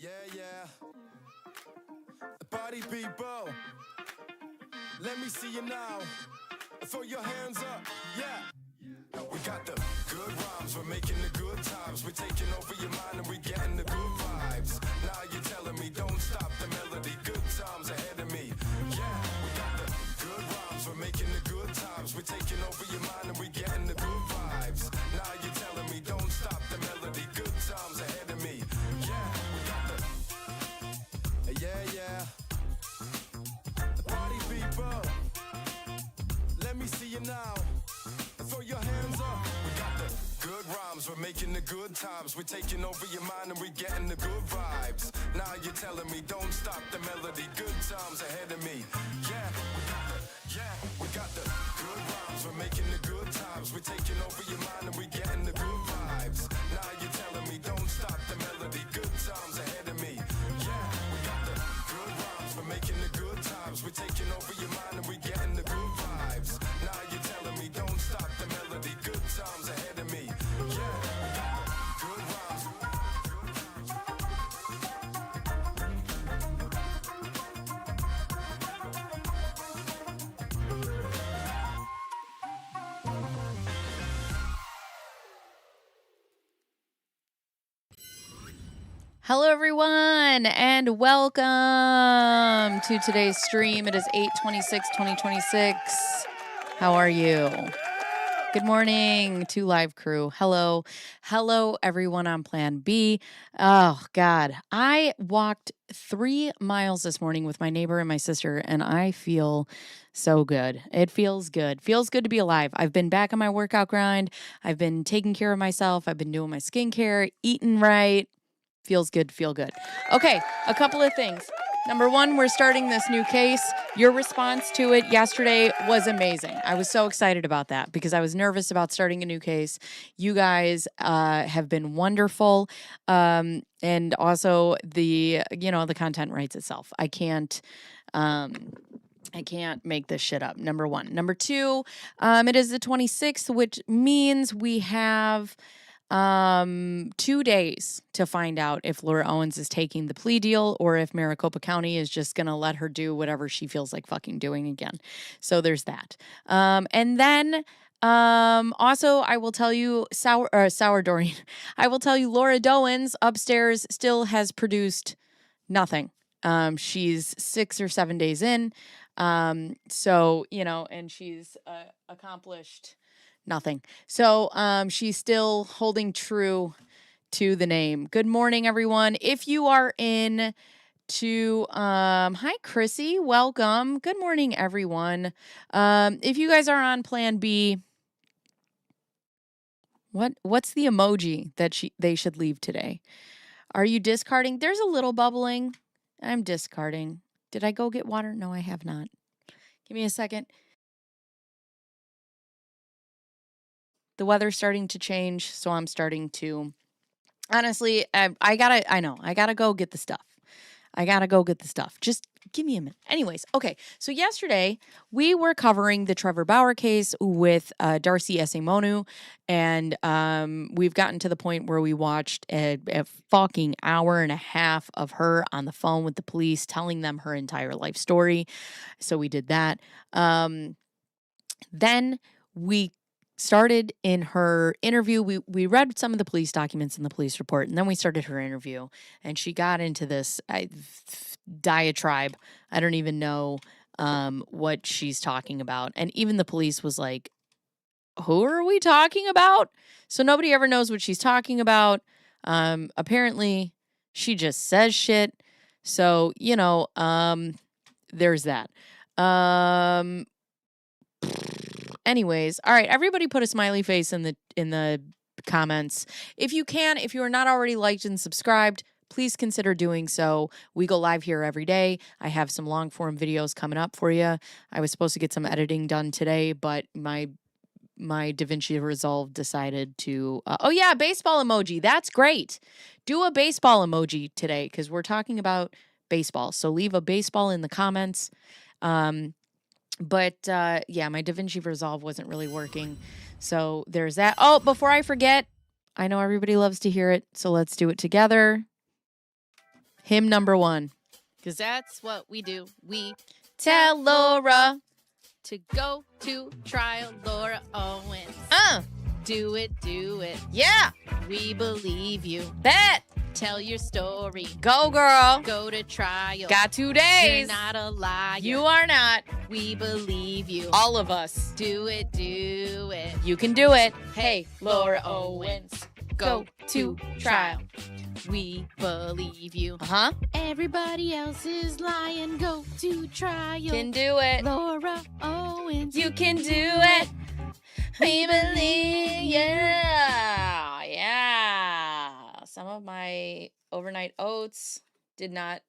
Yeah. Party people, let me see you now. Throw your hands up, yeah. We got the good rhymes, we're making the good times. We're taking over your mind and we're getting the good vibes. Now you're telling me don't stop the melody. Good times ahead of me, yeah. We got the good rhymes, we're making the good times. We're taking over your mind and we're getting the good vibes. Now you're telling me don't stop the melody. Good times ahead of me, yeah. We got the yeah. Party people, let me see you now. Throw your hands up. We got the good rhymes, we're making the good times. We're taking over your mind and we're getting the good vibes. Now you're telling me don't stop the melody. Good times ahead of me, yeah. We got the good rhymes, we're making the good times. We're taking over your mind and we're getting the good vibes. Now you're telling me don't stop the melody. Good times ahead of me, yeah. We got the good rhymes, we're making the good times. We're taking over your mind and we're getting the good vibes. Now you're telling me don't stop the melody. Good times ahead of me, yeah. We got the good rhymes. Hello, everyone, and welcome to today's stream. It is 8/26/2026. How are you? Good morning to live crew. Hello, everyone on Plan B. Oh, God. I walked 3 miles this morning with my neighbor and my sister, and I feel so good. It feels good. Feels good to be alive. I've been back on my workout grind. I've been taking care of myself. I've been doing my skincare, eating right. Feels good, feel good. Okay, a couple of things. Number one, we're starting this new case. Your response to it yesterday was amazing. I was so excited about that because I was nervous about starting a new case. You guys have been wonderful. And also the content writes itself. I can't make this shit up. Number one. Number two, it is the 26th, which means we have 2 days to find out if Laura Owens is taking the plea deal or if Maricopa County is just going to let her do whatever she feels like fucking doing again. So there's that. And then also I will tell you Sour Doreen. I will tell you Laura Owens upstairs still has produced nothing. She's 6 or 7 days in. So, and she's accomplished nothing. So she's still holding true to the name. Good morning, everyone. If you are in to hi Chrissy, welcome. Good morning, everyone. If you guys are on Plan B, what's the emoji that they should leave today? Are you discarding? There's a little bubbling. I'm discarding. Did I go get water? No, I have not. Give me a second. The weather's starting to change, so I'm starting to, honestly, I gotta go get the stuff. Just give me a minute. Anyways, okay, so yesterday we were covering the Trevor Bauer case with Darcy Esemonu, and we've gotten to the point where we watched a fucking hour and a half of her on the phone with the police telling them her entire life story. So we did that. Then we started in her interview. We read some of the police documents in the police report, and then we started her interview, and she got into this diatribe. I don't even know what she's talking about. And even the police was like, who are we talking about? So nobody ever knows what she's talking about. Apparently she just says shit. So, there's that. Anyways, all right, everybody put a smiley face in the comments. If you are not already liked and subscribed, please consider doing so. We go live here every day. I have some long form videos coming up for you. I was supposed to get some editing done today, but my DaVinci Resolve decided to baseball emoji. That's great. Do a baseball emoji today because we're talking about baseball. So leave a baseball in the comments. But my DaVinci Resolve wasn't really working. So there's that. Oh, before I forget, I know everybody loves to hear it, so let's do it together. Him number one. Because that's what we do. We Tell Laura. to go to trial, Laura Owens. Do it, do it. Yeah. We believe you. Bet. Tell your story. Go, girl. Go to trial. Got 2 days. You're not a liar. You are not. We believe you. All of us. Do it, do it. You can do it. Hey, Laura Owens. Go to trial. We believe you. Uh-huh. Everybody else is lying. Go to trial. Can do it. Laura Owens. You can do it. We believe. Yeah. Yeah. Some of my overnight oats did not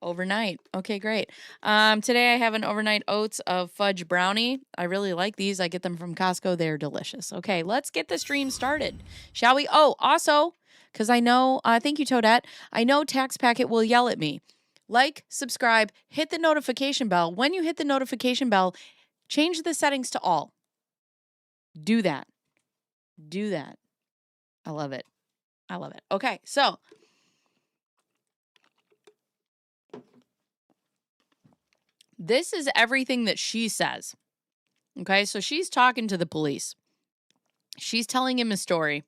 overnight. Okay, great. Today I have an overnight oats of fudge brownie. I really like these. I get them from Costco. They're delicious. Okay, let's get the stream started. Shall we? Oh, also, because I know, thank you, Toadette. I know Tax Packet will yell at me. Like, subscribe, hit the notification bell. When you hit the notification bell, change the settings to all. Do that. Do that. I love it. I love it. Okay, so this is everything that she says. Okay, so she's talking to the police. She's telling him a story.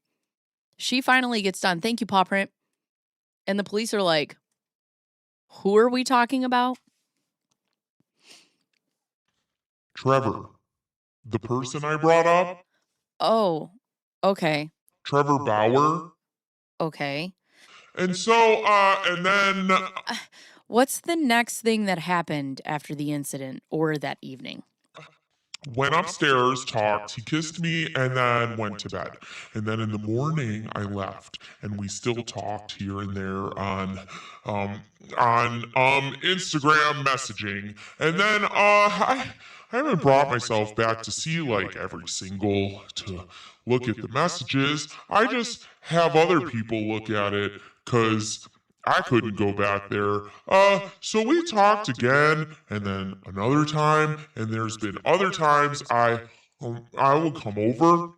She finally gets done. Thank you, Paw Print. And the police are like, who are we talking about? Trevor, the person I brought up. Oh, okay. Trevor Bauer. Okay. And so, and then... What's the next thing that happened after the incident or that evening? Went upstairs, talked, he kissed me, and then went to bed. And then in the morning, I left, and we still talked here and there on Instagram messaging. And then I haven't brought myself back to see like every single to look at the messages. I just have other people look at it because I couldn't go back there. So we talked again, and then another time, and there's been other times I will come over.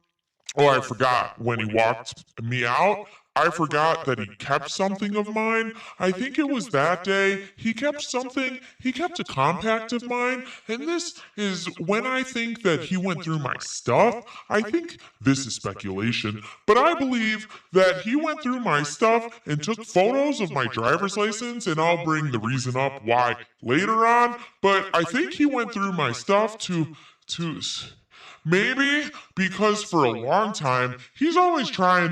Oh, I forgot when he walked me out. I forgot that he kept something of mine. I think it was that day. He kept something. He kept a compact of mine. And this is when I think that he went through my stuff. I think this is speculation, but I believe that he went through my stuff and took photos of my driver's license, and I'll bring the reason up why later on. But I think he went through my stuff to maybe because for a long time, he's always told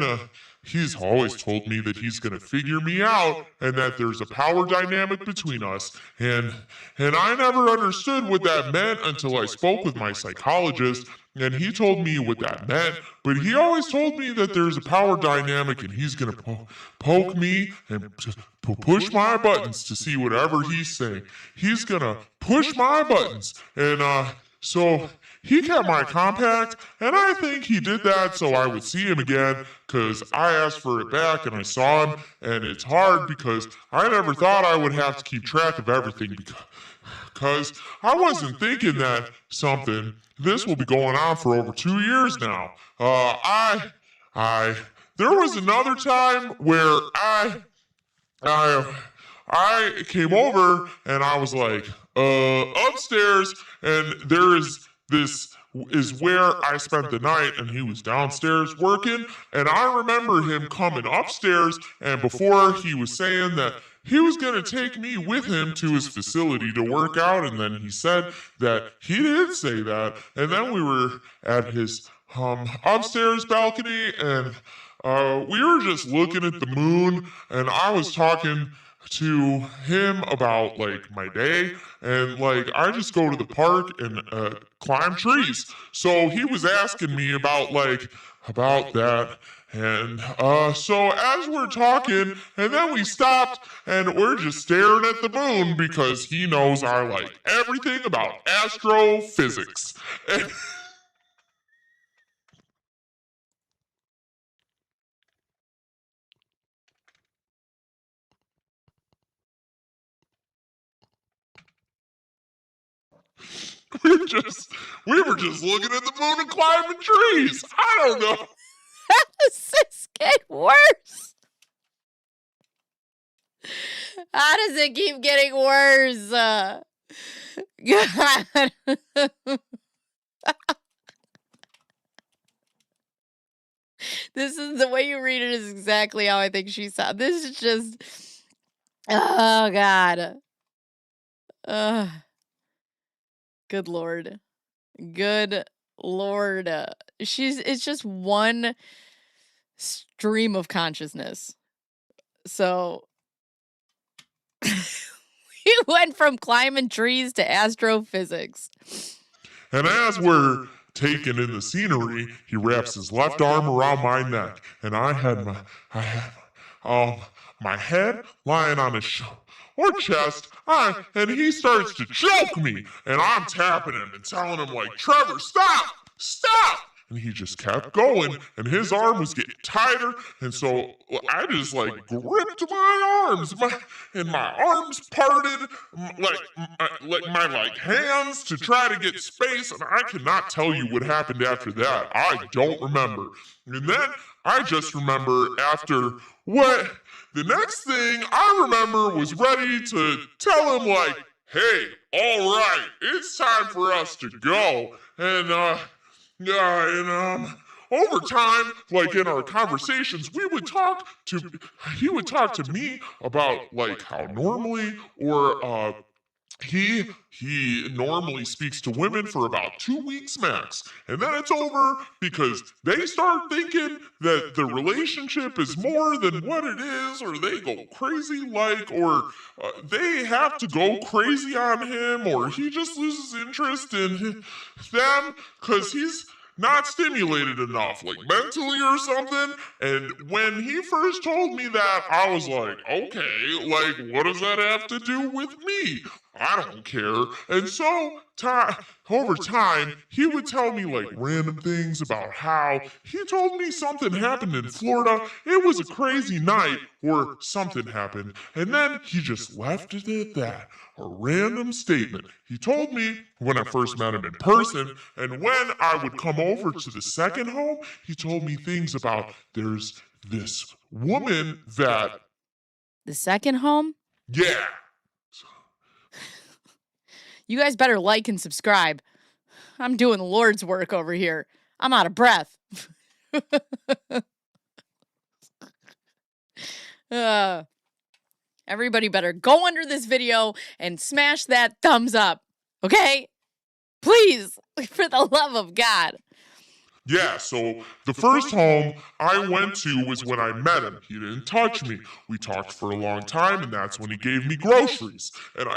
me that he's going to figure me out and that there's a power dynamic between us. And I never understood what that meant until I spoke with my psychologist, and he told me what that meant. But he always told me that there's a power dynamic, and he's going to poke me and push my buttons to see whatever he's saying. He's going to push my buttons. And so he kept my compact, and I think he did that so I would see him again, because I asked for it back and I saw him, and it's hard because I never thought I would have to keep track of everything because I wasn't thinking that this will be going on for over 2 years now. There was another time where I came over and I was like, upstairs, and this is where I spent the night, and he was downstairs working, and I remember him coming upstairs, and before he was saying that he was going to take me with him to his facility to work out, and then he said that he did say that, and then we were at his upstairs balcony, and we were just looking at the moon, and I was talking to him about like my day, and like I just go to the park and climb trees. So he was asking me about that, and so as we're talking, and then we stopped and we're just staring at the moon because he knows I like everything about astrophysics. And we were just looking at the moon and climbing trees. I don't know. How does this get worse? How does it keep getting worse? God. This is the way you read it is exactly how I think she sounds. This is just, oh God. Good Lord. Good Lord. It's just one stream of consciousness. So we went from climbing trees to astrophysics. And as we're taking in the scenery, he wraps his left arm around my neck, and I had my head lying on his chest, and he starts to choke me, and I'm tapping him and telling him like, Trevor, stop! And he just kept going, and his arm was getting tighter, and so I just like gripped my arms, and my arms parted, like my hands to try to get space, and I cannot tell you what happened after that. I don't remember. And then I just remember after what the next thing I remember was ready to tell him like, hey, all right, it's time for us to go, and over time, like in our conversations, he would talk to me about like how normally or he normally speaks to women for about 2 weeks max, and then it's over because they start thinking that the relationship is more than what it is, or they go crazy or they have to go crazy on him, or he just loses interest in them because he's not stimulated enough, like mentally or something. And when he first told me that, I was like, okay, like, what does that have to do with me? I don't care. And so, over time, he would tell me like random things about how he told me something happened in Florida. It was a crazy night, or something happened. And then he just left it at that. A random statement. He told me when I first met him in person, and when I would come over to the second home, he told me things about there's this woman that... The second home? Yeah. You guys better like and subscribe. I'm doing the Lord's work over here. I'm out of breath. Everybody better go under this video and smash that thumbs up. Okay? Please, for the love of God. Yeah, so the first home I went to was when I met him. He didn't touch me. We talked for a long time, and that's when he gave me groceries. And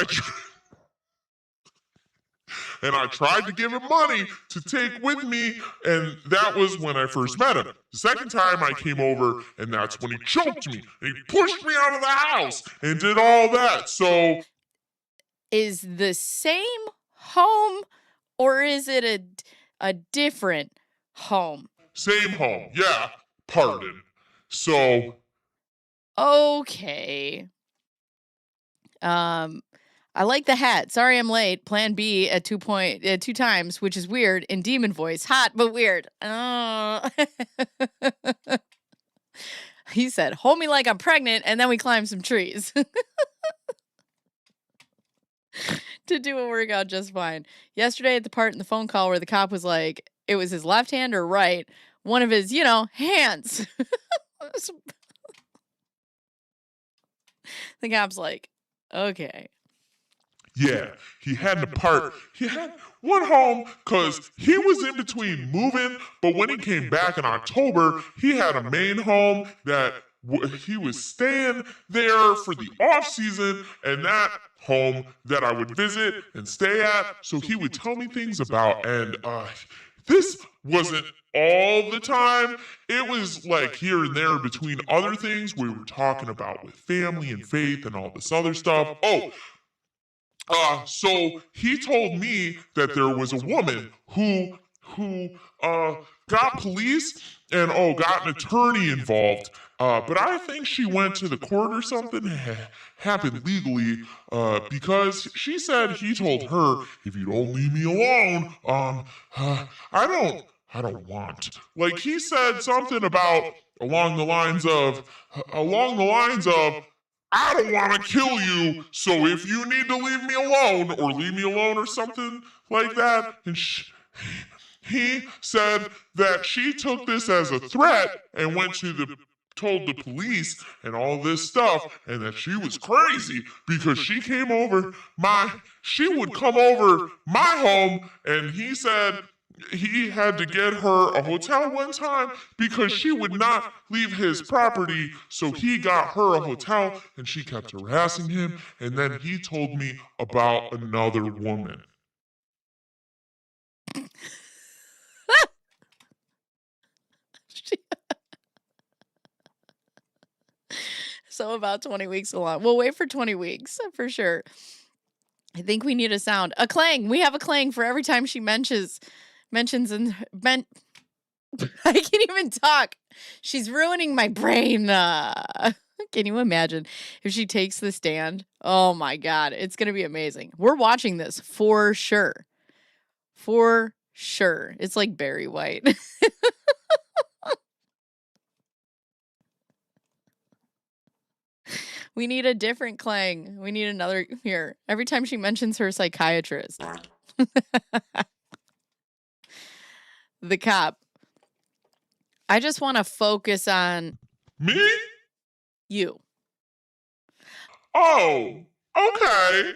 I tried to give him money to take with me, and that was when I first met him. The second time I came over, and that's when he choked me, and he pushed me out of the house, and did all that, so... Is the same home, or is it a different home? Same home, yeah, pardon. So... Okay. I like the hat. Sorry I'm late. Plan B at 2 times, which is weird in demon voice. Hot, but weird. Oh. He said, hold me like I'm pregnant, and then we climb some trees. To do a workout just fine. Yesterday at the part in the phone call where the cop was like, it was his left hand or right, one of his, hands. The cop's like, okay. Yeah, he had one home because he was in between moving, but when he came back in October, he had a main home that he was staying there for the off season, and that home that I would visit and stay at, so he would tell me things about, and this wasn't all the time. It was like here and there between other things we were talking about with family and faith and all this other stuff. So he told me that there was a woman who got police and got an attorney involved. But I think she went to the court or something. Happened legally because she said he told her, if you don't leave me alone, I don't want. Like he said something about along the lines of I don't want to kill you, so if you need to leave me alone or something like that. And he said that she took this as a threat and told the police and all this stuff, and that she was crazy because she would come over my home, and he said he had to get her a hotel one time because she would not leave his property, so he got her a hotel, and she kept harassing him, and then he told me about another woman. So about 20 weeks along. We'll wait for 20 weeks for sure. I think we need a sound. A clang. We have a clang for every time she mentions I can't even talk. She's ruining my brain. Can you imagine if she takes the stand? Oh my God. It's going to be amazing. We're watching this for sure. For sure. It's like Barry White. We need a different clang. We need another here. Every time she mentions her psychiatrist. The cop. I just want to focus on Me? you. Oh, okay.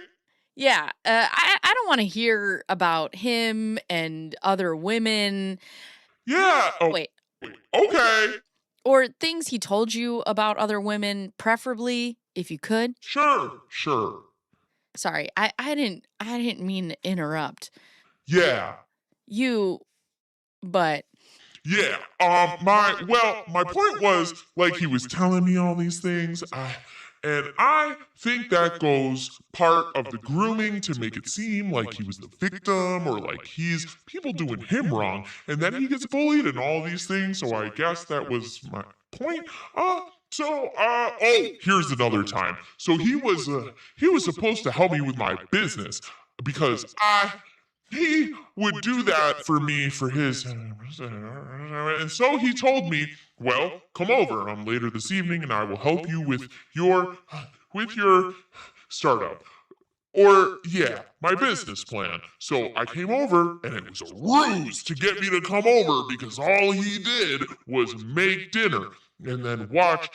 Yeah, I don't want to hear about him and other women. Yeah. Oh, Wait. okay. Or things he told you about other women, preferably if you could. Sure. Sorry, I didn't mean to interrupt Yeah. you, but Yeah. My point was, like, he was telling me all these things, and I think that goes part of the grooming to make it seem like he was the victim, or like he's people doing him wrong, and then he gets bullied and all these things. So I guess that was my point. Here's another time. So he was supposed to help me with my business because he would do that for me for his. And so he told me, well, come over later this evening and I will help you with your startup. Or, yeah, my business plan. So I came over, and it was a ruse to get me to come over because all he did was make dinner and then watch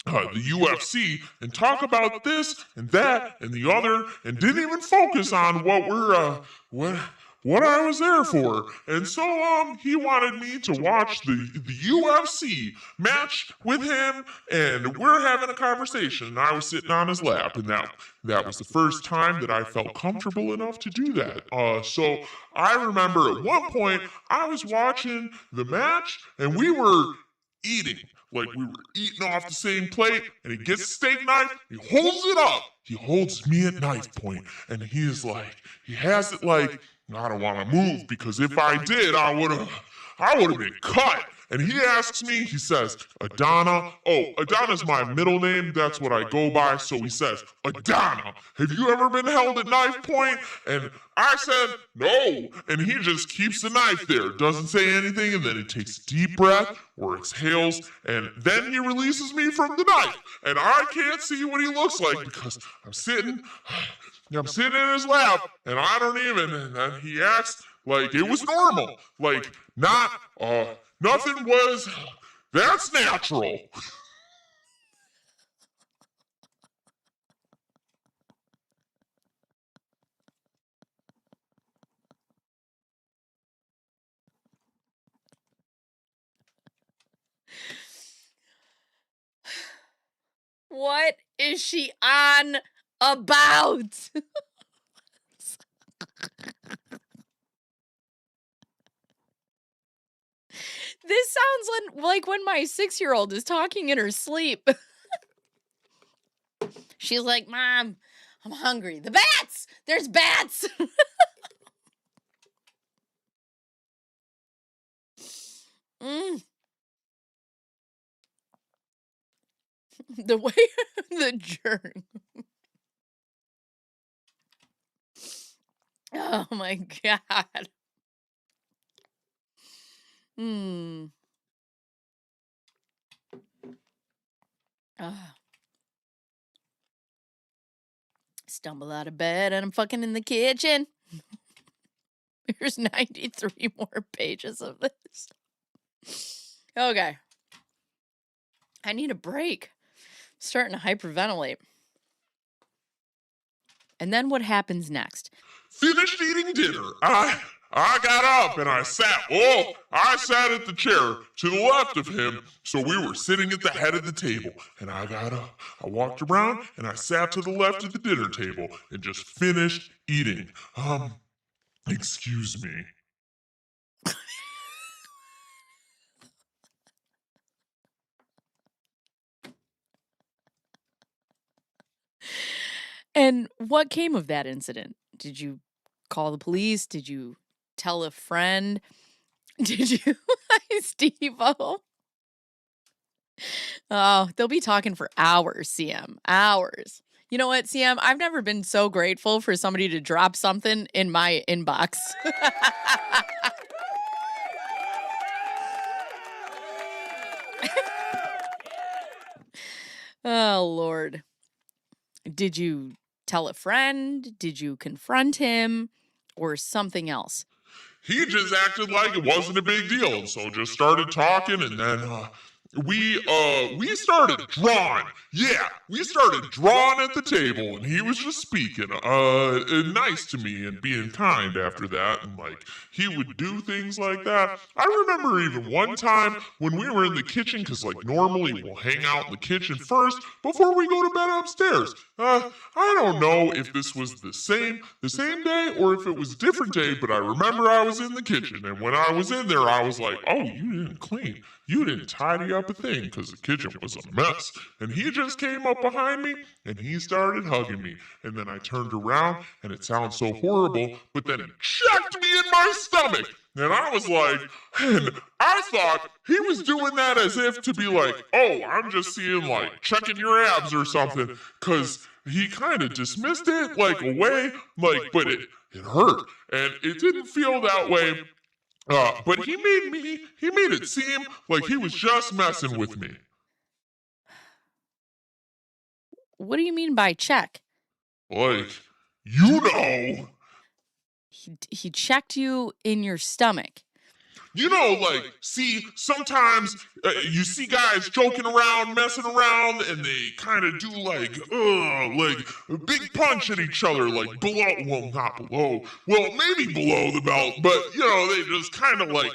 the UFC and talk about this and that and the other, and didn't even focus on what I was there for. And so he wanted me to watch the UFC match with him, and we're having a conversation, and I was sitting on his lap, and that was the first time that I felt comfortable enough to do that. So I remember at one point I was watching the match, and we were eating. Like, we were eating off the same plate, and he gets a steak knife, he holds it up. He holds me at knife point, and he has it like, I don't want to move, because if I did, I would have been cut. And he asks me, he says, Adana. Oh, Adana's my middle name. That's what I go by. So he says, Adana, have you ever been held at knife point? And I said, no. And he just keeps the knife there, doesn't say anything. And then he takes a deep breath or exhales. And then he releases me from the knife. And I can't see what he looks like because I'm sitting in his lap. And I don't even. And then he acts like it was normal. Like, nothing was. That's natural. what is she on about? This sounds like when my 6-year-old is talking in her sleep. She's like, Mom, I'm hungry. The bats! There's bats! The way the journey. Oh my God. stumble out of bed and I'm fucking in the kitchen. There's 93 more pages of this. Okay. I need a break. I'm starting to hyperventilate. And then what happens next? Finished eating dinner. I got up and I sat at the chair to the left of him, so we were sitting at the head of the table. And I got up, I walked around, and I sat to the left of the dinner table and just finished eating. Excuse me. And what came of that incident? Did you call the police? Did you tell a friend? Did you? Hi, Steve-O. Oh, they'll be talking for hours, CM. Hours. You know what, CM? I've never been so grateful for somebody to drop something in my inbox. Oh, Lord. Did you tell a friend? Did you confront him? Or something else? He just acted like it wasn't a big deal, and so just started talking, and then we started drawing. Yeah, we started drawing at the table, and he was just speaking nice to me and being kind after that, and like he would do things like that. I remember even one time when we were in the kitchen, because like normally we'll hang out in the kitchen first before we go to bed upstairs. I don't know if this was the same day or if it was a different day, but I remember I was in the kitchen, and when I was in there, I was like, oh, you didn't clean. You didn't tidy up a thing because the kitchen was a mess. And he just came up behind me and he started hugging me. And then I turned around and it sounds so horrible, but then it checked me in my stomach. And I was like, and I thought he was doing that as if to be like, oh, I'm just seeing like checking your abs or something. Because he kind of dismissed it like away, like, but it hurt. And it didn't feel that way. But he made it seem like he was just messing with me. What do you mean by check? Like, you know. He checked you in your stomach. You know, like, see, sometimes you see guys joking around, messing around, and they kind of do like a big punch at each other, like not below, well, maybe below the belt, but, you know, they just kind of like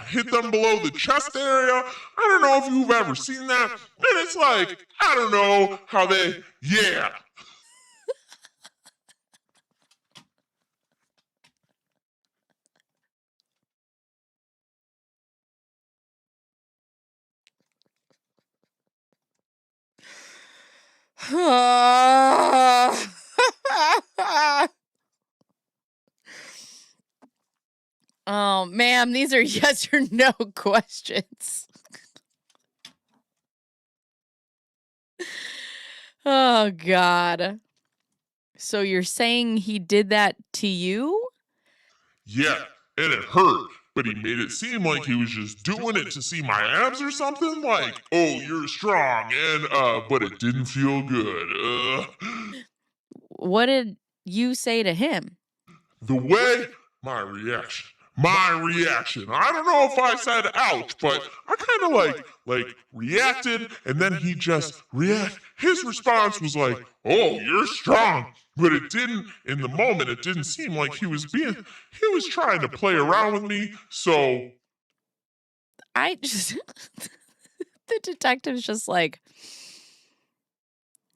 hit them below the chest area. I don't know if you've ever seen that, and it's like, I don't know how yeah. Oh, ma'am, these are yes or no questions. Oh, God. So you're saying he did that to you? Yeah, and it hurt. But he made it seem like he was just doing it to see my abs or something. Like, oh, you're strong, and but it didn't feel good. What did you say to him? The way my reaction. I don't know if I said ouch, but I kind of like reacted, and then he just his response was like, oh, you're strong. But it didn't, in the moment, it didn't seem like he was trying to play around with me, so. The detective's just like,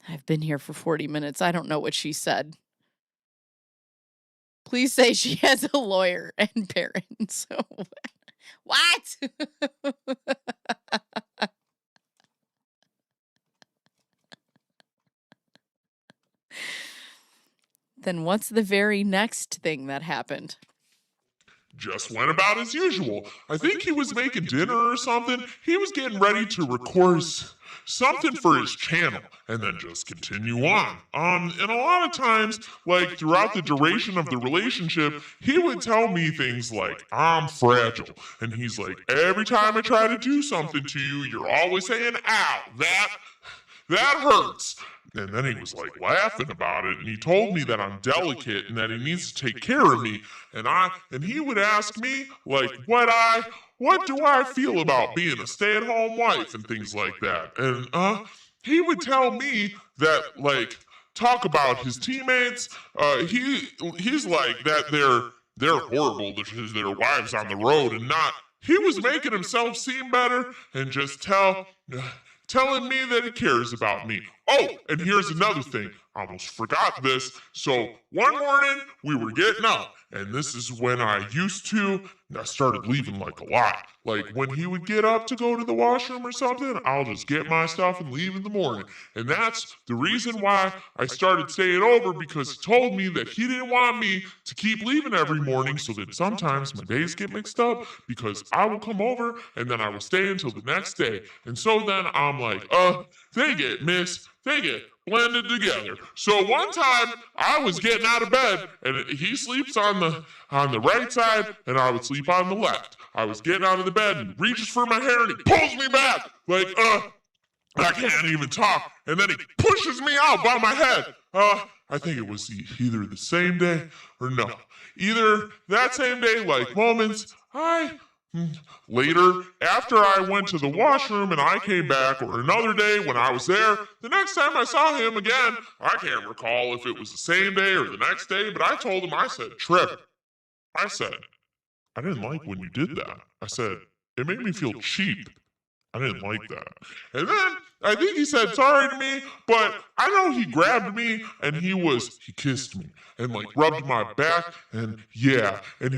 I've been here for 40 minutes. I don't know what she said. Please say she has a lawyer and parents. What? Then what's the very next thing that happened? Just went about as usual. I think he was making dinner or something. He was getting ready to record something for his channel and then just continue on. And a lot of times, like throughout the duration of the relationship, he would tell me things like, I'm fragile. And he's like, every time I try to do something to you, you're always saying, ow, That hurts. And then he was like laughing about it, and he told me that I'm delicate and that he needs to take care of me. And he would ask me like what do I feel about being a stay-at-home wife and things like that. And he would tell me that like talk about his teammates. He's like that they're horrible to their wives on the road and not. He was making himself seem better and just telling me that he cares about me. Oh, and here's another thing. I almost forgot this. So one morning we were getting up, and this is when I started leaving like a lot. Like when he would get up to go to the washroom or something, I'll just get my stuff and leave in the morning. And that's the reason why I started staying over, because he told me that he didn't want me to keep leaving every morning, so that sometimes my days get mixed up, because I will come over and then I will stay until the next day. And so then I'm like, they get mixed, they get blended together. So one time I was getting out of bed and he sleeps on the right side and I would sleep on the left. I was getting out of the bed and he reaches for my hair and he pulls me back like I can't even talk, and then he pushes me out by my head. I think it was either the same day or no. Either that same day, like moments, later, after I went to the washroom and I came back, or another day when I was there, the next time I saw him again, I can't recall if it was the same day or the next day, but I told him, I said, Trevor, I said, I didn't like when you did that. I said, it made me feel cheap. I didn't like that. And then I think he said sorry to me, but I know he grabbed me and he kissed me and like rubbed my back and he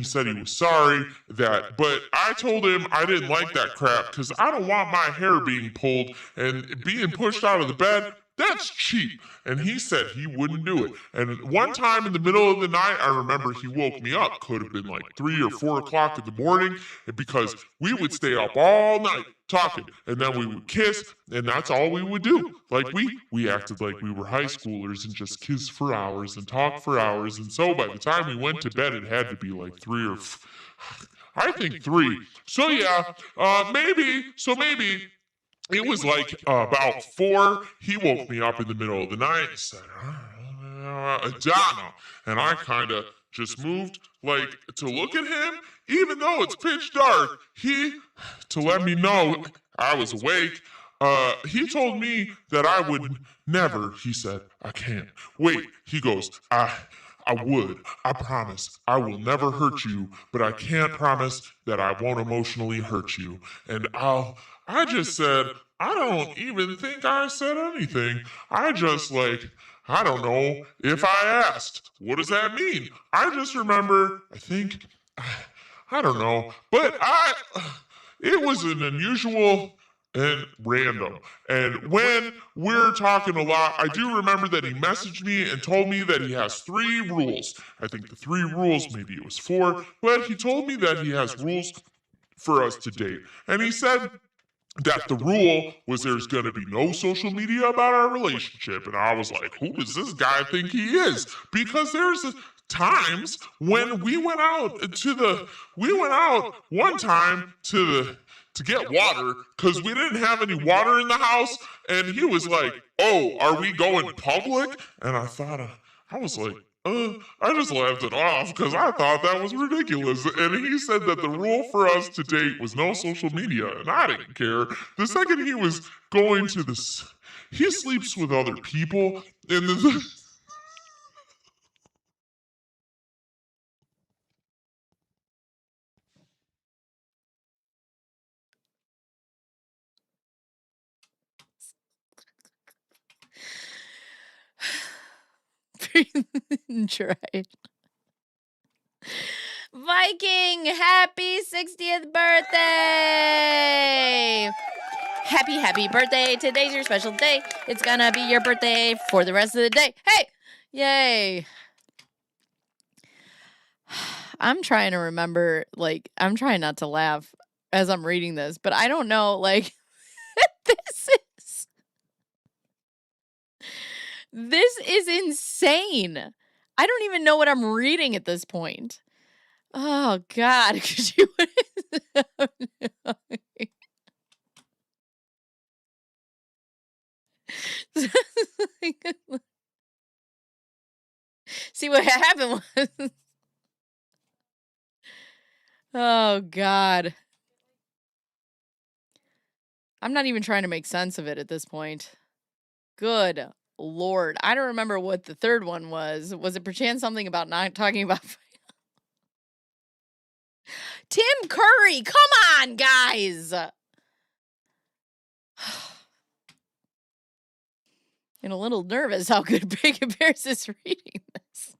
said he was sorry but I told him I didn't like that crap because I don't want my hair being pulled and being pushed out of the bed. That's cheap. And he said he wouldn't do it. And one time in the middle of the night, I remember he woke me up. Could have been like 3 or 4 o'clock in the morning, because we would stay up all night talking. And then we would kiss, and that's all we would do. Like we acted like we were high schoolers and just kissed for hours and talked for hours. And so by the time we went to bed, it had to be like 3 or I think 3. So maybe it was like about 4. He woke me up in the middle of the night and said, Donna. And I kind of just moved like to look at him, even though it's pitch dark. To let me know I was awake, he told me that I would never, he said, I can't. Wait, he goes, I would. I promise. I will never hurt you, but I can't promise that I won't emotionally hurt you. And I just said, I don't even think I said anything. I just I don't know if I asked. What does that mean? I just remember, I don't know, but it was an unusual and random. And when we're talking a lot, I do remember that he messaged me and told me that he has 3 rules. I think the 3 rules, maybe it was 4, but he told me that he has rules for us to date. And he said that the rule was there's going to be no social media about our relationship. And I was like, who does this guy think he is? Because there's times when we went out one time to get water because we didn't have any water in the house. And he was like, oh, are we going public? And I was like, I just laughed it off because I thought that was ridiculous. And he said that the rule for us to date was no social media, and I didn't care. The second he was going to he sleeps with other people, and Try. Viking, happy 60th birthday! Happy birthday. Today's your special day. It's gonna be your birthday for the rest of the day. Hey! Yay. I'm trying to remember, I'm trying not to laugh as I'm reading this, but I don't know, this is insane. I don't even know what I'm reading at this point. Oh, God. Could you... See, what happened was... Oh, God. I'm not even trying to make sense of it at this point. Good Lord. I don't remember what the third one was. Was it perchance something about not talking about... Tim Curry! Come on, guys! And a little nervous how good Bacon Bearzz is reading this.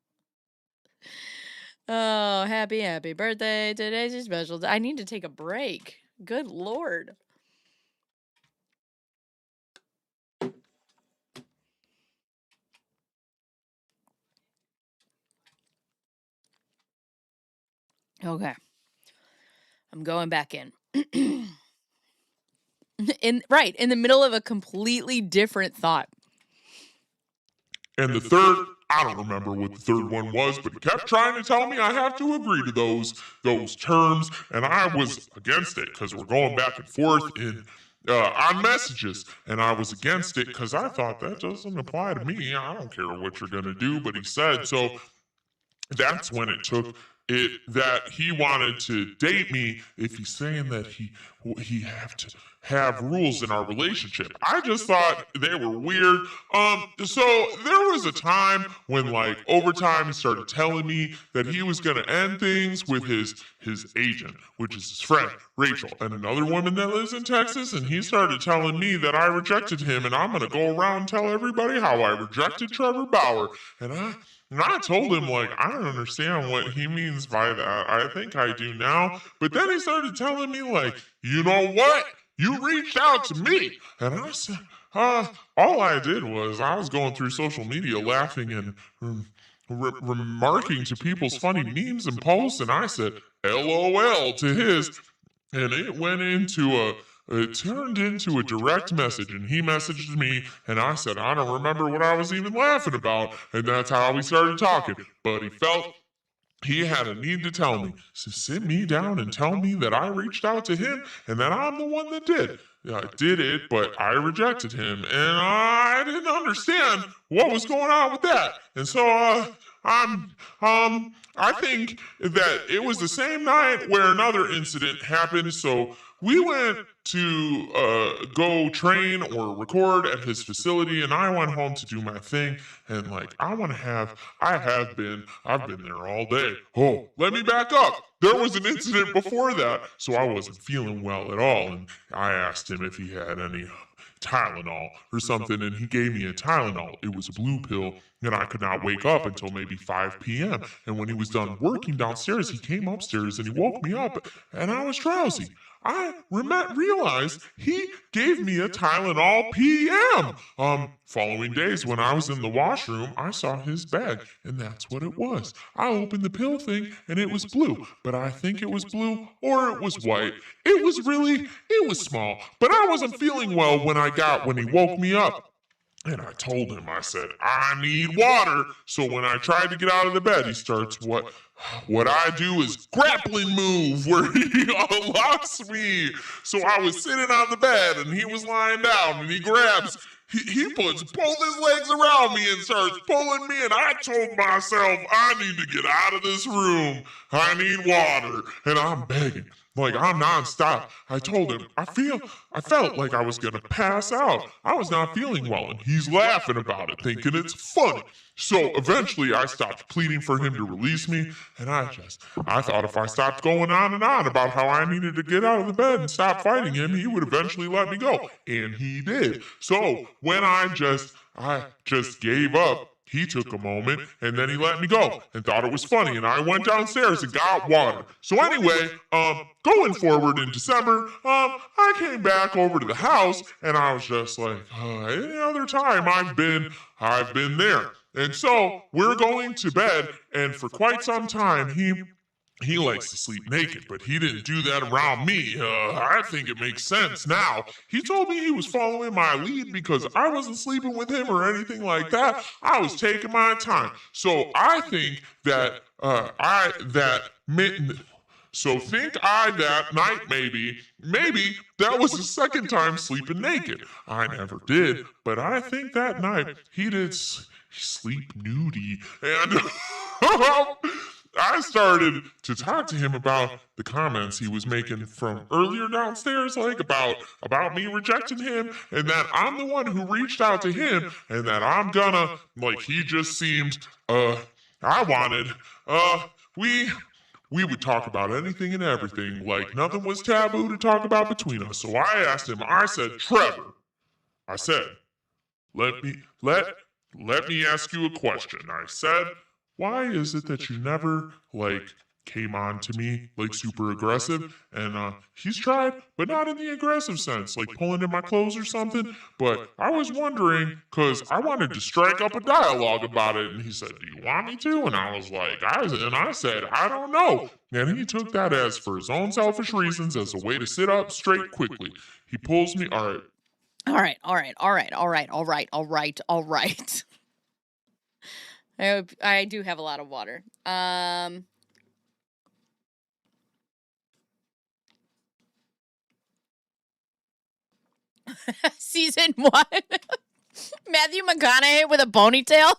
Oh, happy birthday. Today's your special day. I need to take a break. Good Lord. Okay. I'm going back in. In the middle of a completely different thought. And the third, I don't remember what the third one was, but he kept trying to tell me I have to agree to those terms, and I was against it because we're going back and forth on messages, and I was against it because I thought that doesn't apply to me. I don't care what you're gonna do, but he said so. That's when it took it that he wanted to date me if he's saying that he have to have rules in our relationship. I just thought they were weird. So there was a time when, like, over time he started telling me that he was gonna end things with his agent, which is his friend Rachel, and another woman that lives in Texas, and he started telling me that I rejected him, and I'm gonna go around and tell everybody how I rejected Trevor Bauer. And I told him, like, I don't understand what he means by that. I think I do now. But then he started telling me, like, you know what? You reached out to me. And I said, all I did was I was going through social media laughing and remarking to people's funny memes and posts. And I said, LOL to his. And it turned into a direct message, and he messaged me, and I said, I don't remember what I was even laughing about, and that's how we started talking. But he felt he had a need to tell me, so sit me down and tell me that I reached out to him, and that I'm the one that did. I did it, but I rejected him, and I didn't understand what was going on with that. And so, I think that it was the same night where another incident happened, so we went to go train or record at his facility, and I went home to do my thing, and, like, I've been there all day. Oh, let me back up. There was an incident before that, so I wasn't feeling well at all, and I asked him if he had any Tylenol or something, and he gave me a Tylenol. It was a blue pill, and I could not wake up until maybe 5 p.m. And when he was done working downstairs, he came upstairs and he woke me up, and I was drowsy. I realized he gave me a Tylenol PM. Following days, when I was in the washroom, I saw his bag, and that's what it was. I opened the pill thing, and it was blue, but I think it was blue or it was white. It was small, but I wasn't feeling well when he woke me up. And I told him, I said, I need water. So when I tried to get out of the bed, he starts what I do is grappling move, where he unlocks me. So I was sitting on the bed, and he was lying down, and he puts both his legs around me and starts pulling me, and I told myself, I need to get out of this room. I need water. And I'm begging. Like, I'm nonstop. I told him, I felt like I was going to pass out. I was not feeling well, and he's laughing about it, thinking it's funny. So eventually I stopped pleading for him to release me, and I thought if I stopped going on and on about how I needed to get out of the bed and stop fighting him, he would eventually let me go. And he did. So when I just gave up, he took a moment, and then he let me go and thought it was funny, and I went downstairs and got water. So anyway, going forward in December, I came back over to the house, and I was just like, any other time I've been there. And so we're going to bed, and for quite some time, he likes to sleep naked, but he didn't do that around me. I think it makes sense now. He told me he was following my lead because I wasn't sleeping with him or anything like that. I was taking my time. So I think that So think I that night maybe that was the second time sleeping naked. I never did, but I think that night he did sleep nudie. And I started to talk to him about the comments he was making from earlier downstairs, like about me rejecting him, and that I'm the one who reached out to him, and that I'm gonna, like, he just seemed I wanted we would talk about anything and everything, like nothing was taboo to talk about between us. So I asked him, I said, Trevor, I said, let me ask you a question. I said, why is it that you never, like, came on to me, like, super aggressive? And he's tried, but not in the aggressive sense, like pulling in my clothes or something. But I was wondering, because I wanted to strike up a dialogue about it. And he said, do you want me to? And I was like, I said, I don't know. And he took that as for his own selfish reasons, as a way to sit up straight quickly. He pulls me, all right. All right. I do have a lot of water. Season 1. Matthew McConaughey with a ponytail.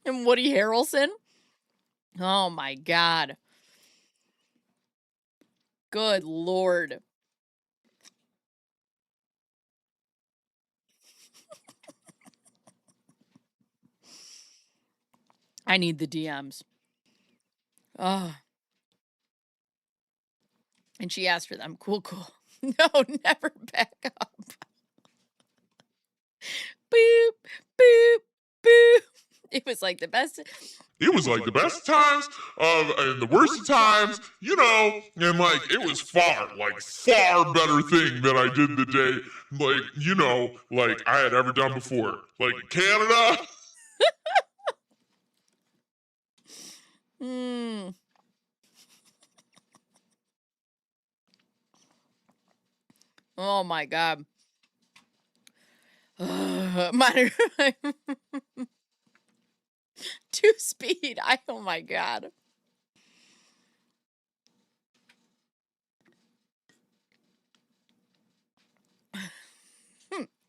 And Woody Harrelson. Oh my God. Good Lord. I need the DMs. Oh. And she asked for them. Cool. No, never back up. Boop, boop, boop. It was like the best. It was like the best times and the worst of times, you know, and like it was far better thing that I did the day, like, you know, like I had ever done before. Like Canada. Oh my God. Two speed. Oh my God.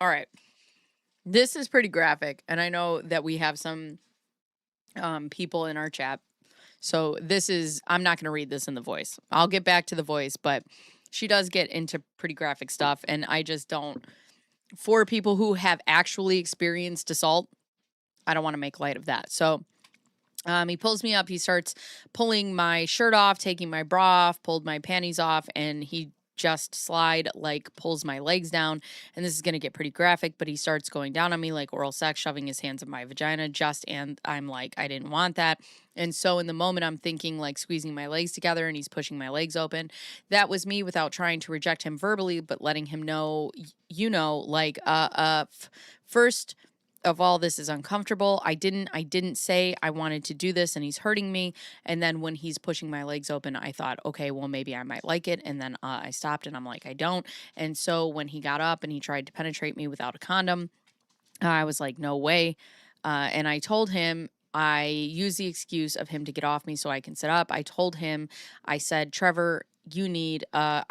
All right. This is pretty graphic, and I know that we have some people in our chat. So I'm not going to read this in the voice. I'll get back to the voice, but she does get into pretty graphic stuff, and I just don't. For people who have actually experienced assault, I don't want to make light of that. So he pulls me up. He starts pulling my shirt off, taking my bra off, pulled my panties off, and he just pulls my legs down. And this is going to get pretty graphic, but he starts going down on me like oral sex, shoving his hands in my vagina, and I'm like, I didn't want that. And so in the moment, I'm thinking like squeezing my legs together, and he's pushing my legs open. That was me without trying to reject him verbally, but letting him know, first of all, this is uncomfortable. I didn't say I wanted to do this, and he's hurting me. And then when he's pushing my legs open, I thought, okay, well, maybe I might like it. And then I stopped, and I'm like, I don't. And so when he got up and he tried to penetrate me without a condom, I was like, no way. And I told him, I used the excuse of him to get off me so I can sit up. I told him, I said, Trevor, we need a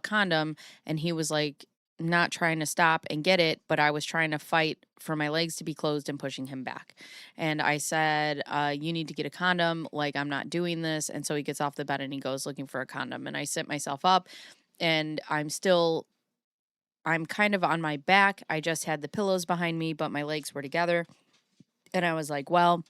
condom. And he was like, not trying to stop and get it, but I was trying to fight for my legs to be closed and pushing him back. And I said, you need to get a condom. Like, I'm not doing this. And so he gets off the bed and he goes looking for a condom. And I sit myself up, and I'm kind of on my back. I just had the pillows behind me, but my legs were together. And I was like, well,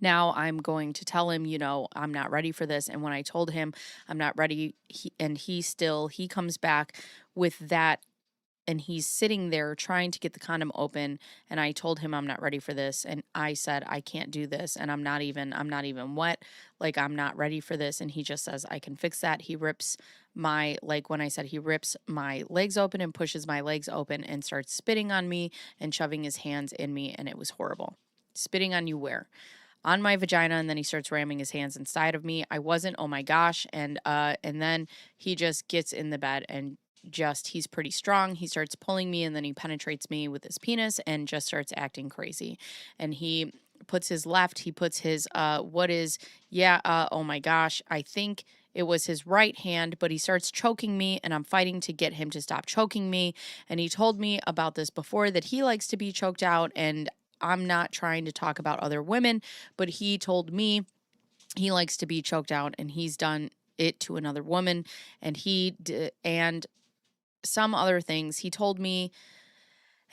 now I'm going to tell him, I'm not ready for this. And when I told him I'm not ready, he comes back with that, and he's sitting there trying to get the condom open. And I told him I'm not ready for this. And I said, I can't do this. And I'm not even wet. Like, I'm not ready for this. And he just says, I can fix that. He rips when I said he rips my legs open and pushes my legs open and starts spitting on me and shoving his hands in me. And it was horrible. Spitting on you where? On my vagina, and then he starts ramming his hands inside of me. I wasn't, oh my gosh. And then he just gets in the bed and he's pretty strong. He starts pulling me, and then he penetrates me with his penis and just starts acting crazy. And he puts his left, he puts his, oh my gosh, I think it was his right hand, but he starts choking me and I'm fighting to get him to stop choking me. And he told me about this before, that he likes to be choked out, and I'm not trying to talk about other women, but he told me he likes to be choked out and he's done it to another woman, and and some other things he told me.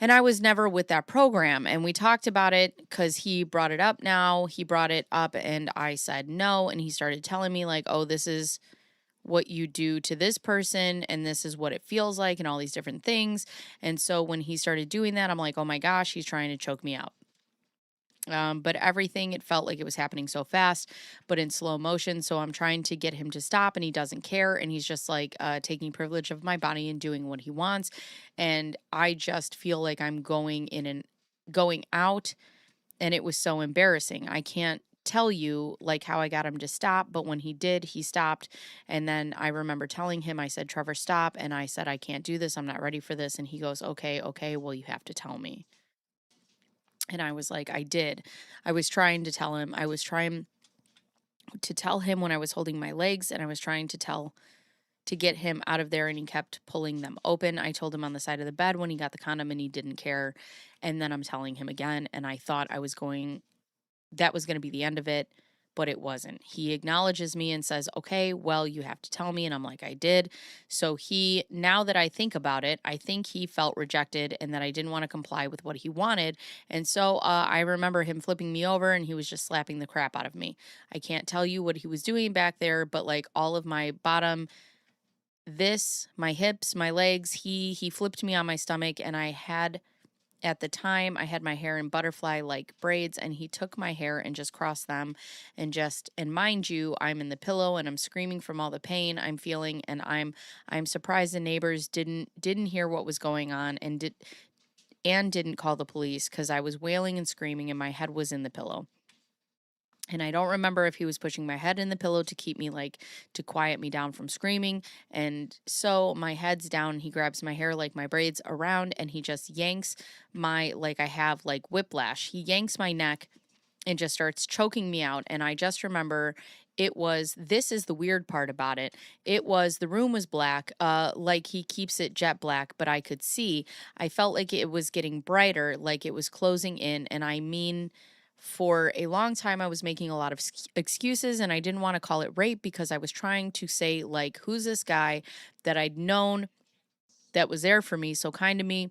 And I was never with that program. And we talked about it because he brought it up now. He brought it up and I said no. And he started telling me, like, oh, this is what you do to this person and this is what it feels like and all these different things. And so when he started doing that, I'm like, oh my gosh, he's trying to choke me out. But everything, it felt like it was happening so fast, but in slow motion. So I'm trying to get him to stop and he doesn't care. And he's just like taking privilege of my body and doing what he wants. And I just feel like I'm going in and going out. And it was so embarrassing. I can't tell you like how I got him to stop, but when he did, he stopped. And then I remember telling him, I said, Trevor, stop. And I said, I can't do this. I'm not ready for this. And he goes, okay, well, you have to tell me. And I was like, I did. I was trying to tell him. I was trying to tell him when I was holding my legs, and I was trying to get him out of there, and he kept pulling them open. I told him on the side of the bed when he got the condom and he didn't care. And then I'm telling him again, and I thought that was going to be the end of it, but it wasn't. He acknowledges me and says, okay, well, you have to tell me. And I'm like, I did. So now that I think about it, I think he felt rejected and that I didn't want to comply with what he wanted. And so I remember him flipping me over and he was just slapping the crap out of me. I can't tell you what he was doing back there, but like all of my bottom, my hips, my legs, he flipped me on my stomach, and at the time, I had my hair in butterfly like braids, and he took my hair and just crossed them and mind you, I'm in the pillow and I'm screaming from all the pain I'm feeling, and I'm surprised the neighbors didn't hear what was going on and didn't call the police, because I was wailing and screaming and my head was in the pillow. And I don't remember if he was pushing my head in the pillow to keep me to quiet me down from screaming. And so my head's down. He grabs my hair, like my braids, around, and he just yanks I have whiplash. He yanks my neck and just starts choking me out. And I just remember this is the weird part about it. The room was black, like he keeps it jet black, but I could see. I felt like it was getting brighter, like it was closing in. And I mean, for a long time, I was making a lot of excuses, and I didn't want to call it rape because I was trying to say, like, who's this guy that I'd known that was there for me, so kind to me,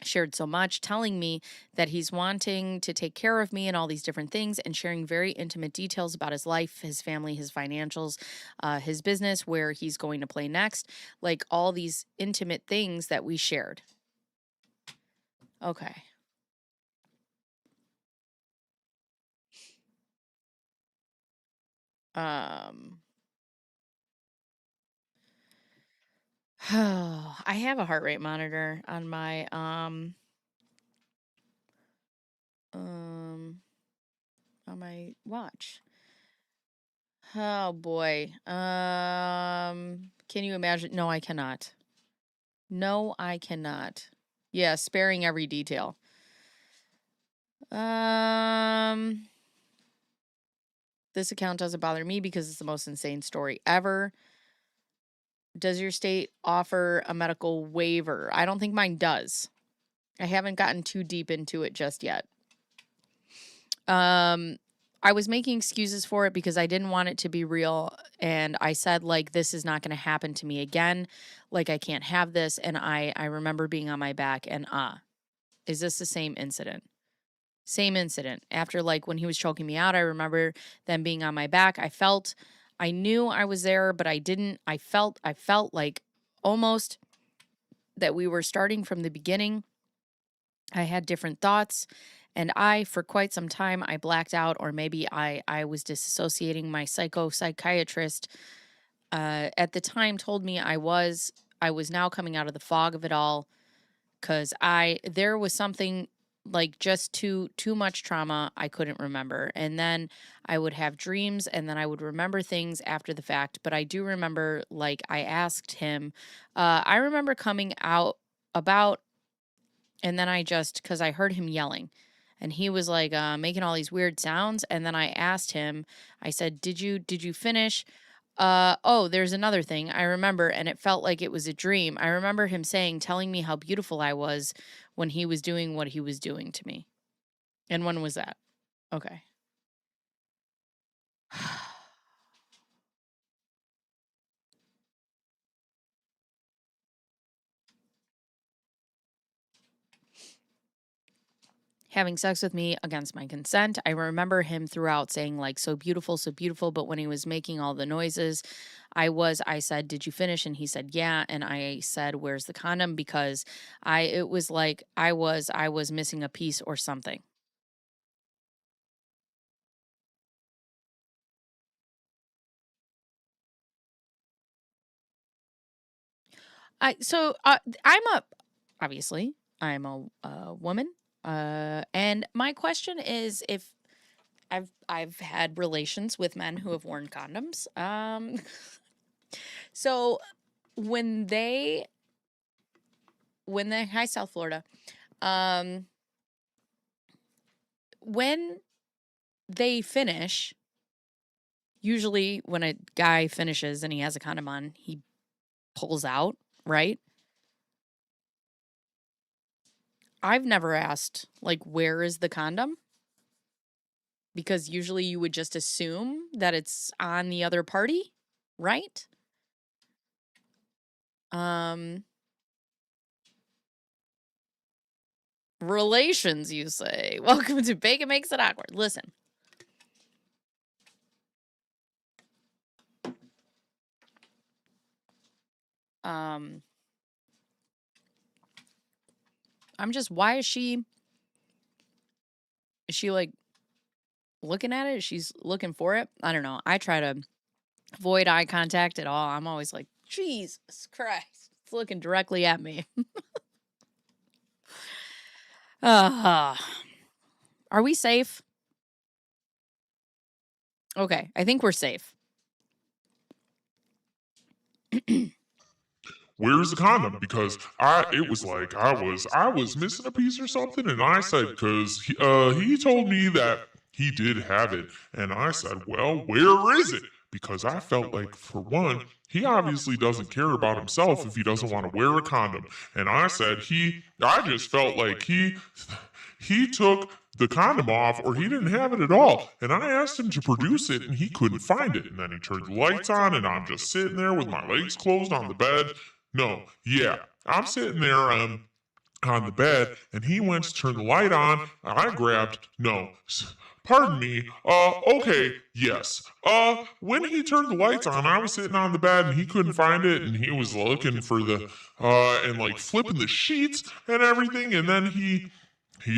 shared so much, telling me that he's wanting to take care of me and all these different things, and sharing very intimate details about his life, his family, his financials, his business, where he's going to play next, like all these intimate things that we shared. Okay. I have a heart rate monitor on my on my watch. Oh boy. Can you imagine? No, I cannot. No, I cannot. Yeah, sparing every detail. This account doesn't bother me because it's the most insane story ever. Does your state offer a medical waiver? I don't think mine does. I haven't gotten too deep into it just yet. I was making excuses for it because I didn't want it to be real. And I said, like, this is not going to happen to me again. Like, I can't have this. And I remember being on my back and, is this the same incident? Same incident. After, like, when he was choking me out, I remember them being on my back. I knew I was there, but I didn't. I felt like almost that we were starting from the beginning. I had different thoughts, and for quite some time, I blacked out, or maybe I was disassociating. My psychiatrist at the time told me I was now coming out of the fog of it all, because there was something like just too much trauma I couldn't remember. And then I would have dreams, and then I would remember things after the fact. But I do remember, like, I asked him, I remember coming out about, and then because I heard him yelling, and he was like making all these weird sounds. And then I asked him, I said, did you finish? Oh, there's another thing I remember, and it felt like it was a dream. I remember him telling me how beautiful I was when he was doing what he was doing to me. And when was that? Okay. Having sex with me against my consent. I remember him throughout saying like, so beautiful, but when he was making all the noises, I said, did you finish? And he said, yeah. And I said, where's the condom? Because it was like I was missing a piece or something. I'm a woman. And my question is if I've had relations with men who have worn condoms. So hi, South Florida. When they finish, usually when a guy finishes and he has a condom on, he pulls out, right? I've never asked, like, where is the condom? Because usually you would just assume that it's on the other party, right? Relations, you say. Welcome to Bacon Makes It Awkward. Listen. I'm just, why is she like looking at it? She's looking for it. I don't know. I try to avoid eye contact at all. I'm always like, Jesus Christ, it's looking directly at me. Are we safe? Okay, I think we're safe. Where's the condom? Because it was like I was missing a piece or something, and I said, because he told me that he did have it, and I said, well, where is it? Because I felt like, for one, he obviously doesn't care about himself if he doesn't want to wear a condom, and I said I just felt like he took the condom off, or he didn't have it at all. And I asked him to produce it, and he couldn't find it. And then he turned the lights on, and I'm just sitting there with my legs closed on the bed. No, yeah, I'm sitting there on the bed, and he went to turn the light on. I grabbed, no, pardon me, okay, yes. When he turned the lights on, I was sitting on the bed, and he couldn't find it, and he was looking for the, and like flipping the sheets and everything, and then he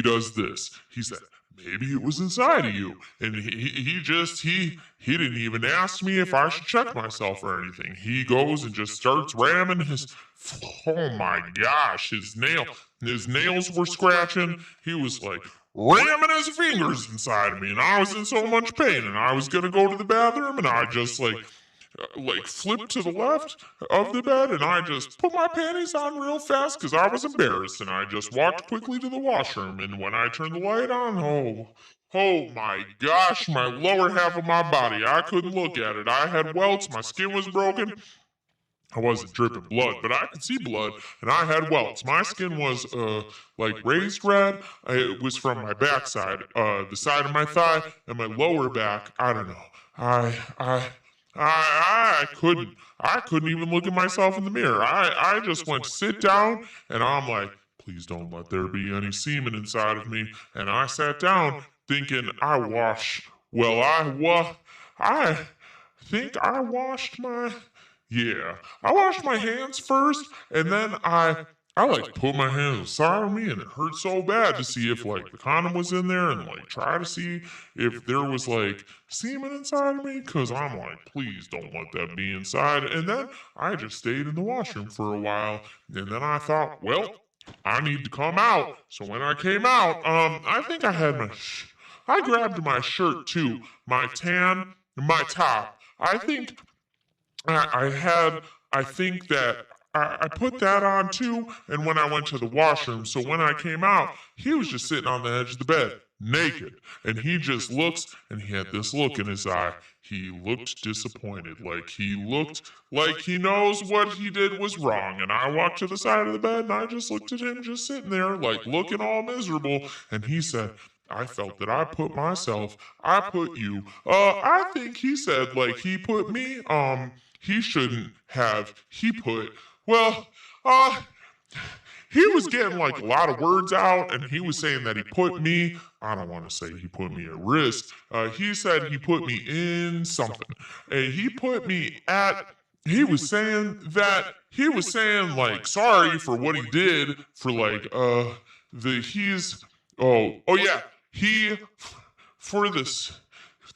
does this. He said, maybe it was inside of you. And he didn't even ask me if I should check myself or anything. He goes and just starts ramming oh my gosh, his nails were scratching. He was like ramming his fingers inside of me, and I was in so much pain, and I was gonna go to the bathroom, and I just like flipped to the left of the bed, and I just put my panties on real fast because I was embarrassed, and I just walked quickly to the washroom. And when I turned the light on, oh my gosh, my lower half of my body, I couldn't look at it. I had welts, my skin was broken. I wasn't dripping blood, but I could see blood, and I had welts. My skin was like raised red. It was from my backside, the side of my thigh, and my lower back. I don't know. I couldn't even look at myself in the mirror. I just went to sit down, and I'm like, please don't let there be any semen inside of me. And I sat down thinking I think I washed my, I washed my hands first, and then I like put my hands beside of me, and it hurt so bad to see if like the condom was in there, and like try to see if there was like semen inside of me, because I'm like, please don't let that be inside. And then I just stayed in the washroom for a while, and then I thought, well, I need to come out. So when I came out, I think I had I grabbed my shirt too, my tan, my top. I think I think that I put that on too, and when I went to the washroom, so when I came out, he was just sitting on the edge of the bed. naked. And he just looks, and he had this look in his eye. He looked disappointed, like he looked like he knows what he did was wrong. And I walked to the side of the bed, and I just looked at him just sitting there, like looking all miserable. And he said, I felt that I put you, I think he said, like, he put me, he shouldn't have, well, uh, he was getting like a lot of words out, and he was saying that he put me, I don't want to say he put me at risk. He said he put me in something. And he was saying like sorry for what he did for like, for this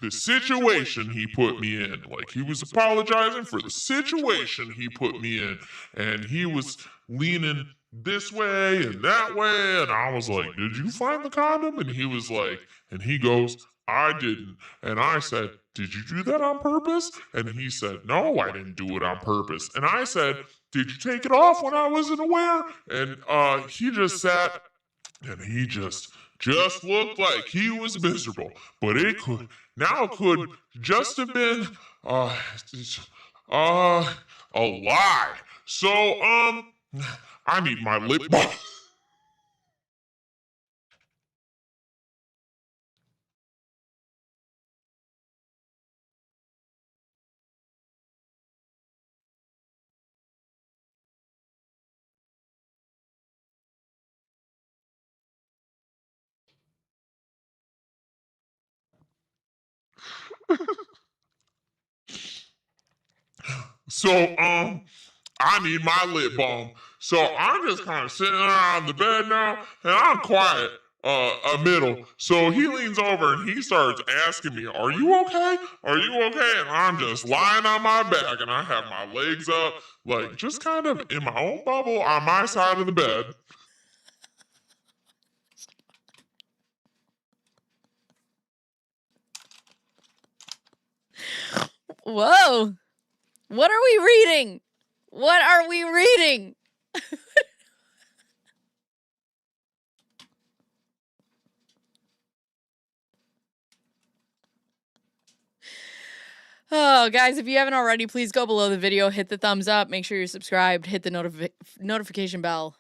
the situation he put me in. Like he was apologizing for the situation he put me in. And he was leaning this way and that way. And I was like, did you find the condom? And he was like, and he goes, I didn't. And I said, did you do that on purpose? And he said, no, I didn't do it on purpose. And I said, did you take it off when I wasn't aware? And he just sat and he just looked like he was miserable. But it could just have been a lie. So I need my lip balm. So I need my lip balm. So I'm just kind of sitting around the bed now, and I'm quiet, a middle. So he leans over and he starts asking me, are you okay? Are you okay? And I'm just lying on my back, and I have my legs up, like just kind of in my own bubble on my side of the bed. Whoa. What are we reading? What are we reading? Oh, guys, if you haven't already, please go below the video, hit the thumbs up, make sure you're subscribed, hit the notification bell,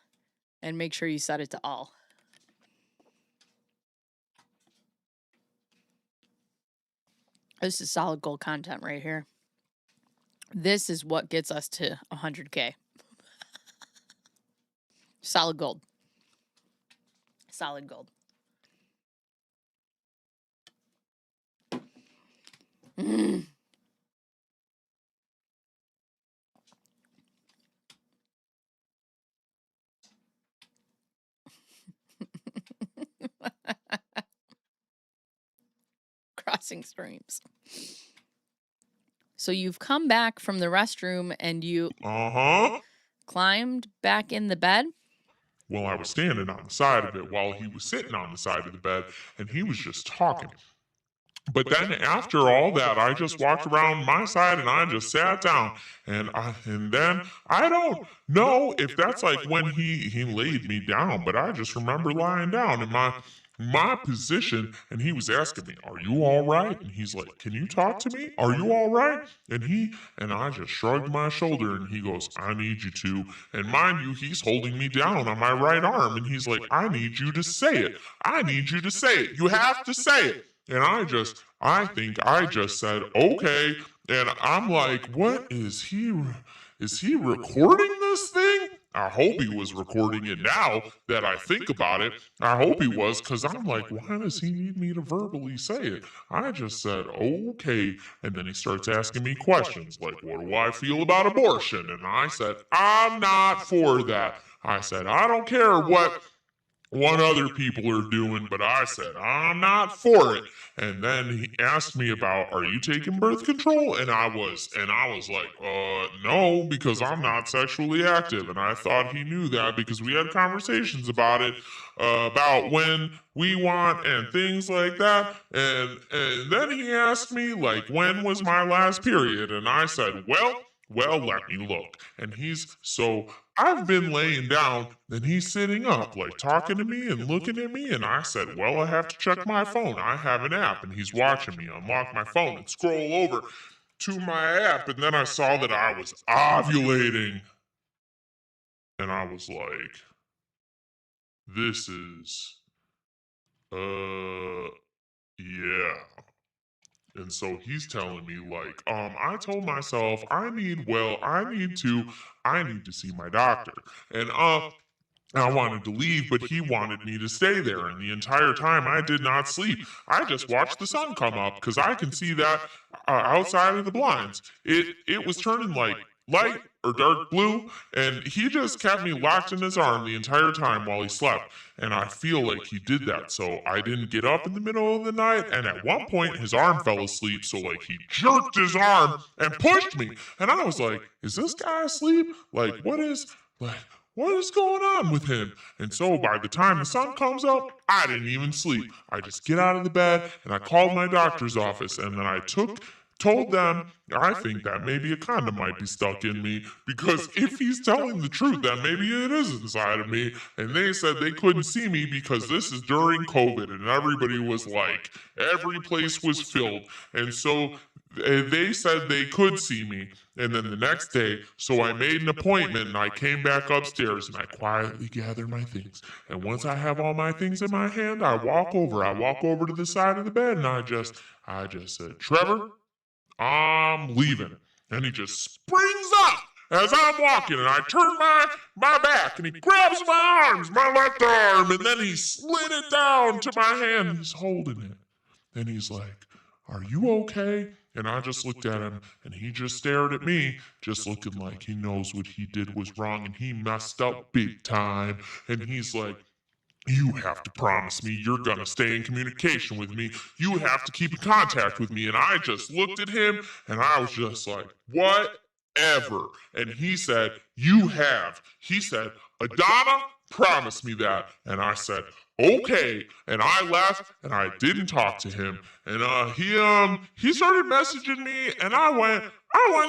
and make sure you set it to all. This is solid gold content right here. This is what gets us to 100K. Solid gold. Solid gold. Mm. Crossing streams. So you've come back from the restroom and you climbed back in the bed? Well, I was standing on the side of it while he was sitting on the side of the bed, and he was just talking. But then after all that, I just walked around my side and I just sat down. And then I don't know if that's like when he laid me down, but I just remember lying down in my position, and he was asking me, are you all right? And he's like, can you talk to me? Are you all right? And I just shrugged my shoulder, and he goes, I need you to. And mind you, he's holding me down on my right arm, and he's like, I need you to say it. I need you to say it. You have to say it. And I think I just said, okay. And I'm like, what is he recording this thing? I hope he was recording it now that I think about it. I hope he was, because I'm like, why does he need me to verbally say it? I just said, okay. And then he starts asking me questions like, what do I feel about abortion? And I said, I'm not for that. I said, I don't care what other people are doing, but I said, I'm not for it. And then he asked me about, are you taking birth control? And I was like, no, because I'm not sexually active. And I thought he knew that because we had conversations about it, about when we want and things like that. And then he asked me, like, when was my last period? And I said, well, well, let me look. And I've been laying down, and he's sitting up, like talking to me and looking at me. And I said, well, I have to check my phone. I have an app. And he's watching me unlock my phone and scroll over to my app. And then I saw that I was ovulating. And I was like, this is, yeah. And so he's telling me, like, I told myself I need to see my doctor. And I wanted to leave, but he wanted me to stay there. And the entire time I did not sleep. I just watched the sun come up because I can see that outside of the blinds. It was turning like light or dark blue, and he just kept me locked in his arm the entire time while he slept. And I feel like he did that, so I didn't get up in the middle of the night. And at one point, his arm fell asleep, so like he jerked his arm and pushed me. And I was like, is this guy asleep? Like, what is going on with him? And so by the time the sun comes up, I didn't even sleep. I just get out of the bed and I called my doctor's office, and then I told them I think that maybe a condom might be stuck in me, because if he's telling the truth, then maybe it is inside of me. And they said they couldn't see me because this is during COVID and everybody was like, every place was filled. And so they said they could see me. And then the next day, so I made an appointment and I came back upstairs and I quietly gathered my things. And once I have all my things in my hand, I walk over to the side of the bed, and I just said, Trevor, I'm leaving. And he just springs up as I'm walking, and I turn my back, and he grabs my arms, my left arm, and then he slid it down to my hand, and he's holding it. And he's like, are you okay? And I just looked at him, and he just stared at me, just looking like he knows what he did was wrong, and he messed up big time. And he's like, you have to promise me you're gonna stay in communication with me. You have to keep in contact with me. And I just looked at him, and I was just like, whatever. And he said, you have. He said, Adana, promise me that. And I said, okay. And I left, and I didn't talk to him. And he started messaging me, and I went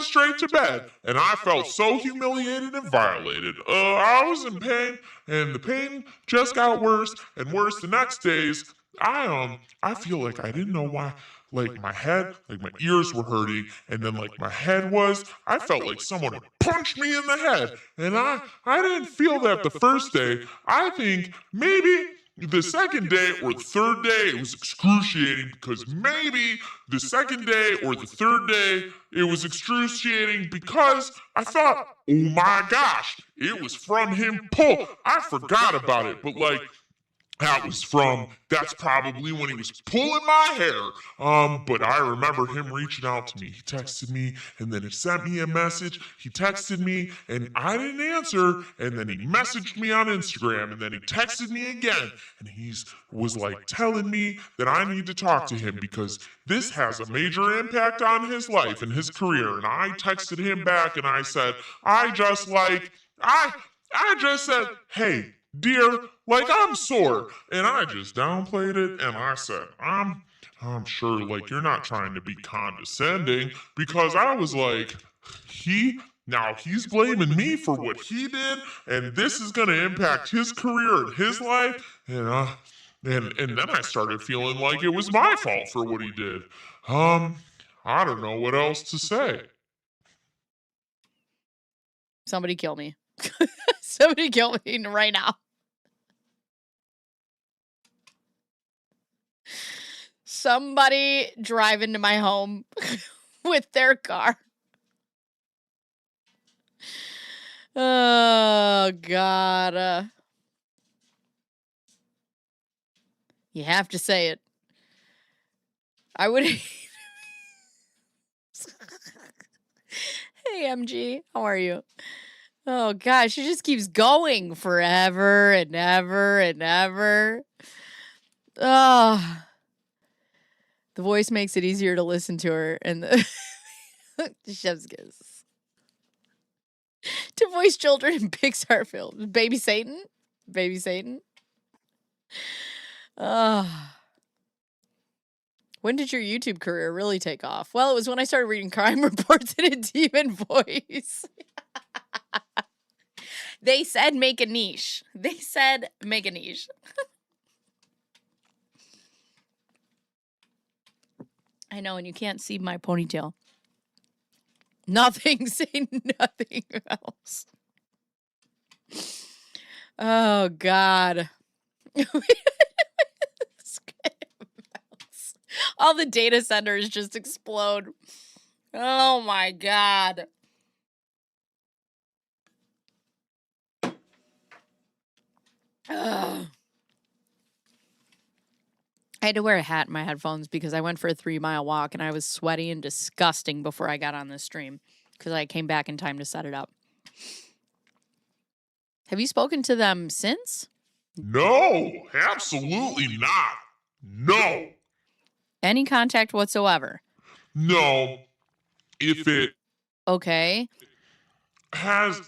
straight to bed. And I felt so humiliated and violated. I was in pain, and the pain just got worse and worse. The next days, I feel like I didn't know why. Like my head, like my ears were hurting, and then like my head was, I felt like someone had punched me in the head. And I didn't feel that the first day. I think maybe the second day or the third day, it was excruciating, because maybe the second day or the third day, it was excruciating because I thought, oh my gosh, it was from him pull. I forgot about it, but like, that's probably when he was pulling my hair. But I remember him reaching out to me. He texted me, and then he sent me a message. He texted me, and I didn't answer. And then he messaged me on Instagram, and then he texted me again. And he was like telling me that I need to talk to him because this has a major impact on his life and his career. And I texted him back, and I said, I just said, hey, dear, like, I'm sore. And I just downplayed it, and I said, I'm sure, like, you're not trying to be condescending, because I was like, he's blaming me for what he did, and this is going to impact his career and his life. And then I started feeling like it was my fault for what he did. I don't know what else to say. Somebody kill me. Somebody kill me right now. Somebody drive into my home with their car. Oh, God. You have to say it. I would... Hey, MG. How are you? Oh, gosh. She just keeps going forever and ever and ever. Oh... The voice makes it easier to listen to her, and the chef's kiss. To voice children in Pixar films. Baby Satan? Baby Satan? When did your YouTube career really take off? Well, it was when I started reading crime reports in a demon voice. They said make a niche. They said make a niche. I know, and you can't see my ponytail. Nothing. Say nothing else. Oh, God. All the data centers just explode. Oh, my God. Ugh. I had to wear a hat in my headphones because I went for a 3-mile walk and I was sweaty and disgusting before I got on this stream because I came back in time to set it up. Have you spoken to them since? No, absolutely not. No. Any contact whatsoever? No. If it Okay.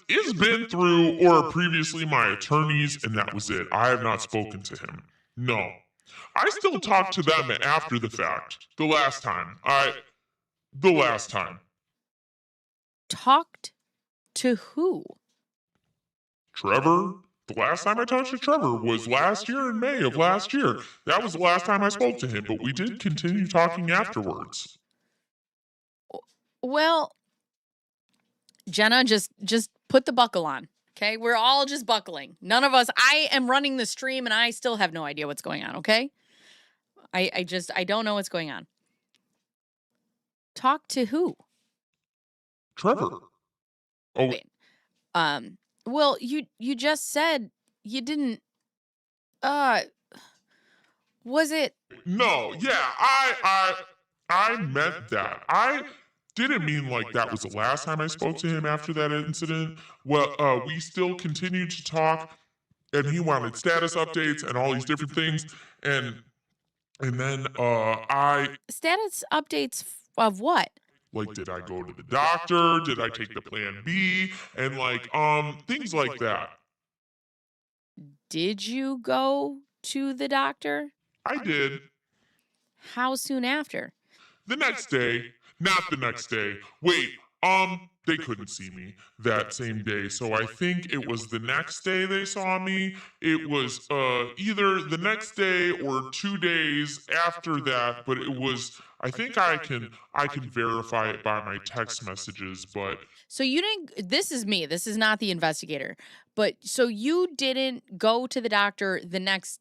is been through or previously my attorneys, and that was it. I have not spoken to him. No. I still talk to them after the fact. The last time. Talked to who? Trevor? The last time I talked to Trevor was last year in May of last year. That was the last time I spoke to him, but we did continue talking afterwards. Well, Jenna, just put the buckle on. Okay? We're all just buckling. None of us. I am running the stream and I still have no idea what's going on, okay? I don't know what's going on. Talk to who? Trevor. Oh, wait. Well, you just said you didn't was it no, yeah, I meant that. I didn't mean like that was the last time I spoke to him after that incident. Well, we still continued to talk, and he wanted status updates and all these different things, and then I status updates of what? like, did I go to the doctor? Did I take the plan B? And like things like that. Did you go to the doctor? I did. How soon after? The next day. Not the next day. Wait, they couldn't see me that same day, so I think it was the next day they saw me. It was either the next day or 2 days after that, but it was, I think I can verify it by my text messages, but So you didn't, this is me, this is not the investigator, but so you didn't go to the doctor the next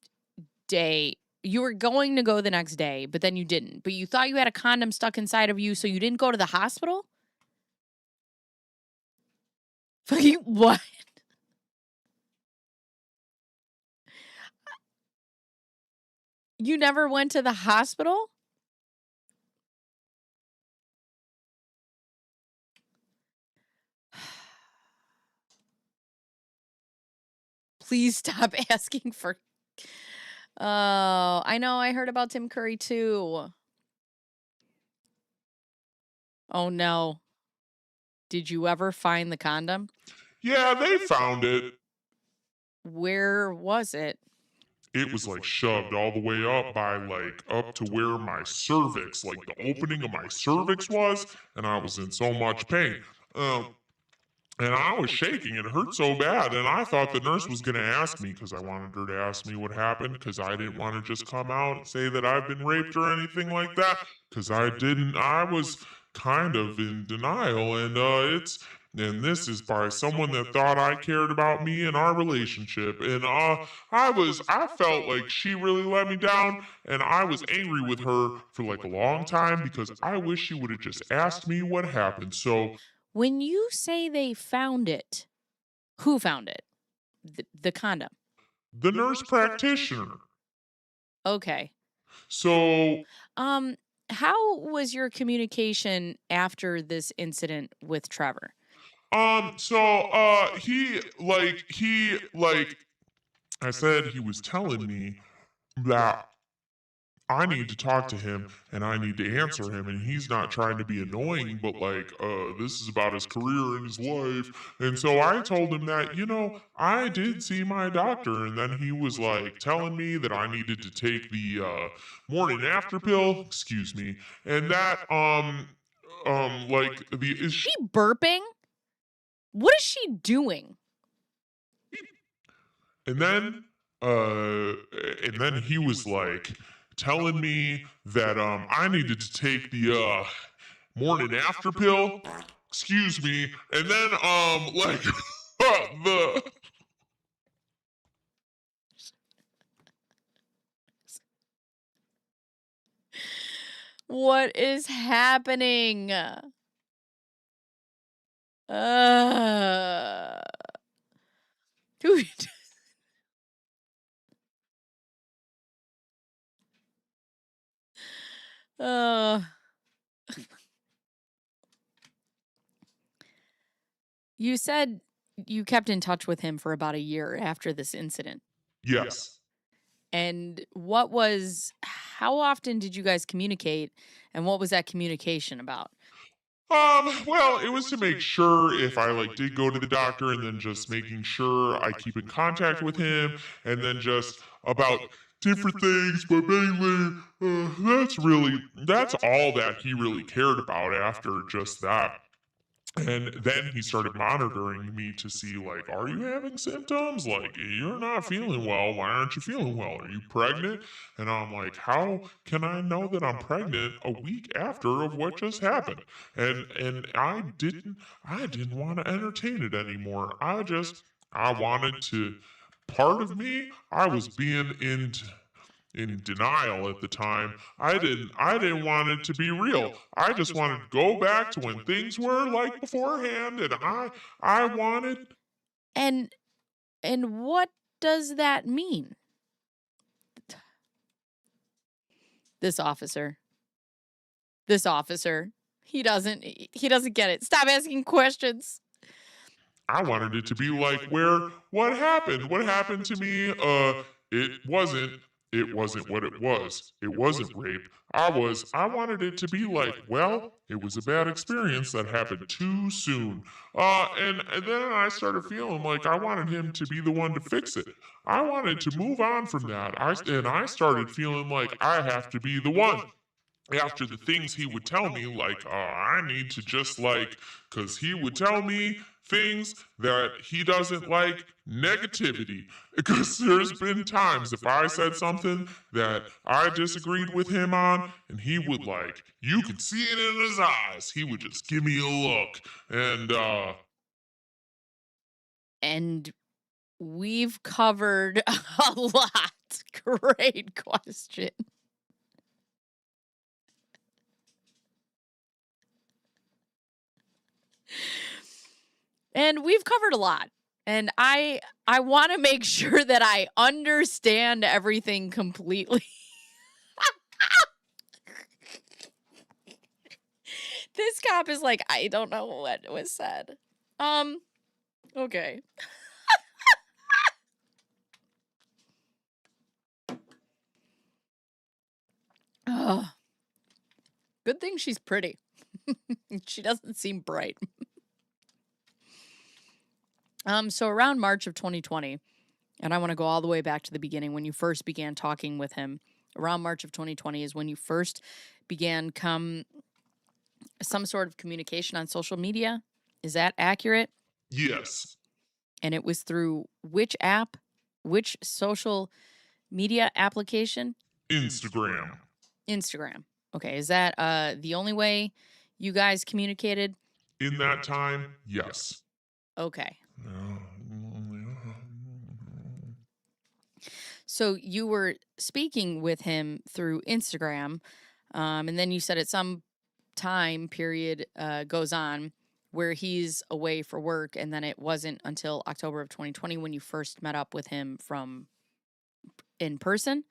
day. You were going to go the next day, but then you didn't. But you thought you had a condom stuck inside of you, so you didn't go to the hospital? What? You never went to the hospital? Please stop asking for... Oh, I know. I heard about Tim Curry too. Oh no. Did you ever find the condom? yeah, they found it. Where was it? It was like shoved all the way up by like up to where my cervix, like the opening of my cervix was, and I was in so much pain. And I was shaking. It hurt so bad. And I thought the nurse was going to ask me because I wanted her to ask me what happened because I didn't want to just come out and say that I've been raped or anything like that because I didn't. I was kind of in denial. And this is by someone that thought I cared about me and our relationship. And I felt like she really let me down. And I was angry with her for like a long time because I wish she would have just asked me what happened. So When you say they found it, who found it? The condom. the nurse practitioner. Okay. So How was your communication after this incident with Trevor? he I said he was telling me that I need to talk to him and I need to answer him. And he's not trying to be annoying, but like, this is about his career and his life. And so I told him that, I did see my doctor. And then he was like telling me that I needed to take the morning after pill, excuse me. And that, like, Is she burping? What is she doing? And then he was like telling me that I needed to take the morning after pill. Excuse me. And then like the What is happening? Dude. You said you kept in touch with him for about a year after this incident. yes. And how often did you guys communicate, and what was that communication about? Well, it was to make sure if I like did go to the doctor, and then just making sure I keep in contact with him, and then just about different things, but mainly that's all that he really cared about after just that. And then he started monitoring me to see, like, are you having symptoms? Like, you're not feeling well. Why aren't you feeling well? Are you pregnant? And I'm like, how can I know that I'm pregnant a week after of what just happened? And I didn't want to entertain it anymore. I wanted to. Part of me, I was being in denial at the time. I didn't want it to be real. I just wanted to go back to when things were like beforehand, and I wanted. And what does that mean? This officer, he doesn't get it. Stop asking questions. I wanted it to be like what happened? What happened to me? It wasn't what it was. It wasn't rape. I wanted it to be like, well, it was a bad experience that happened too soon. And then I started feeling like I wanted him to be the one to fix it. I wanted to move on from that. I started feeling like I have to be the one. After the things he would tell me, like, I need to just like, because he would tell me things that he doesn't like, negativity. Because there's been times if I said something that I disagreed with him on, and he would, like, you could see it in his eyes. He would just give me a look. And we've covered a lot. Great question. And we've covered a lot. And I want to make sure that I understand everything completely. This cop is like, I don't know what was said. Okay. Good thing she's pretty. She doesn't seem bright. So around March of 2020, and I want to go all the way back to the beginning when you first began talking with him. Around March of 2020 is when you first began some sort of communication on social media. Is that accurate? Yes. And it was through which app? Which social media application? Instagram. Okay, is that the only way you guys communicated? In that time, yes. Okay. So you were speaking with him through Instagram, and then you said at some time period goes on where he's away for work, and then it wasn't until October of 2020 when you first met up with him in person?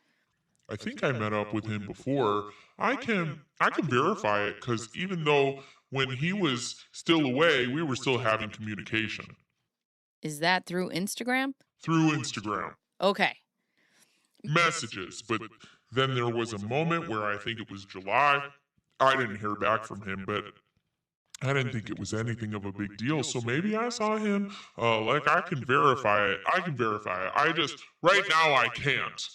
I think I met up with him before. I can verify it, because even though when he was still away, we were still having communication. Is that through Instagram? Through Instagram. Okay. Messages, but Then there was a moment where I think it was July. I didn't hear back from him, but I didn't think it was anything of a big deal. So maybe I saw him. Like I can verify it. I can verify it. I just right now I can't.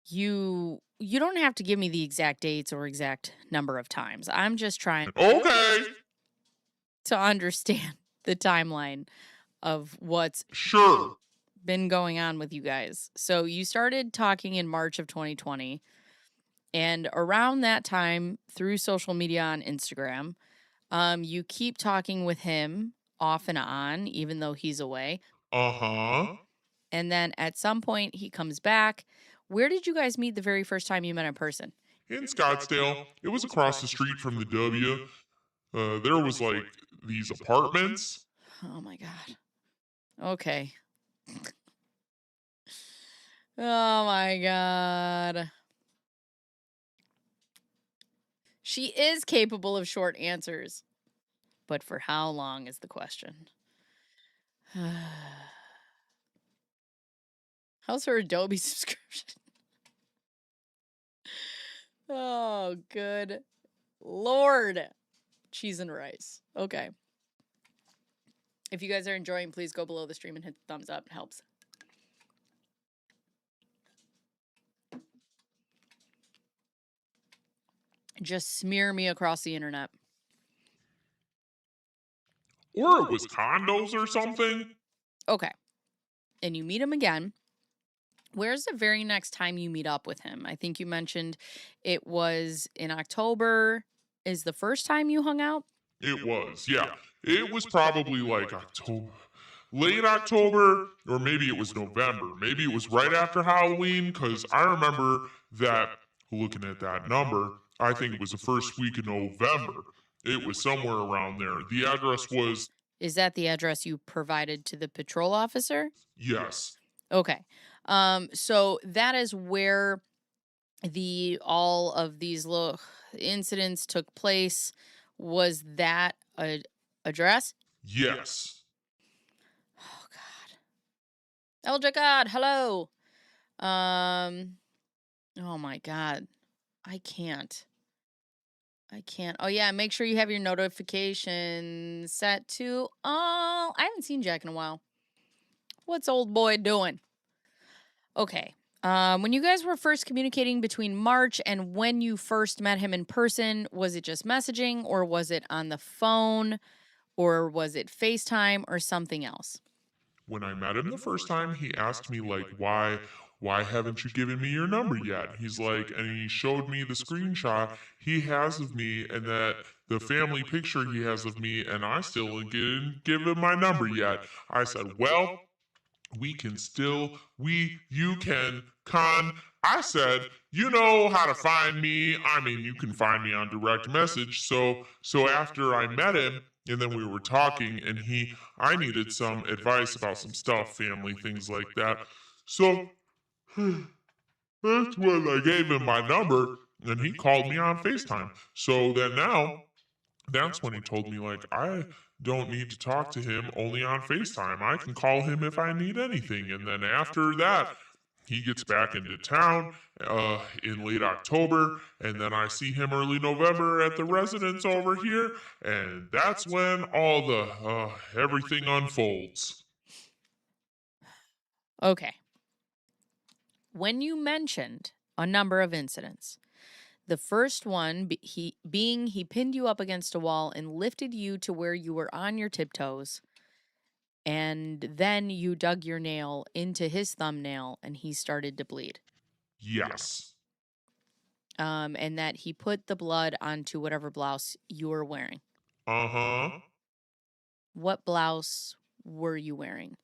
You don't have to give me the exact dates or exact number of times. I'm just trying Okay. to understand the timeline of what's Sure. been going on with you guys. So you started talking in March of 2020, and around that time through social media on Instagram, you keep talking with him off and on, even though he's away. Uh-huh. And then at some point he comes back. Where did you guys meet the very first time you met in person? In Scottsdale. It was across the street from the W. There was like these apartments. Oh my God. Okay. Oh my God. She is capable of short answers. But for how long is the question? How's her Adobe subscription? Oh, good Lord. Cheese and rice. Okay. If you guys are enjoying, please go below the stream and hit the thumbs up. It helps. Just smear me across the internet. Or it was condos or something. Okay. And you meet him again. Where's the very next time you meet up with him? I think you mentioned it was in October. Is the first time you hung out? It was, yeah. It was probably like October. Late October, or maybe it was November. Maybe it was right after Halloween, because I remember that, looking at that number, I think it was the first week of November. It was somewhere around there. The address was... Is that the address you provided to the patrol officer? Yes. Okay. So that is where all of these little incidents took place. Was that a address? Yes. Oh God. Elder God, hello. Oh my God. I can't. Oh yeah, make sure you have your notifications set to all. I haven't seen Jack in a while. What's old boy doing? Okay. When you guys were first communicating between March and when you first met him in person, was it just messaging or was it on the phone or was it FaceTime or something else? When I met him the first time, he asked me, like, why haven't you given me your number yet? He's like, and he showed me the screenshot he has of me and that the family picture he has of me, and I still didn't give him my number yet. I said, well, you can, I said, you know how to find me. I mean, you can find me on direct message. So after I met him, and then we were talking, and I needed some advice about some stuff, family, things like that. So that's when I gave him my number, and he called me on FaceTime. So then now, that's when he told me, like, I don't need to talk to him only on FaceTime. I can call him if I need anything. And then after that, he gets back into town in late October, and then I see him early November at the residence over here, and that's when all the everything unfolds. Okay. When you mentioned a number of incidents, the first one he pinned you up against a wall and lifted you to where you were on your tiptoes, and then you dug your nail into his thumbnail and he started to bleed. Yes. And that he put the blood onto whatever blouse you were wearing. Uh-huh. What blouse were you wearing?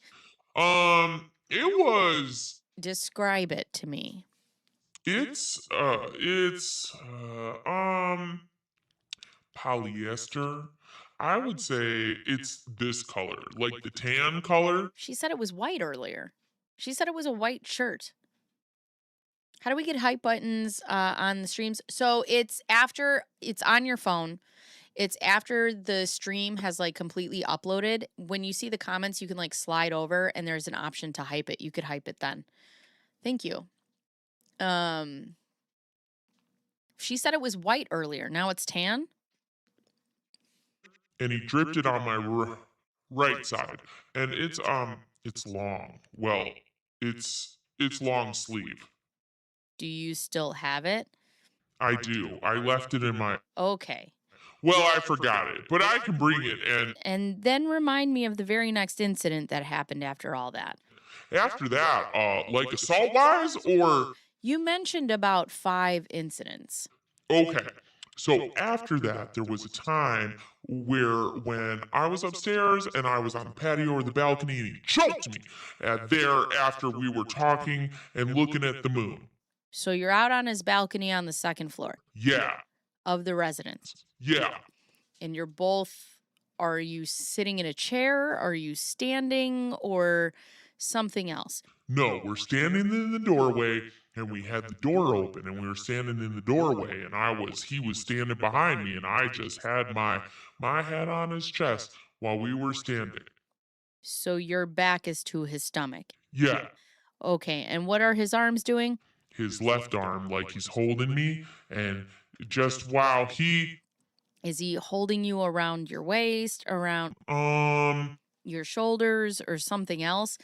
It was... Describe it to me. It's polyester. I would say it's this color, like the tan color. She said it was white earlier. She said it was a white shirt. How do we get hype buttons on the streams? So it's on your phone. It's after the stream has like completely uploaded. When you see the comments, you can like slide over and there's an option to hype it. You could hype it then. Thank you. She said it was white earlier. Now it's tan. And he dripped it on my right side. And it's long. Well, it's long sleeve. Do you still have it? I do. I left it in my. Okay. Well, I forgot it, but I can bring it. And then remind me of the very next incident that happened after all that. After that, like assault wise, or You mentioned about 5 incidents. okay. So after that, there was a time when I was upstairs and I was on the patio or the balcony and he choked me there after we were talking and looking at the moon. So you're out on his balcony on the 2nd floor Yeah. of the residence. Yeah. And you're both, are you sitting in a chair? Are you standing or something else? No, we're standing in the doorway and we had the door open and we were standing in the doorway and he was standing behind me and I just had my head on his chest while we were standing. So your back is to his stomach. Yeah. Okay, and what are his arms doing? His left arm, like he's holding me, and just wow, Is he holding you around your waist, around your shoulders, or something else?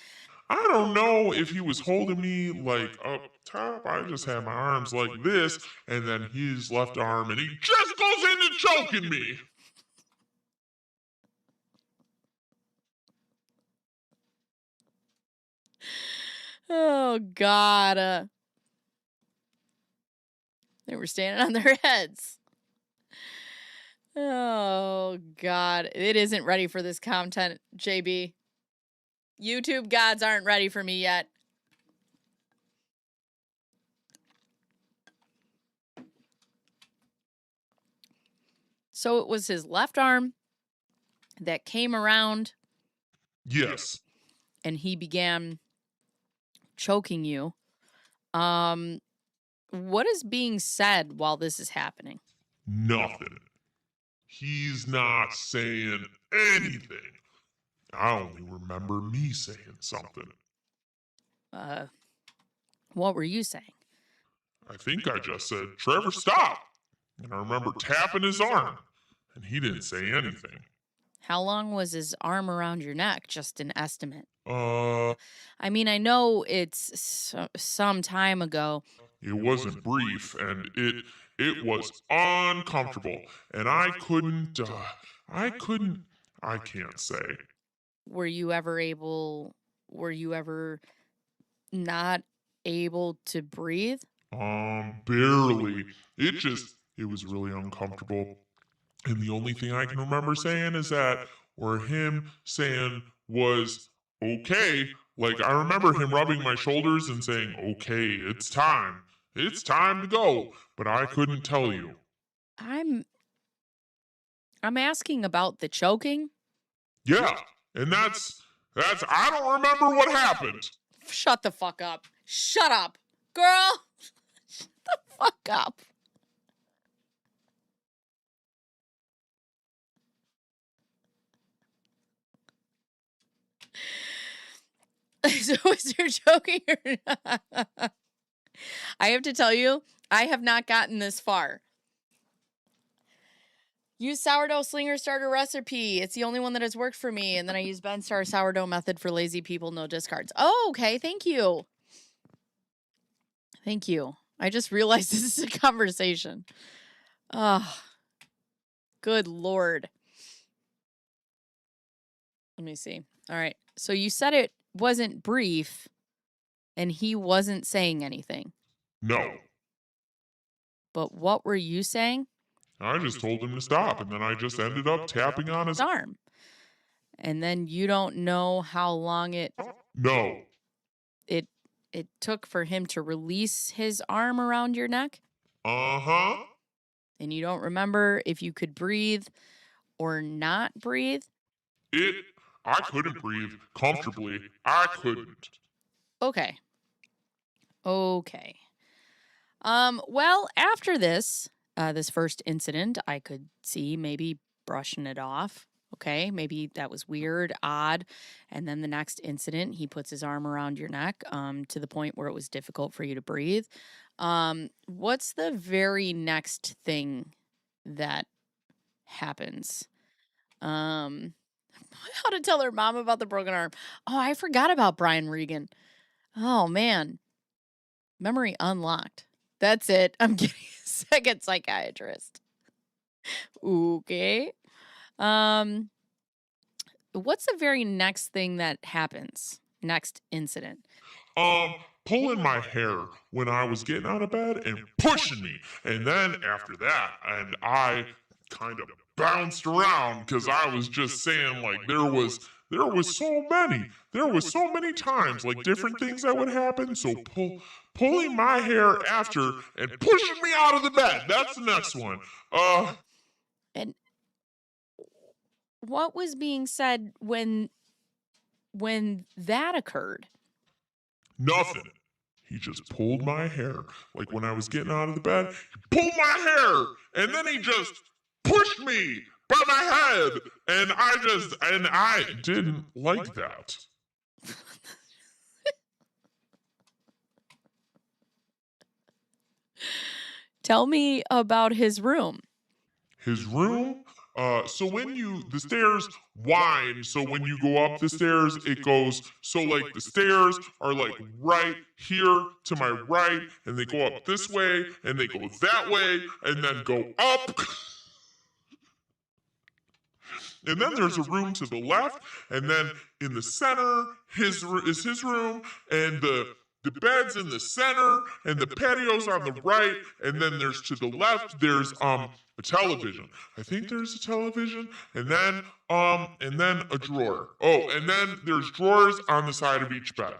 I don't know if he was holding me like up top. I just had my arms like this, and then his left arm, and he just goes into choking me. Oh, God. They were standing on their heads. Oh, God. It isn't ready for this content, JB. YouTube gods aren't ready for me yet. So it was his left arm that came around. Yes. And he began choking you. What is being said while this is happening? Nothing. He's not saying anything. I only remember me saying something. What were you saying? I think I just said, Trevor, stop. And I remember tapping his arm, and he didn't say anything. How long was his arm around your neck? Just an estimate. I mean, I know it's some time ago. It wasn't brief, and it was uncomfortable, and I can't say. Were you ever not able to breathe? Barely. It was really uncomfortable. And the only thing I can remember saying is that, or him saying was, okay. Like, I remember him rubbing my shoulders and saying, okay, it's time. It's time to go. But I couldn't tell you. I'm asking about the choking. Yeah. And that's, I don't remember what happened. Shut the fuck up. Shut up. Girl. Shut the fuck up. So is there joking or not? I have to tell you, I have not gotten this far. Use sourdough slinger starter recipe. It's the only one that has worked for me. And then I use Ben Star sourdough method for lazy people, no discards. Oh, okay. Thank you. Thank you. I just realized this is a conversation. Oh, good Lord. Let me see. All right. So you said it wasn't brief and he wasn't saying anything. No. But what were you saying? I just told him to stop, and then I just ended up tapping on his arm. And then you don't know how long No. It took for him to release his arm around your neck? Uh-huh. And you don't remember if you could breathe or not breathe? I couldn't breathe comfortably. I couldn't. Okay. Well, after this first incident, I could see maybe brushing it off. Okay, maybe that was weird, odd. And then the next incident, he puts his arm around your neck to the point where it was difficult for you to breathe. What's the very next thing that happens? Um, how to tell her mom about the broken arm. Oh, I forgot about Brian Regan. Oh, man. Memory unlocked. That's it. I'm getting a second psychiatrist. Okay. What's the very next thing that happens? Next incident. Pulling my hair when I was getting out of bed and pushing me. And then after that, and I kind of bounced around because I was just saying like there was so many times like different things that would happen. So pulling my hair after and pushing me out of the bed. That's the next one. And what was being said when that occurred? Nothing. He just pulled my hair. Like when I was getting out of the bed, he pulled my hair, and then he just pushed me by my head. And I didn't like that. Tell me about his room. His room? So when the stairs wind, so when you go up the stairs, it goes, so like the stairs are like right here to my right, and they go up this way, and they go that way, and then go up. And then there's a room to the left, and then in the center is his room, and the bed's in the center, and the patio's on the right, and then there's to the left, there's a television. I think there's a television, and then a drawer. Oh, and then there's drawers on the side of each bed.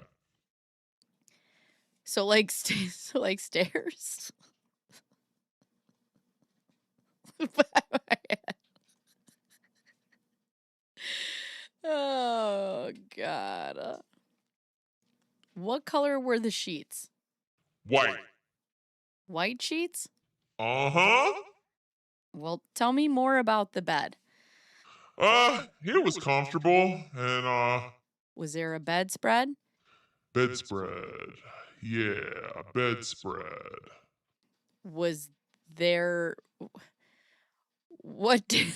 So like stairs. Oh God. What color were the sheets? White. White sheets? Uh-huh. Well, tell me more about the bed. It was comfortable, and Was there a bedspread? bedspread. Yeah, bedspread. Was there what did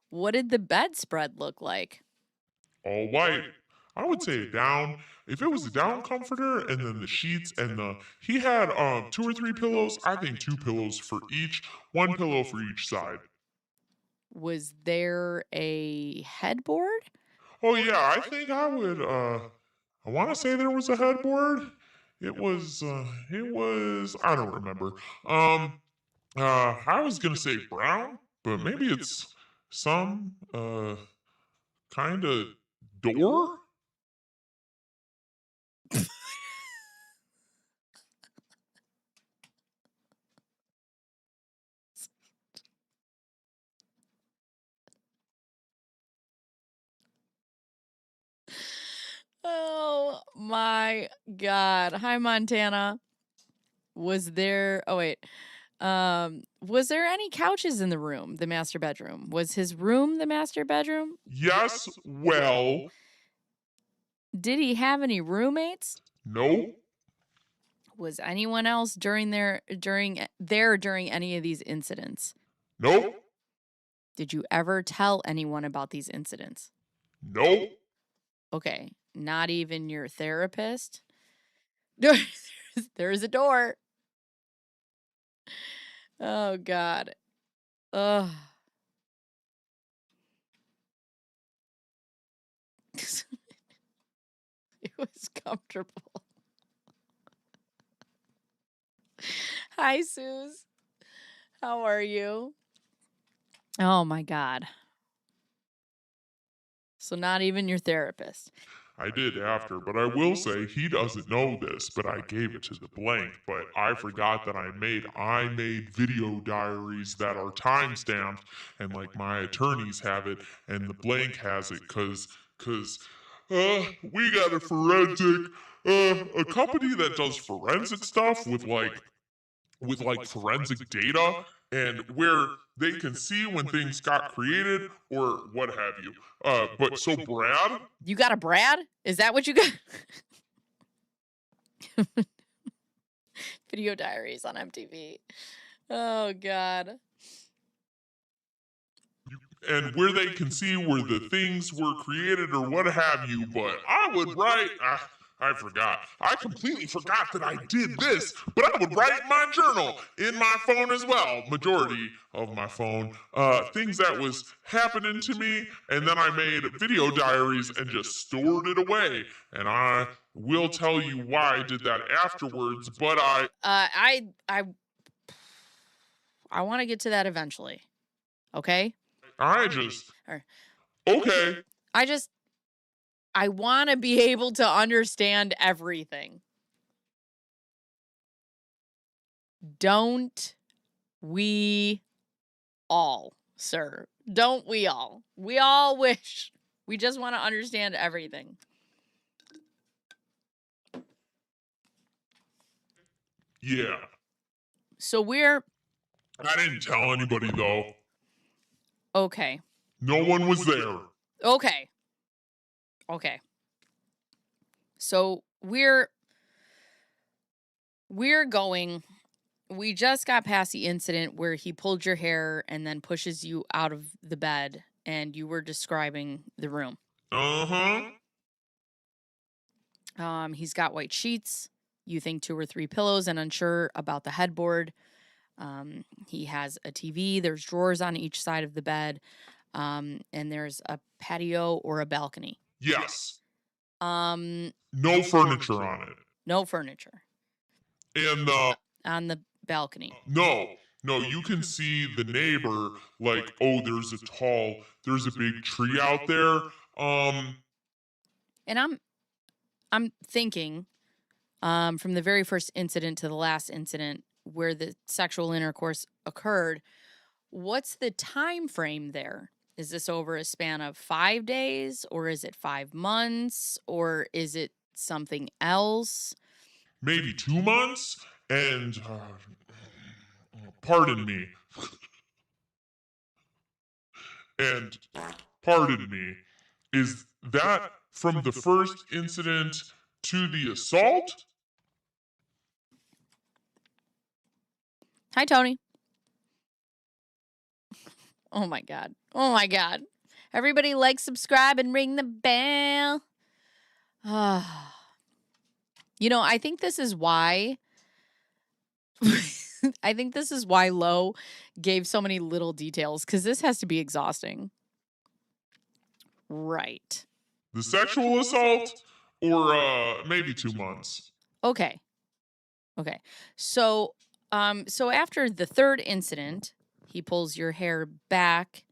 what did the bedspread look like? All white. I would say down. If it was a down comforter and then the sheets and he had 2 or 3 pillows. I think 2 pillows for each, 1 pillow for each side. Was there a headboard? Oh yeah, I think I would. I want to say there was a headboard. It was. I don't remember. I was gonna say brown, but maybe it's some kind of door. Oh my God. Hi, Montana. Was there was there any couches in the room, the master bedroom? Was his room the master bedroom? Yes. Well. Did he have any roommates? No. Was anyone else during any of these incidents? Nope. Did you ever tell anyone about these incidents? Nope. Okay, not even your therapist? There's a door. Oh, God. Ugh. It was comfortable. Hi, Suze. How are you? Oh, my God. So not even your therapist. I did after, but I will say he doesn't know this, but I gave it to the blank. But I forgot that I made video diaries that are timestamped, and like my attorneys have it, and the blank has it, cause we got a forensic a company that does forensic stuff with like forensic data, and where they can see when things got created or what have you. But so Brad, You got a Brad? Is that what you got? Video diaries on MTV. Oh, God. and where they can see where the things were created or what have you. But I would write. I forgot. I completely forgot that I did this, but I would write in my journal, in my phone as well, majority of my phone, things that was happening to me, and then I made video diaries and just stored it away. And I will tell you why I did that afterwards, but I want to get to that eventually. Okay? Okay. I want to be able to understand everything. Don't we all, sir? Don't we all? We all wish. We just want to understand everything. Yeah. So I didn't tell anybody though. okay. No one was there. Okay. So we just got past the incident where he pulled your hair and then pushes you out of the bed, and you were describing the room. Uh-huh. He's got white sheets. You think 2 or 3 pillows and unsure about the headboard. He has a TV. There's drawers on each side of the bed. And there's a patio or a balcony. Yes. No furniture on it. No furniture. And on the balcony. No, you can see the neighbor, like, oh, there's a big tree out there. And I'm thinking, from the very first incident to the last incident where the sexual intercourse occurred, what's the time frame there? Is this over a span of 5 days, or is it 5 months, or is it something else? Maybe 2 months, and pardon me. And pardon me, is that from the first incident to the assault? Hi, Tony. Oh my God. Everybody like, subscribe, and ring the bell. I think this is why Lo gave so many little details, because this has to be exhausting. Right. The sexual assault, or maybe 2 months. Okay. So after the third incident, he pulls your hair back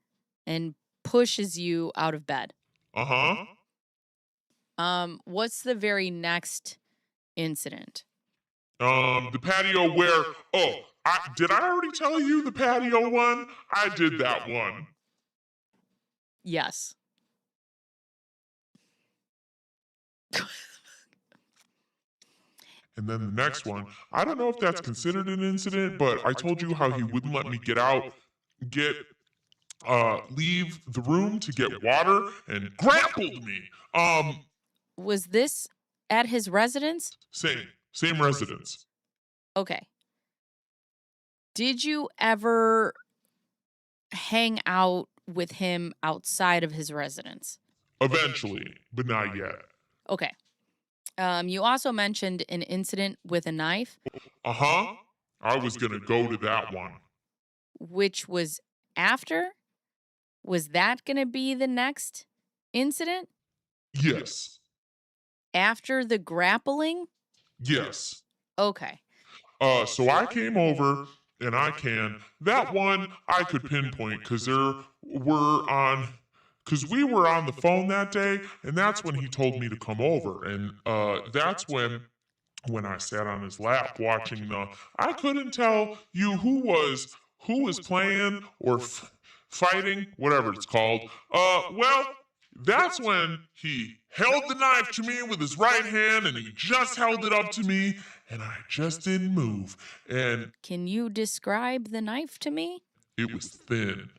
and pushes you out of bed. Uh-huh. What's the very next incident? The patio where, did I already tell you the patio one? I did that one. Yes. And then the next one, I don't know if that's considered an incident, but I told you how he wouldn't let me leave the room to get water and grappled me. Was this at his residence? Same residence. Okay. Did you ever hang out with him outside of his residence? Eventually, but not yet. Okay. You also mentioned an incident with a knife. Uh-huh. I was going to go to that one. Which was after? Was that going to be the next incident? Yes. After the grappling? Yes. Okay. So I came over, and that one I could pinpoint because we were on the phone that day, and that's when he told me to come over. And that's when I sat on his lap watching I couldn't tell you who was playing or fighting, whatever it's called. Well, that's when he held the knife to me with his right hand, and he just held it up to me, and I just didn't move. And Can you describe the knife to me? it was thin.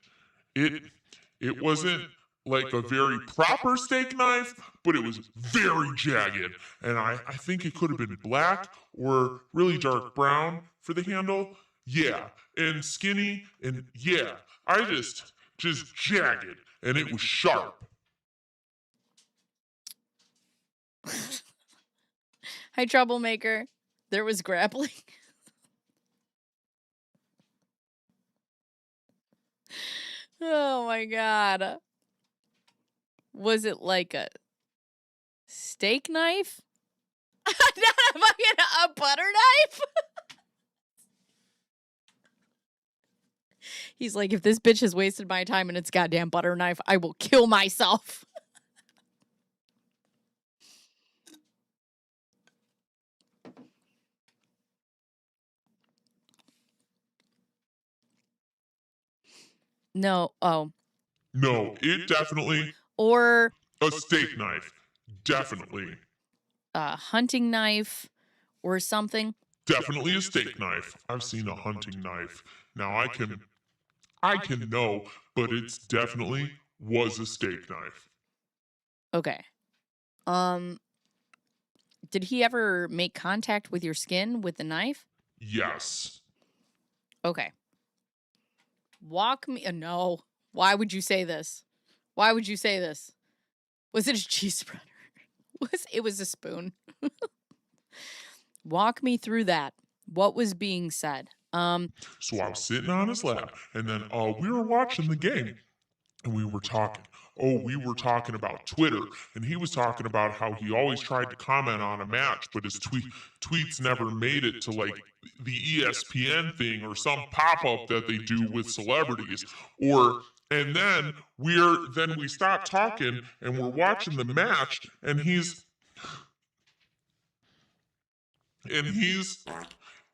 It wasn't like a very proper steak knife, but it was very jagged. And I think it could have been black or really dark brown for the handle. Yeah. And skinny, and yeah. I just jagged, and it was sharp. Hi, troublemaker. There was grappling. Oh my god. Was it like a steak knife? Not a butter knife? He's like, if this bitch has wasted my time and it's goddamn butter knife, I will kill myself. No. Oh. No, it definitely Or a steak knife. Definitely. a hunting knife or something. Definitely a steak knife. I've seen a hunting knife. Now I can know, but it's definitely was a steak knife. Okay. Did he ever make contact with your skin with the knife? Yes. Okay. Walk me. No. Why would you say this? Why would you say this? Was it a cheese spreader? It was a spoon. Walk me through that. What was being said? So I was sitting on his lap, and then we were watching the game, and we were talking. Oh, we were talking about Twitter, and he was talking about how he always tried to comment on a match, but his tweets never made it to like the ESPN thing or some pop-up that they do with celebrities. And then we stopped talking and we're watching the match, and he's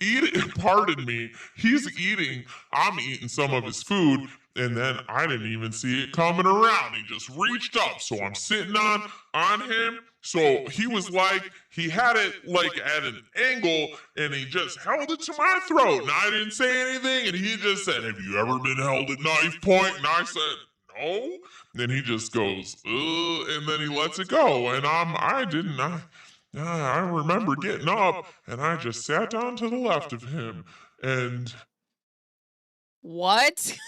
eating, pardon me, he's eating, I'm eating some of his food, and then I didn't even see it coming around. He just reached up, so I'm sitting on him. So he was like, he had it like at an angle, and he just held it to my throat, and I didn't say anything, and he just said, have you ever been held at knife point? And I said, no. Then he just goes, ugh, and then he lets it go, and I remember getting up, and I just sat down to the left of him, and What?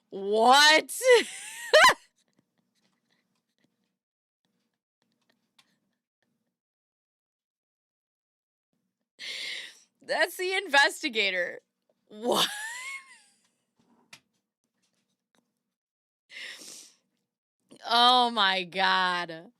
What? That's the investigator. What? Oh my god.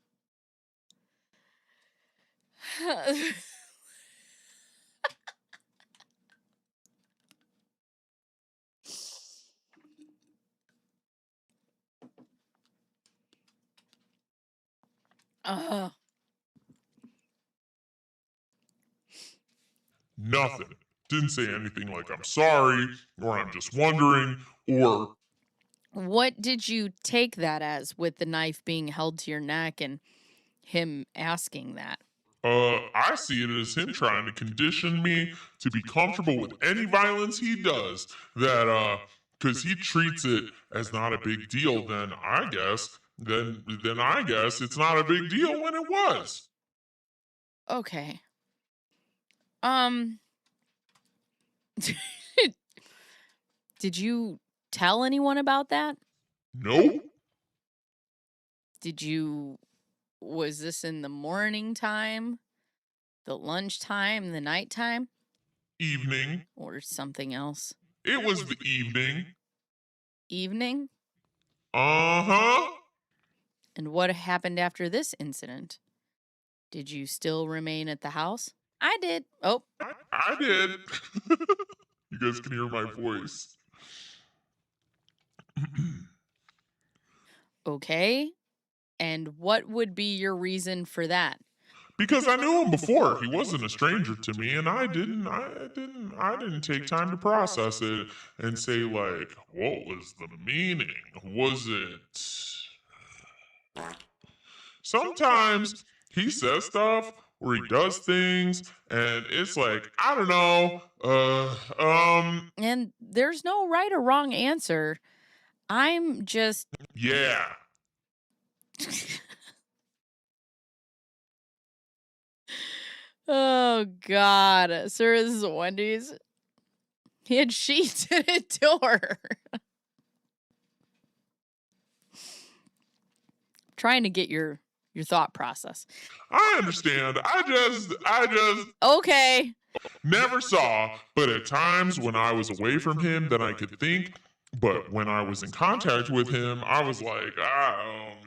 nothing. Didn't say anything like I'm sorry, or I'm just wondering, or What did you take that as with the knife being held to your neck and him asking that? I see it as him trying to condition me to be comfortable with any violence he does. That because he treats it as not a big deal, then I guess it's not a big deal when it was. Okay. Did you tell anyone about that? Nope. Was this in the morning time, the lunchtime, the nighttime, Evening. or something else? It was the evening. Evening? Uh-huh. And what happened after this incident? Did you still remain at the house? I did. Oh, I did. You guys can hear my voice. Okay. And what would be your reason for that? Because I knew him before. He wasn't a stranger to me, and I didn't take time to process it and say, like, what was the meaning? Was it. Sometimes he says stuff or he does things, and it's like, I don't know. And there's no right or wrong answer. I'm just. Yeah. Oh, God. Sir, this is Wendy's. He had sheets in a door. Trying to get your thought process. I understand. I just Okay. never saw, but at times when I was away from him, then I could think. But when I was in contact with him, I was like,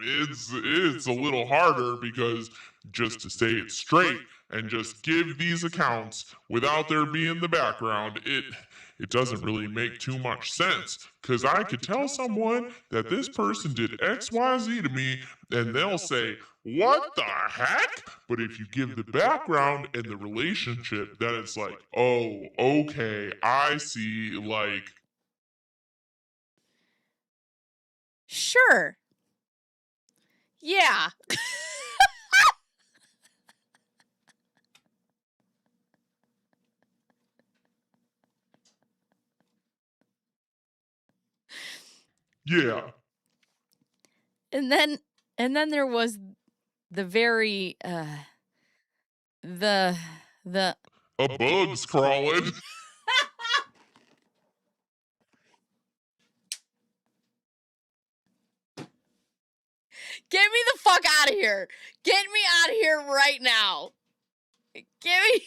it's a little harder because just to say it straight and just give these accounts without there being the background, it doesn't really make too much sense. Because I could tell someone that this person did XYZ to me, and they'll say, what the heck? But if you give the background and the relationship, then it's like, oh, okay, I see, like. Sure. Yeah. Yeah. And then there was the very the A bug's crawling. Get me the fuck out of here. Get me out of here right now. Get me.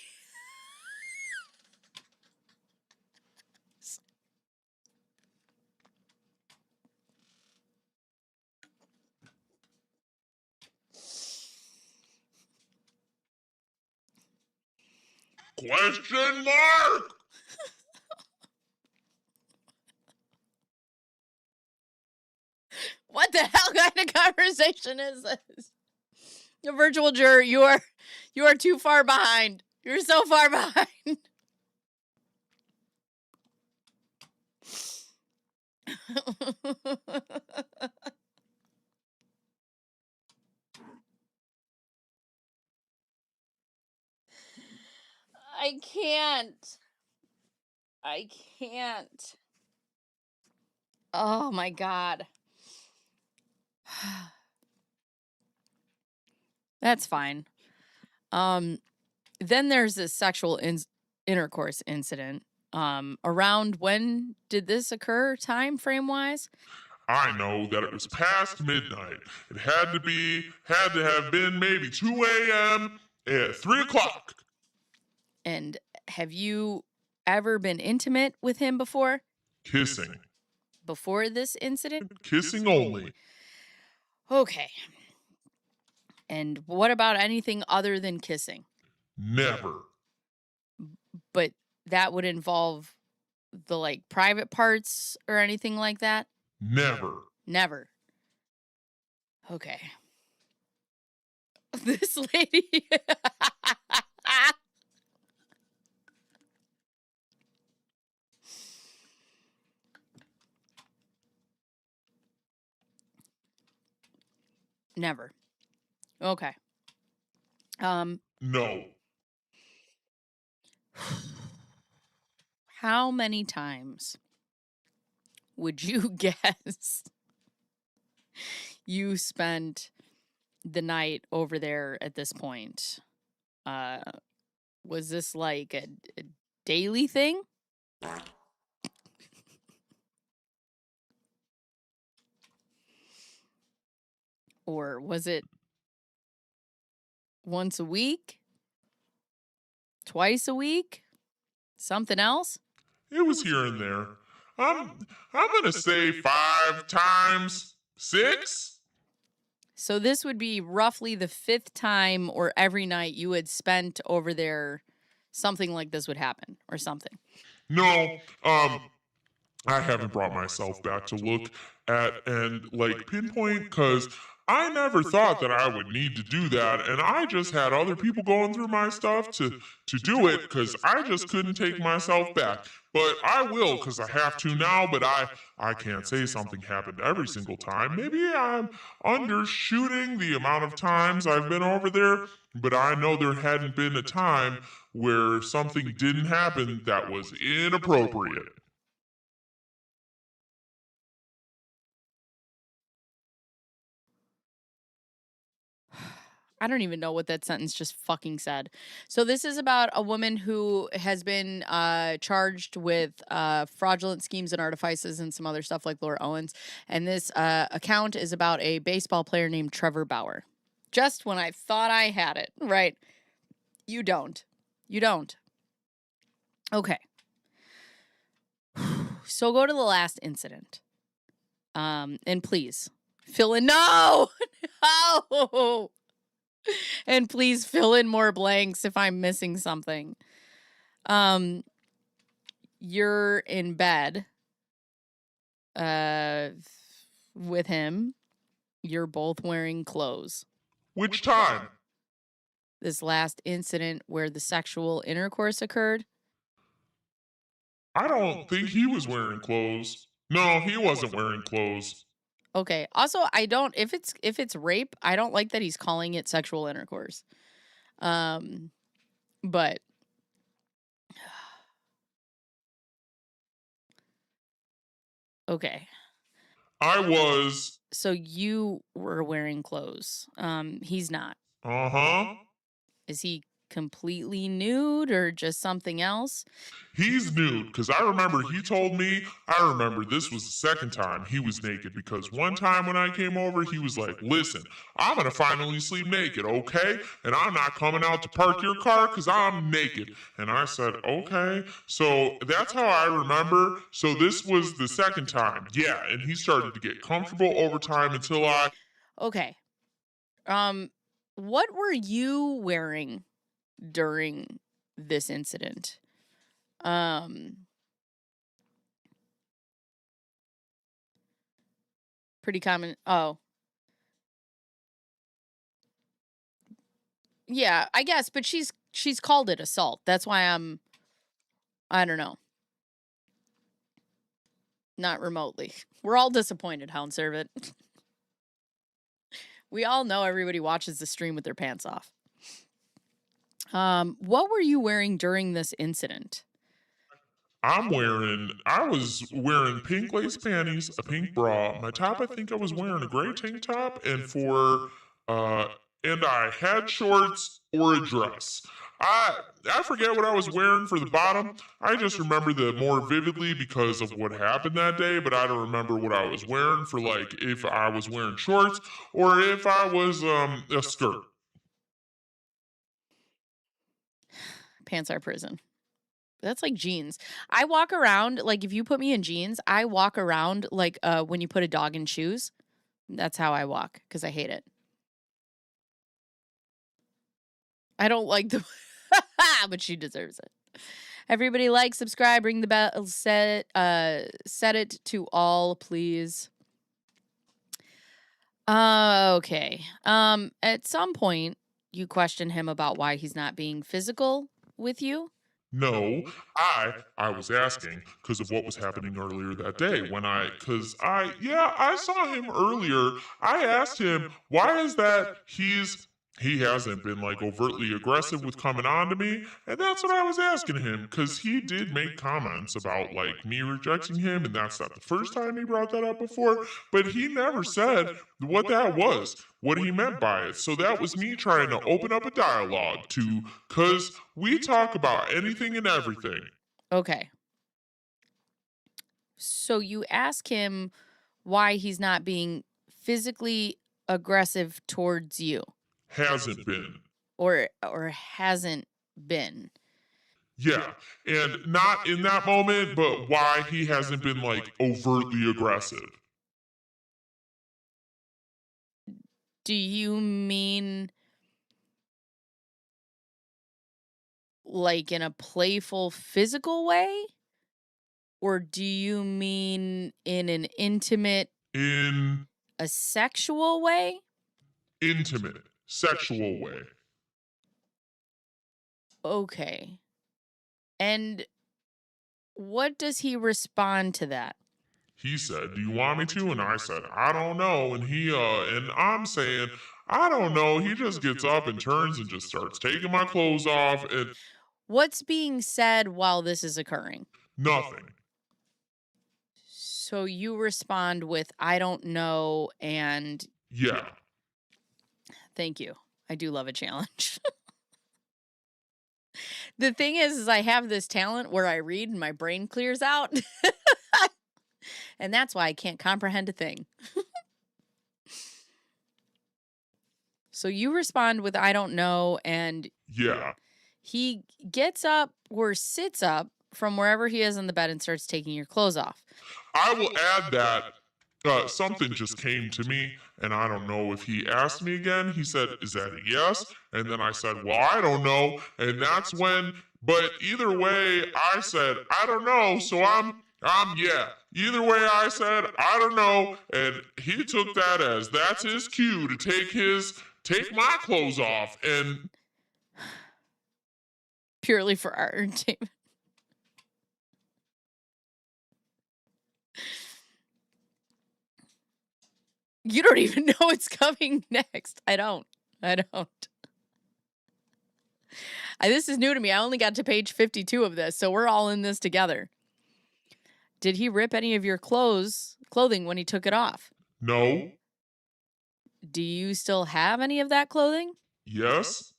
Question mark. What the hell kind of conversation is this? A virtual juror, you are too far behind. You're so far behind. I can't. Oh my God. That's fine. Then there's this sexual intercourse incident. Around when did this occur, time frame wise? I know that it was past midnight. It had to have been maybe 2 a.m. at 3 o'clock. And have you ever been intimate with him before? Kissing. Before this incident? Kissing only. Okay. And what about anything other than kissing? Never. But that would involve the like private parts or anything like that? Never. Okay. This lady. Never. Okay. No. How many times would you guess you spent the night over there at this point? Was this like a daily thing? Or was it once a week? Twice a week? Something else? It was here and there. I'm gonna say 5 times, 6. So this would be roughly the 5th time or every night you had spent over there, something like this would happen or something. No, I haven't brought myself back to look at and like pinpoint because I never thought that I would need to do that, and I just had other people going through my stuff to do it because I just couldn't take myself back. But I will because I have to now. But I can't say something happened every single time. Maybe I'm undershooting the amount of times I've been over there, but I know there hadn't been a time where something didn't happen that was inappropriate. I don't even know what that sentence just fucking said. So this is about a woman who has been charged with fraudulent schemes and artifices and some other stuff like Laura Owens. And this account is about a baseball player named Trevor Bauer. Just when I thought I had it, right? You don't. You don't. Okay. So go to the last incident. And please fill in. No! No! And please fill in more blanks if I'm missing something. You're in bed with him. You're both wearing clothes. Which time? This last incident where the sexual intercourse occurred. I don't think he was wearing clothes. No, he wasn't wearing clothes. Okay. Also, I don't if it's rape, I don't like that he's calling it sexual intercourse. But okay. I was. So you were wearing clothes. He's not. Uh-huh. Is he completely nude or just something else? He's nude because I remember he told me, I remember this was the second time he was naked because one time when I came over, he was like, listen, I'm going to finally sleep naked, okay? And I'm not coming out to park your car because I'm naked. And I said, okay. So that's how I remember. So this was the second time. Yeah. And he started to get comfortable over time until I. Okay. What were you wearing during this incident? Pretty common. Oh. Yeah, I guess, but she's called it assault. That's why I don't know. Not remotely. We're all disappointed, Hound Servant. We all know everybody watches the stream with their pants off. What were you wearing during this incident? I was wearing pink lace panties, a pink bra. My top, I think I was wearing a gray tank top, and I had shorts or a dress. I forget what I was wearing for the bottom. I just remember that more vividly because of what happened that day, but I don't remember what I was wearing for like if I was wearing shorts or if I was a skirt. Pants are prison. That's like jeans. I walk around, like if you put me in jeans, I walk around like when you put a dog in shoes. That's how I walk because I hate it. I don't like the, but she deserves it. Everybody like, subscribe, ring the bell, set it to all, please. Okay. At some point, you question him about why he's not being physical with you. No, I was asking because of what was happening earlier that day I saw him earlier. I asked him why is that he hasn't been like overtly aggressive with coming on to me, and that's what I was asking him because he did make comments about like me rejecting him, and that's not the first time he brought that up before, but he never said what that was, what he meant by it. So that was me trying to open up a dialogue because we talk about anything and everything. Okay. So you ask him why he's not being physically aggressive towards you. Hasn't been. Or hasn't been. Yeah, and not in that moment, but why he hasn't been like overtly aggressive. Do you mean like in a playful physical way? Or do you mean in an intimate In a sexual way? intimate, sexual way. Okay. And what does he respond to that? He said, "Do you want me to?" And I said, "I don't know." And I'm saying, "I don't know." He just gets up and turns and just starts taking my clothes off and What's being said while this is occurring? nothing. So you respond with, I don't know, and Yeah. thank you. I do love a challenge. The thing is I have this talent where I read and my brain clears out. And that's why I can't comprehend a thing. So you respond with, I don't know, and Yeah. he gets up or sits up from wherever he is on the bed and starts taking your clothes off. I will add that something just came to me, and I don't know if he asked me again. He said, "Is that a yes?" And then I said, "Well, I don't know." And that's when, but either way, I said, "I don't know." So I'm yeah. Either way, I said, "I don't know." And he took that as that's his cue to take my clothes off. And Purely for our entertainment. You don't even know what's coming next. I don't. This is new to me. I only got to page 52 of this, so we're all in this together. Did he rip any of your clothing when he took it off? no, Do you still have any of that clothing yes,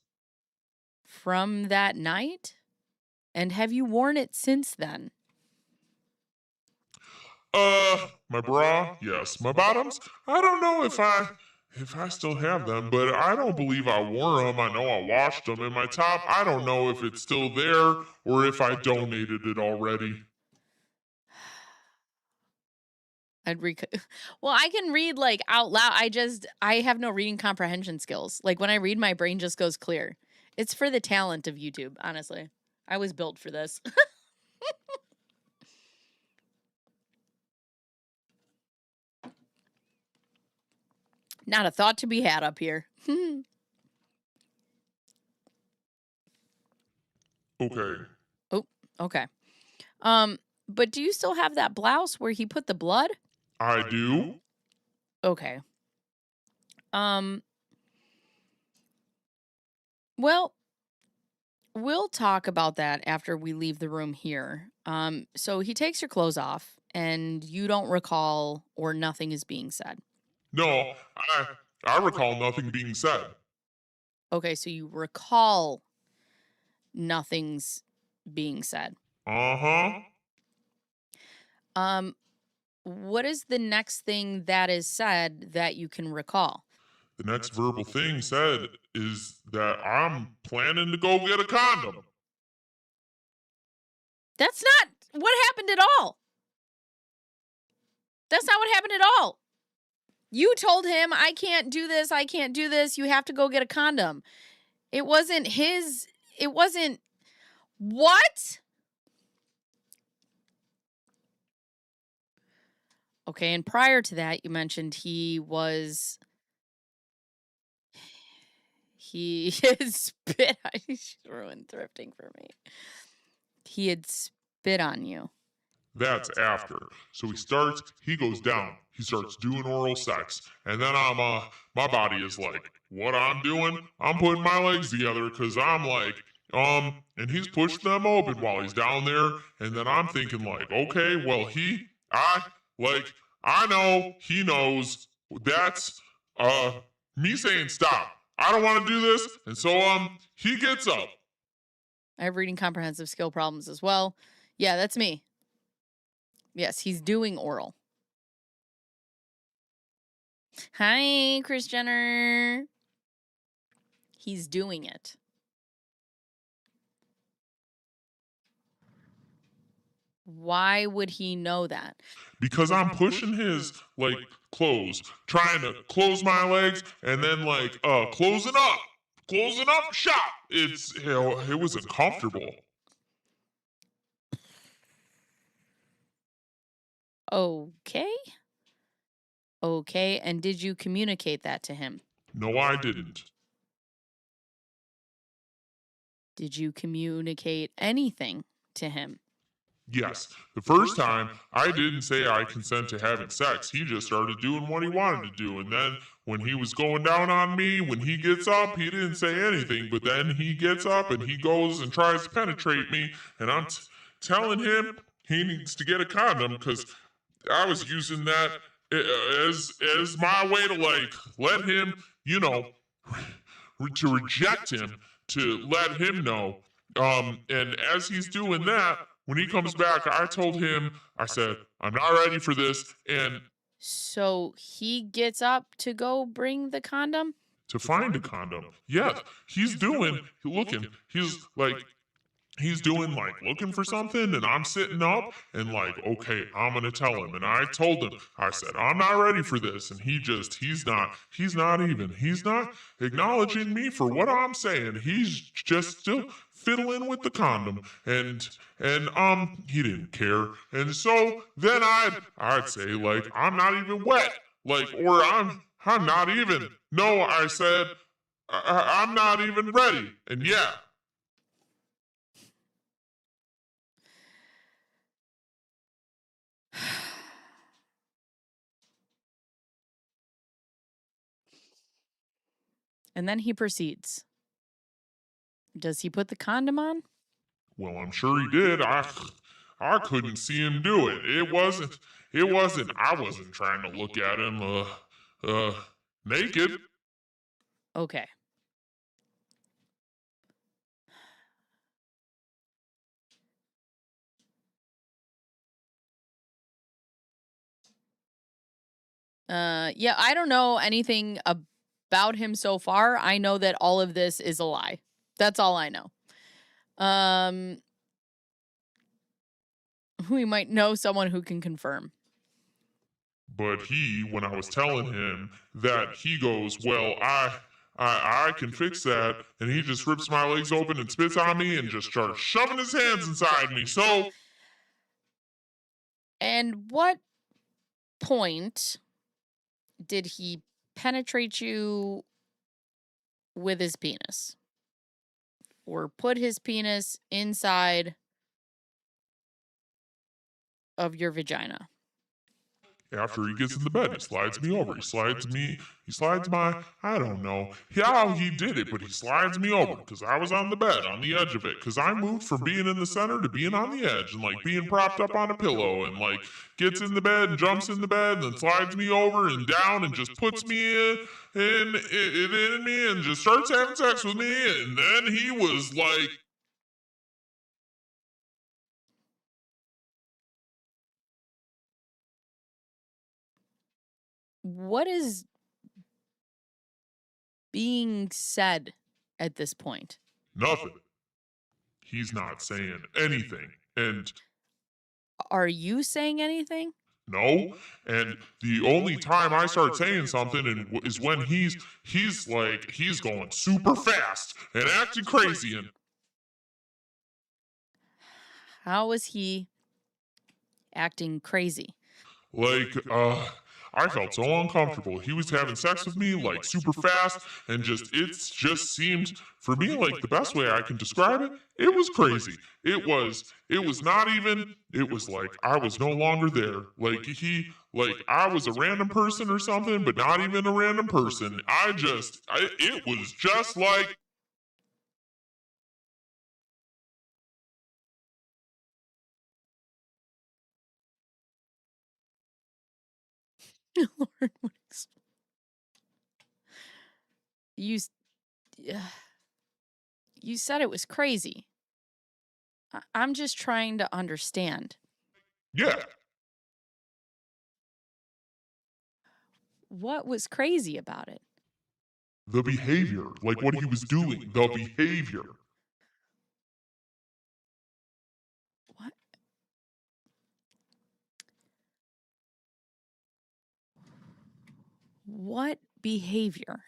from that night? And have you worn it since then? my bra, yes. My bottoms, I don't know if I still have them, but I don't believe I wore them. I know I washed them. And my top, I don't know if it's still there or if I donated it already. Well, I can read like out loud. I have no reading comprehension skills. Like when I read, my brain just goes clear. It's for the talent of YouTube, honestly. I was built for this. Not a thought to be had up here. Okay. Oh, okay. But do you still have that blouse where he put the blood? I do. Okay. Well, we'll talk about that after we leave the room here. So he takes your clothes off and you don't recall or nothing is being said. No, I recall nothing being said. Okay, so you recall nothing's being said. Uh-huh. What is the next thing that is said that you can recall? The next verbal thing said is that I'm planning to go get a condom. That's not what happened at all. That's not what happened at all. You told him, I can't do this. You have to go get a condom. It wasn't what? Okay, and prior to that, you mentioned he had spit. She's ruined thrifting for me. He had spit on you. That's after. So he goes down. He starts doing oral sex. And then my body is like, what I'm doing? I'm putting my legs together because I'm like, and he's pushed them open while he's down there. And then I'm thinking like, okay, well, I know he knows that's, me saying stop. I don't want to do this. And so, he gets up. I have reading comprehensive skill problems as well. Yeah, that's me. Yes, he's doing oral. Hi, Kris Jenner. He's doing it. Why would he know that? Because I'm pushing his like clothes, trying to close my legs, and then like closing up shop. It was uncomfortable. Okay. Okay, and did you communicate that to him? No, I didn't. Did you communicate anything to him? Yes, the first time I didn't say I consent to having sex. He just started doing what he wanted to do. And then when he was going down on me, when he gets up, he didn't say anything. But then he gets up and he goes and tries to penetrate me. And I'm telling him he needs to get a condom because I was using that as my way to like let him, you know, to reject him, to let him know. And as he's doing that, when he comes back, I told him, I said, I'm not ready for this. And So he gets up to go bring the condom? to find a condom, yeah, he's looking, he's doing like looking for something, and I'm sitting up and like, okay, I'm gonna tell him. And I told him, I said, I'm not ready for this. And he's not acknowledging me for what I'm saying. He's just still fiddling with the condom, and he didn't care. And so then I'd say like, I'm not even wet, like, or I'm not even. No, I said, I'm not even ready. And yeah. And then he proceeds. Does he put the condom on? Well, I'm sure he did. I couldn't see him do it. I wasn't trying to look at him naked. Okay. Yeah, I don't know anything about him so far. I know that all of this is a lie. That's all I know. We might know someone who can confirm. But when I was telling him that, he goes, well, I can fix that. And he just rips my legs open and spits on me and just starts shoving his hands inside me. So. And what point did he penetrate you with his penis? Or put his penis inside of your vagina? After he gets in the bed, he slides me over. He slides my, I don't know how he did it, but he slides me over because I was on the bed, on the edge of it. Because I moved from being in the center to being on the edge and like being propped up on a pillow, and like gets in the bed and jumps in the bed and then slides me over and down and just puts me in me and just starts having sex with me. And then he was like, what is being said at this point? nothing. He's not saying anything. And are you saying anything? No. And the only time I start saying something is when he's going super fast and acting crazy. And how is he acting crazy? Like, I felt so uncomfortable. He was having sex with me like super fast, and it just seemed, for me, like the best way I can describe it, it was crazy. It was not even, it was like I was no longer there. Like I was a random person or something, but not even a random person. It was just like, Lord, you said it was crazy. I'm just trying to understand. yeah. What was crazy about it? The behavior, like what he was doing, the behavior. What? What behavior?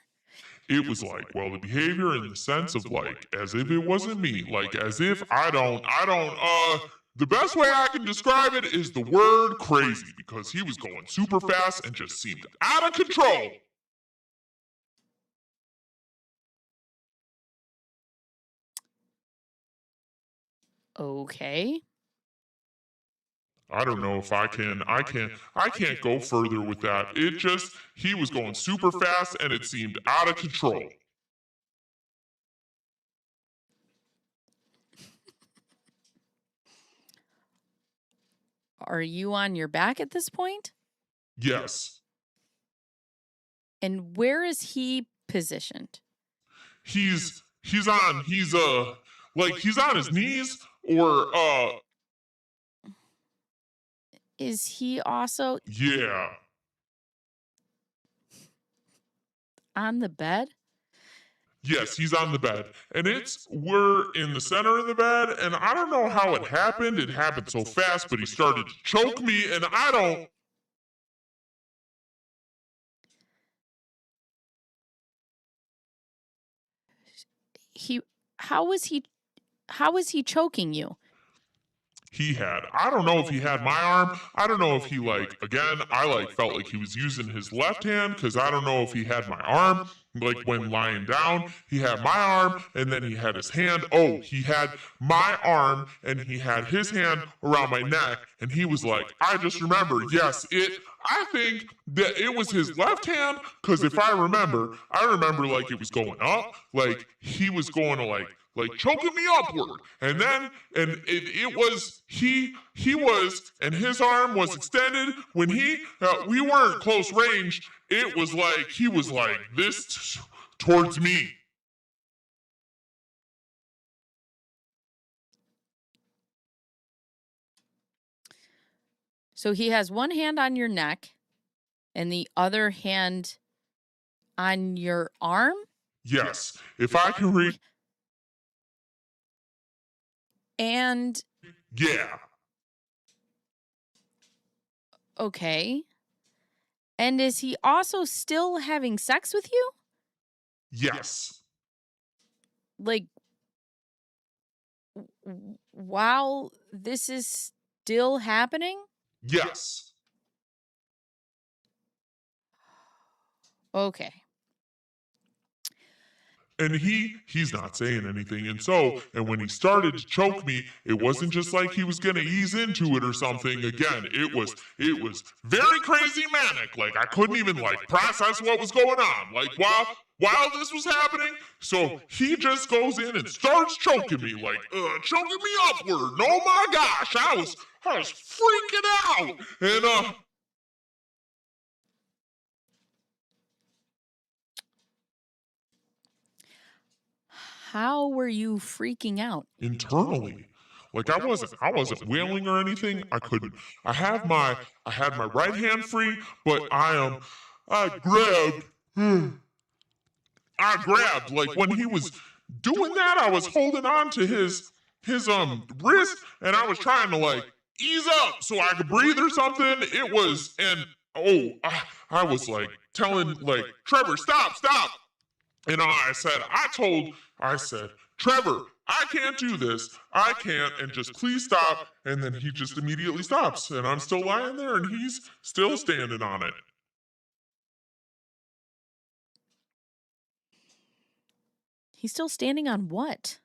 It was like, well, the behavior in the sense of like, as if it wasn't me, like as if I don't The best way I can describe it is the word crazy, because he was going super fast and just seemed out of control. Okay. I don't know if I can't go further with that. He was going super fast and it seemed out of control. Are you on your back at this point? Yes. And where is he positioned? He's on his knees or Is he also yeah. on the bed? Yes, he's on the bed. And we're in the center of the bed, and I don't know how it happened. It happened so fast, but he started to choke me, and I don't. How was he choking you? I don't know if he had my arm. I don't know if he felt like he was using his left hand, because I don't know if he had my arm. Like when lying down, he had my arm and then he had his hand. Oh, he had my arm and he had his hand around my neck, and he was like, I just remember, I think that it was his left hand, because if I remember like it was going up, like he was going to like choking me upward, and it was he was, and his arm was extended when we weren't close range. It was like he was like this towards me. So he has one hand on your neck and the other hand on your arm? Yes, if I can read. And yeah. Okay. And is he also still having sex with you? Yes. Like, while this is still happening? Yes. Okay. And he's not saying anything. And when he started to choke me, it wasn't just like he was gonna ease into it or something. Again, it was very crazy manic. Like I couldn't even like process what was going on. Like while this was happening, so he just goes in and starts choking me, like choking me upward. And oh my gosh, I was freaking out. And how were you freaking out? Internally. Like I wasn't wailing or anything. I couldn't. I had my right hand free, but I grabbed like when he was doing that, I was holding on to his wrist, and I was trying to like ease up so I could breathe or something. It was, and I was like telling like Trevor, stop. And I said, Trevor, I can't do this. I can't, and just please stop. And then he just immediately stops. And I'm still lying there, and he's still standing on it. He's still standing on what?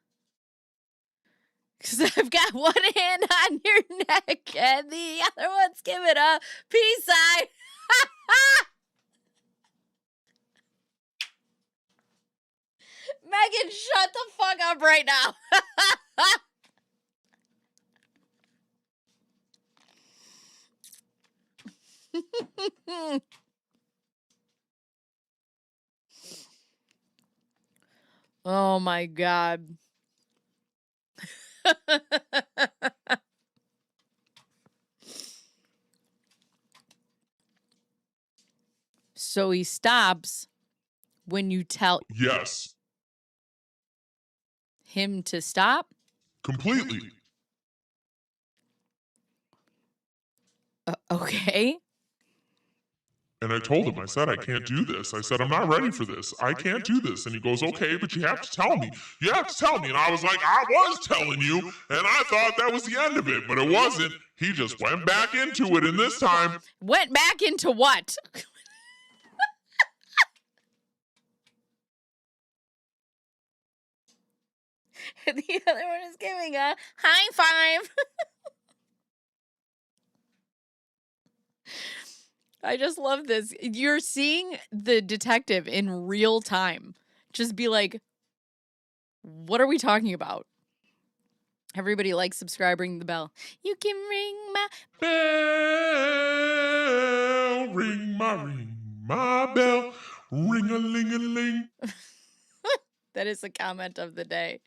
Because I've got one hand on your neck and the other one's giving a peace sign. Megan, shut the fuck up right now. Oh my God. So he stops when you tell Yes. him to stop? Completely. Okay. And I told him, I said, I can't do this. I said, I'm not ready for this. I can't do this. And he goes, okay, but you have to tell me. You have to tell me. And I was like, I was telling you. And I thought that was the end of it, but it wasn't. He just went back into it. And this time, Went back into what? The other one is giving a high five. I just love this. You're seeing the detective in real time. Just be like, what are we talking about? Everybody like, subscribe, ring the bell. You can ring my bell, ring my bell, ring-a-ling-a-ling. That is the comment of the day.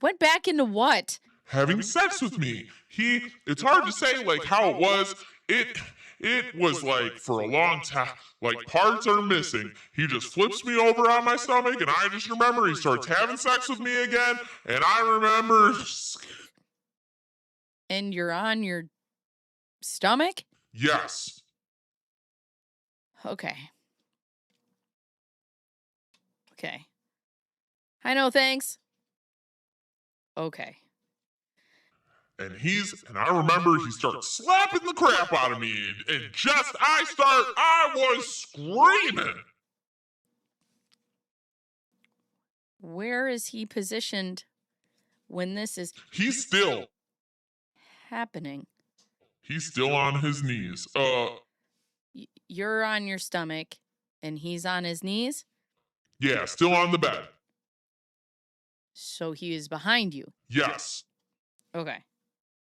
Went back into what? Having sex with me. It's hard to say like how it was. It was like for a long time, like parts are missing. He just flips me over on my stomach, and I just remember he starts having sex with me again, and I remember. And you're on your stomach? Yes. Okay. Okay. I know, thanks. Okay. And I remember he starts slapping the crap out of me, and I was screaming. Where is he positioned when this is He's still happening? on his knees. You're on your stomach, and he's on his knees? Yeah, still on the bed. So he is behind you. Yes. Okay.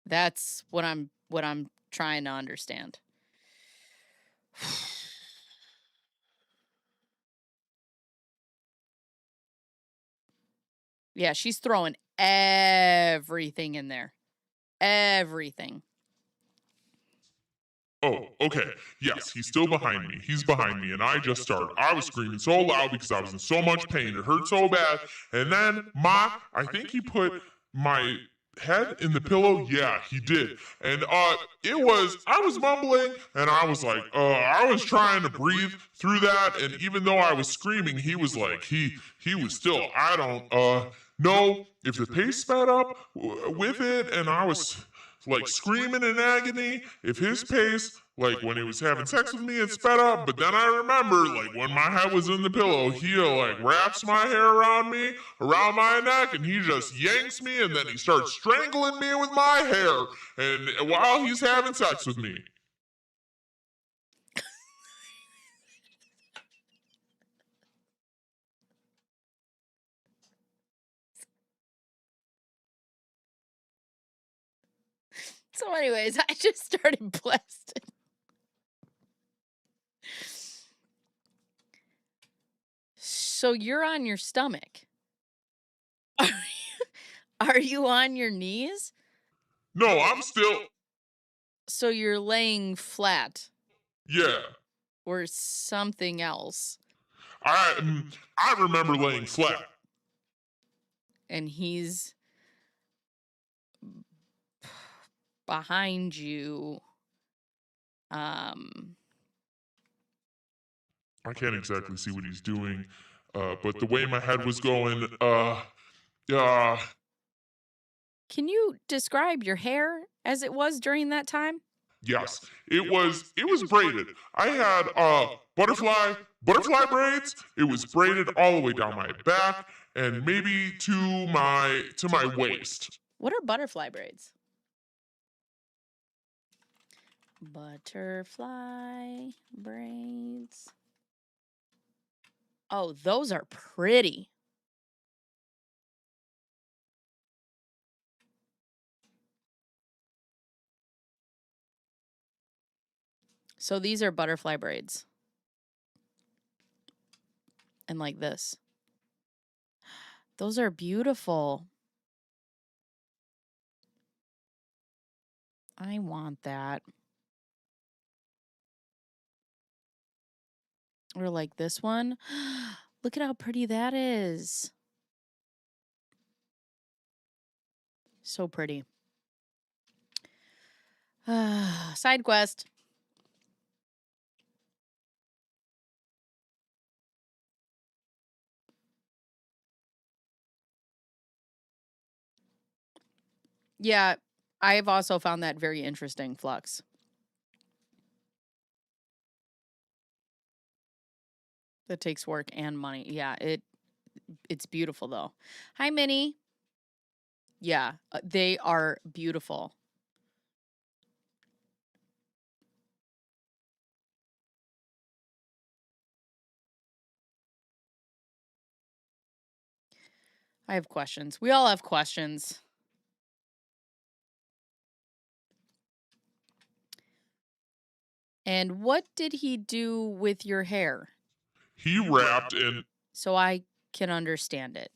That's what I'm trying to understand. Yeah, she's throwing everything in there. Everything. Oh, okay. Yes, he's still behind me. He's behind me, and I was screaming so loud because I was in so much pain. It hurt so bad. And then I think he put my head in the pillow. Yeah, he did. And I was mumbling, and I was like, I was trying to breathe through that. And even though I was screaming, he was like, he was still, I don't know if the pace sped up with it, and I was like screaming in agony, if his pace, like when he was having sex with me, it sped up. But then I remember, like when my head was in the pillow, he like wraps my hair around my neck, and he just yanks me, and then he starts strangling me with my hair, and while he's having sex with me. So anyways, I just started blasting. So you're on your stomach. Are you on your knees? No, I'm still. So you're laying flat. Yeah. Or something else. I remember laying flat. And he's behind you. I can't exactly see what he's doing, but the way my head was going, Can you describe your hair as it was during that time? yes, it was braided. I had butterfly braids. It was braided all the way down my back and maybe to my waist. What are butterfly braids? Butterfly braids. Oh, those are pretty. So these are butterfly braids. And like this. Those are beautiful. I want that. Or like this one. Look at how pretty that is. So pretty. Side quest. Yeah, I've also found that very interesting, Flux. That takes work and money. Yeah, it's beautiful though. Hi, Minnie. Yeah, they are beautiful. I have questions. We all have questions. And what did he do with your hair? He wrapped and So I can understand it.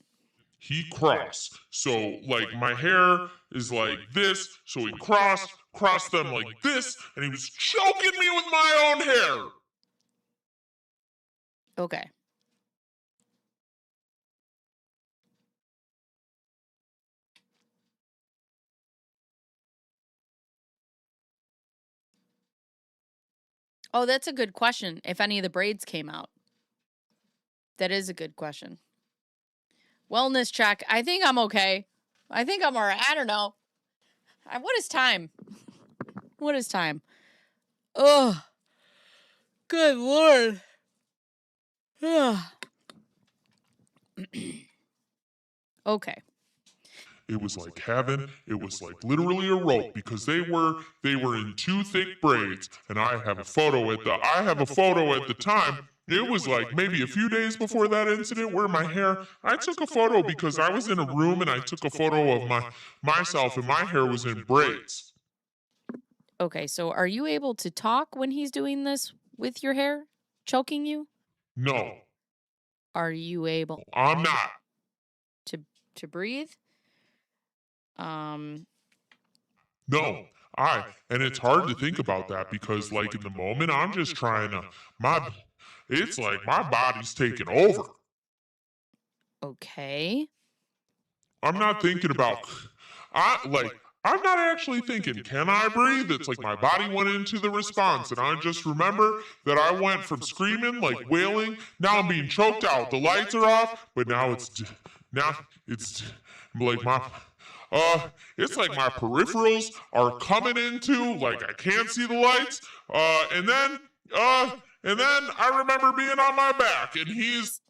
he crossed. So like my hair is like this, so he crossed them like this, and he was choking me with my own hair. Okay. Oh, that's a good question. If any of the braids came out. That is a good question. Wellness check. I think I'm okay. I think I'm all right. I don't know. What is time? What is time? Oh, good Lord. Okay. It was like heaven. It was like literally a rope because they were in two thick braids, and I have a photo at the time. It was like maybe a few days before that incident where my hair. I took a photo because I was in a room and I took a photo of myself and my hair was in braids. Okay, so are you able to talk when he's doing this with your hair, choking you? No, Are you able I'm not. to breathe? No, and it's hard to think about that because like in the moment I'm just trying to it's like my body's taking over. Okay. I'm not thinking about I'm not actually thinking, can I breathe? It's like my body went into the response, and I just remember that I went from screaming, like wailing. Now I'm being choked out. The lights are off, but now it's like it's like my peripherals are coming into, like I can't see the lights. And then I remember being on my back, and he's.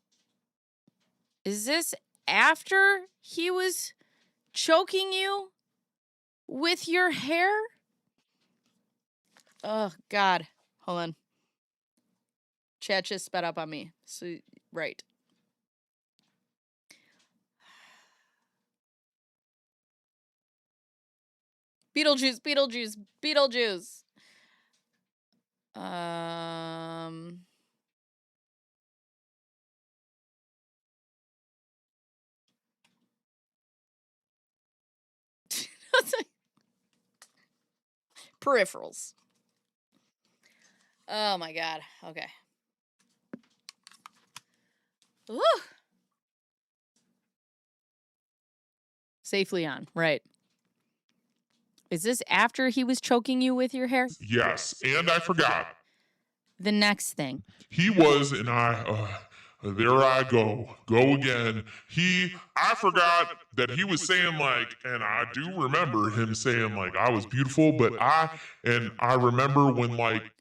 Is this after he was choking you with your hair? Oh, God. Hold on. Chat just sped up on me. So, right. Beetlejuice, Beetlejuice, Beetlejuice. Peripherals. Oh my God. Okay. Ooh. Safely on. Right. Is this after he was choking you with your hair? Yes, and I forgot. The next thing. He was, and there I go again. I forgot that he was saying like, and I do remember him saying like I was beautiful, but I remember when like.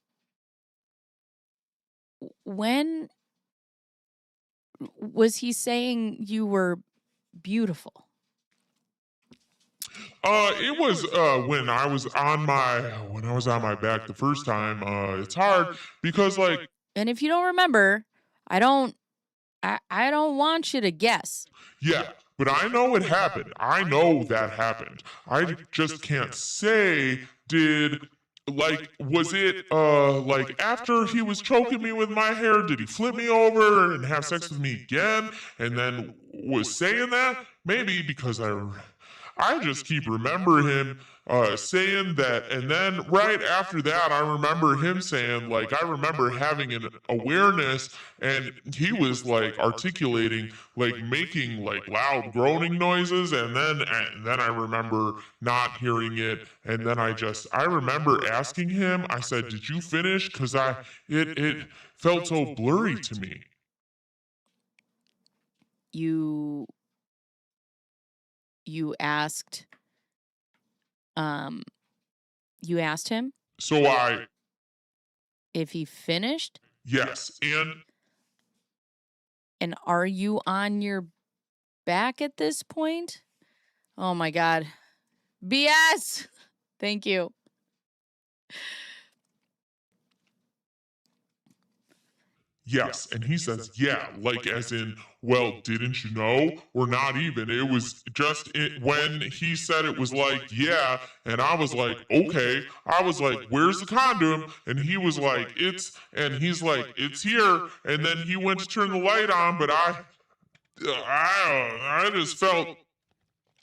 When was he saying you were beautiful? It was when I was on my back the first time. It's hard because like. And if you don't remember, I don't want you to guess. Yeah, but I know it happened. I know that happened. I just can't say was it like after he was choking me with my hair, did he flip me over and have sex with me again and then was saying that? Maybe because I just keep remember him saying that, and then right after that, I remember him saying like I remember having an awareness, and he was like articulating, like making like loud groaning noises, and then I remember not hearing it, and then I remember asking him. I said, "Did you finish?" Because it felt so blurry to me. You asked You asked him So I, if he finished, yes, and are you on your back at this point? Oh my God. BS! Thank you. yes. And he says, yeah, like as in, well, didn't you know? Or not even. It was just when he said it was like, yeah. And I was like, okay. I was like, where's the condom? And he was like, and he's like, it's here. And then he went to turn the light on, but I just felt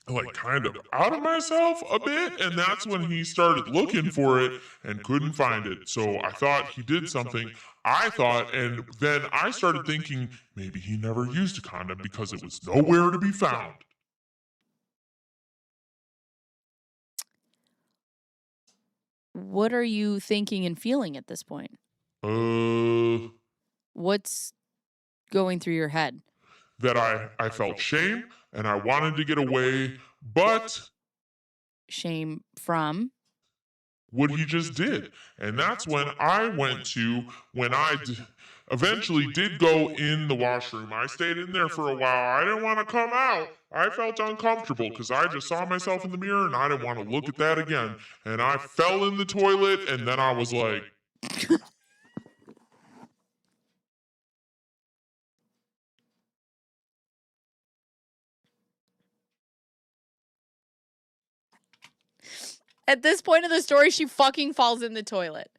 like kind of out of myself a bit, and that's when he started looking for it and couldn't find it. So I thought he did something. I thought, and then I started thinking maybe he never used a condom because it was nowhere to be found. What are you thinking and feeling at this point? What's going through your head? That I felt shame and I wanted to get away, but Shame from? what he just did. And that's when I went to, when I eventually did go in the washroom. I stayed in there for a while. I didn't want to come out. I felt uncomfortable because I just saw myself in the mirror and I didn't want to look at that again. And I fell in the toilet and then I was like, At this point of the story, she fucking falls in the toilet.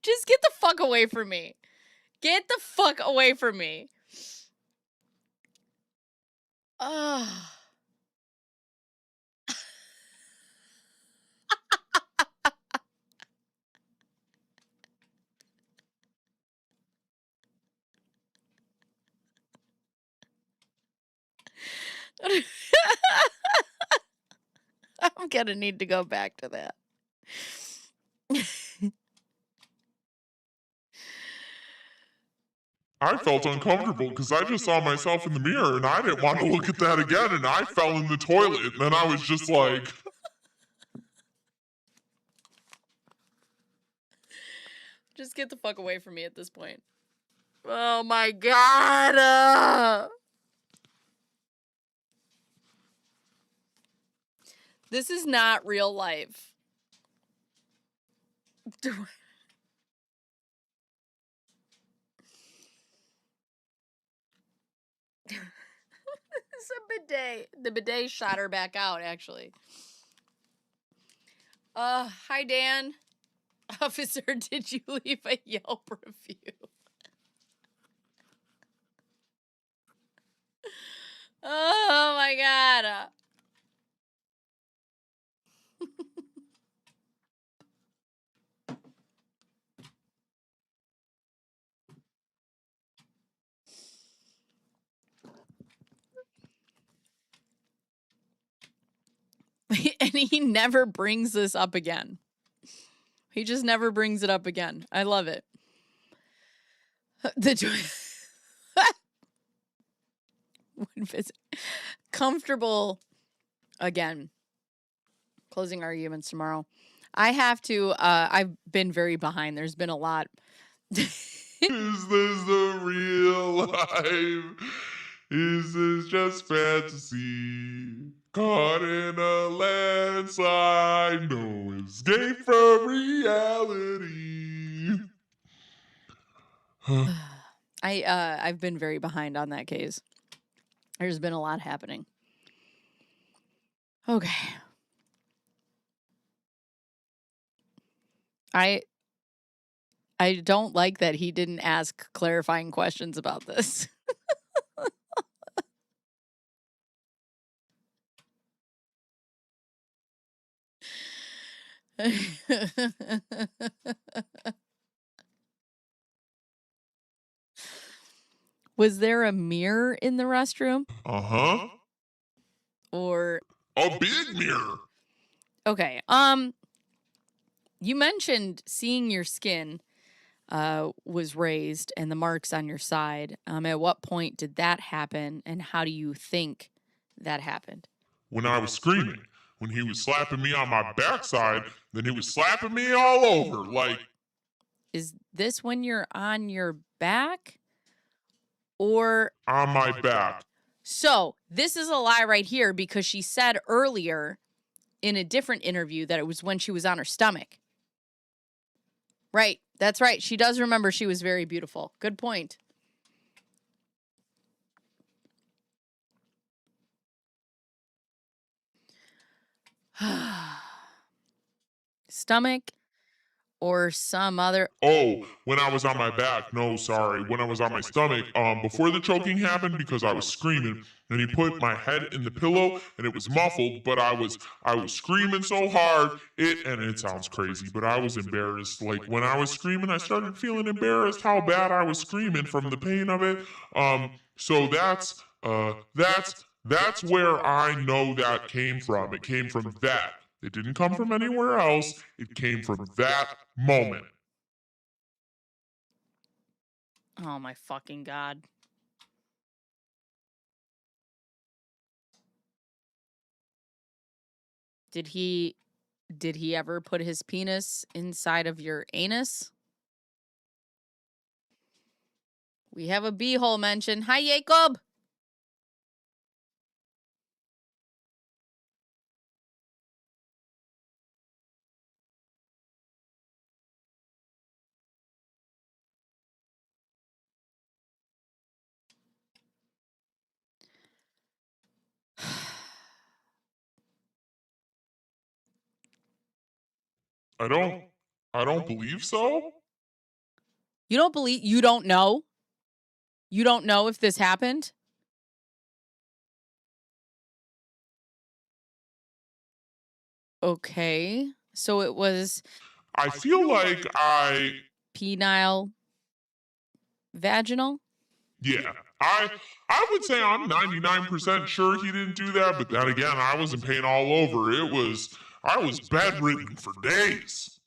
Just get the fuck away from me. Get the fuck away from me. Ugh. I'm gonna need to go back to that. I felt uncomfortable because I just saw myself in the mirror and I didn't want to look at that again. And I fell in the toilet. And then I was just like, Just get the fuck away from me at this point. Oh my God. This is not real life. It's a bidet. The bidet shot her back out, actually. Hi, Dan. Officer, did you leave a Yelp review? Oh my God. And he never brings this up again. He just never brings it up again. I love it. Would visit. Comfortable again. Closing arguments tomorrow. I have to, I've been very behind. There's been a lot. is this the real life? Is this just fantasy? Caught in a landslide, no escape from reality. I've been very behind on that case. There's been a lot happening. Okay. I don't like that he didn't ask clarifying questions about this. Was there a mirror in the restroom? Uh-huh. Or a big mirror. Okay. You mentioned seeing your skin was raised and the marks on your side. At what point did that happen, and how do you think that happened? When I was screaming. When he was slapping me on my backside, then he was slapping me all over. Like, Is this when you're on your back or on my back. So this is a lie right here, because she said earlier in a different interview that it was when she was on her stomach. Right. That's right. She does remember she was very beautiful. Good point. Stomach or some other. Oh, when I was on my back. No, sorry. When I was on my stomach, before the choking happened, because I was screaming, and he put my head in the pillow and it was muffled, but I was screaming so hard, and it sounds crazy, but I was embarrassed. Like, when I was screaming, I started feeling embarrassed how bad I was screaming from the pain of it. So that's where I know that came from. It came from that. It didn't come from anywhere else. It came from that moment. Oh my fucking God. Did he ever put his penis inside of your anus? We have a beehole mention. Hi, Jacob. I don't believe so. You don't believe, you don't know? You don't know if this happened? Okay. So it was I feel like penile vaginal? yeah. I would say I'm 99% sure he didn't do that, but then again, I was in pain all over. I was bedridden for days.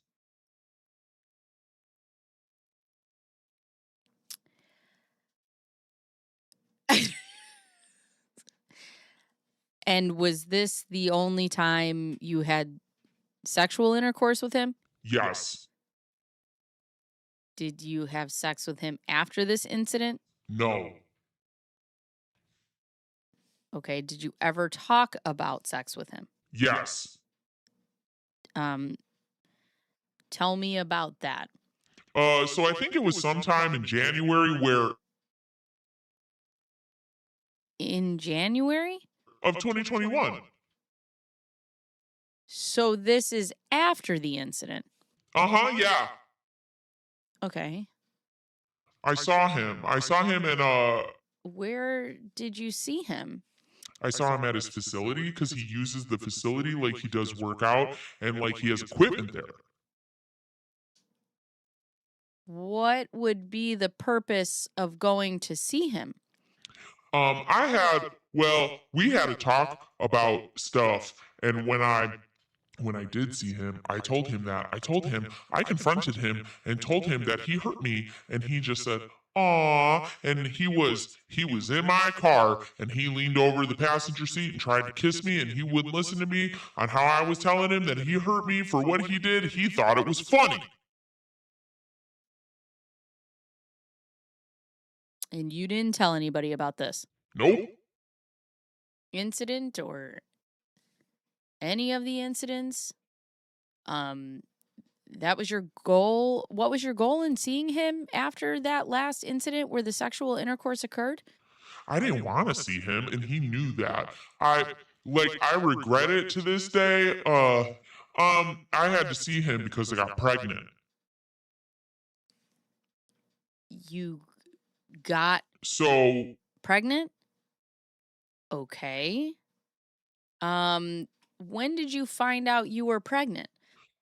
And was this the only time you had sexual intercourse with him? Yes. Did you have sex with him after this incident? No. Okay. Did you ever talk about sex with him? Yes. Tell me about that. So I think it was sometime in January where In January? of 2021. So this is after the incident. Yeah. Okay. I saw him. I saw him and Where did you see him? I saw him at his facility because he uses the facility like he does workout and like he has equipment there. What would be the purpose of going to see him? We had a talk about stuff, and when I did see him, I told him that. I confronted him and told him that he hurt me, and he just said, "Aw," and he was in my car, and he leaned over the passenger seat and tried to kiss me, and he wouldn't listen to me on how I was telling him that he hurt me for what he did. He thought it was funny. And you didn't tell anybody about this Nope. incident or any of the incidents? That was your goal. What was your goal in seeing him after that last incident where the sexual intercourse occurred? I didn't want to see him, and he knew that. I regret it to this day. I had to see him because I got pregnant. You got So pregnant? Okay. When did you find out you were pregnant?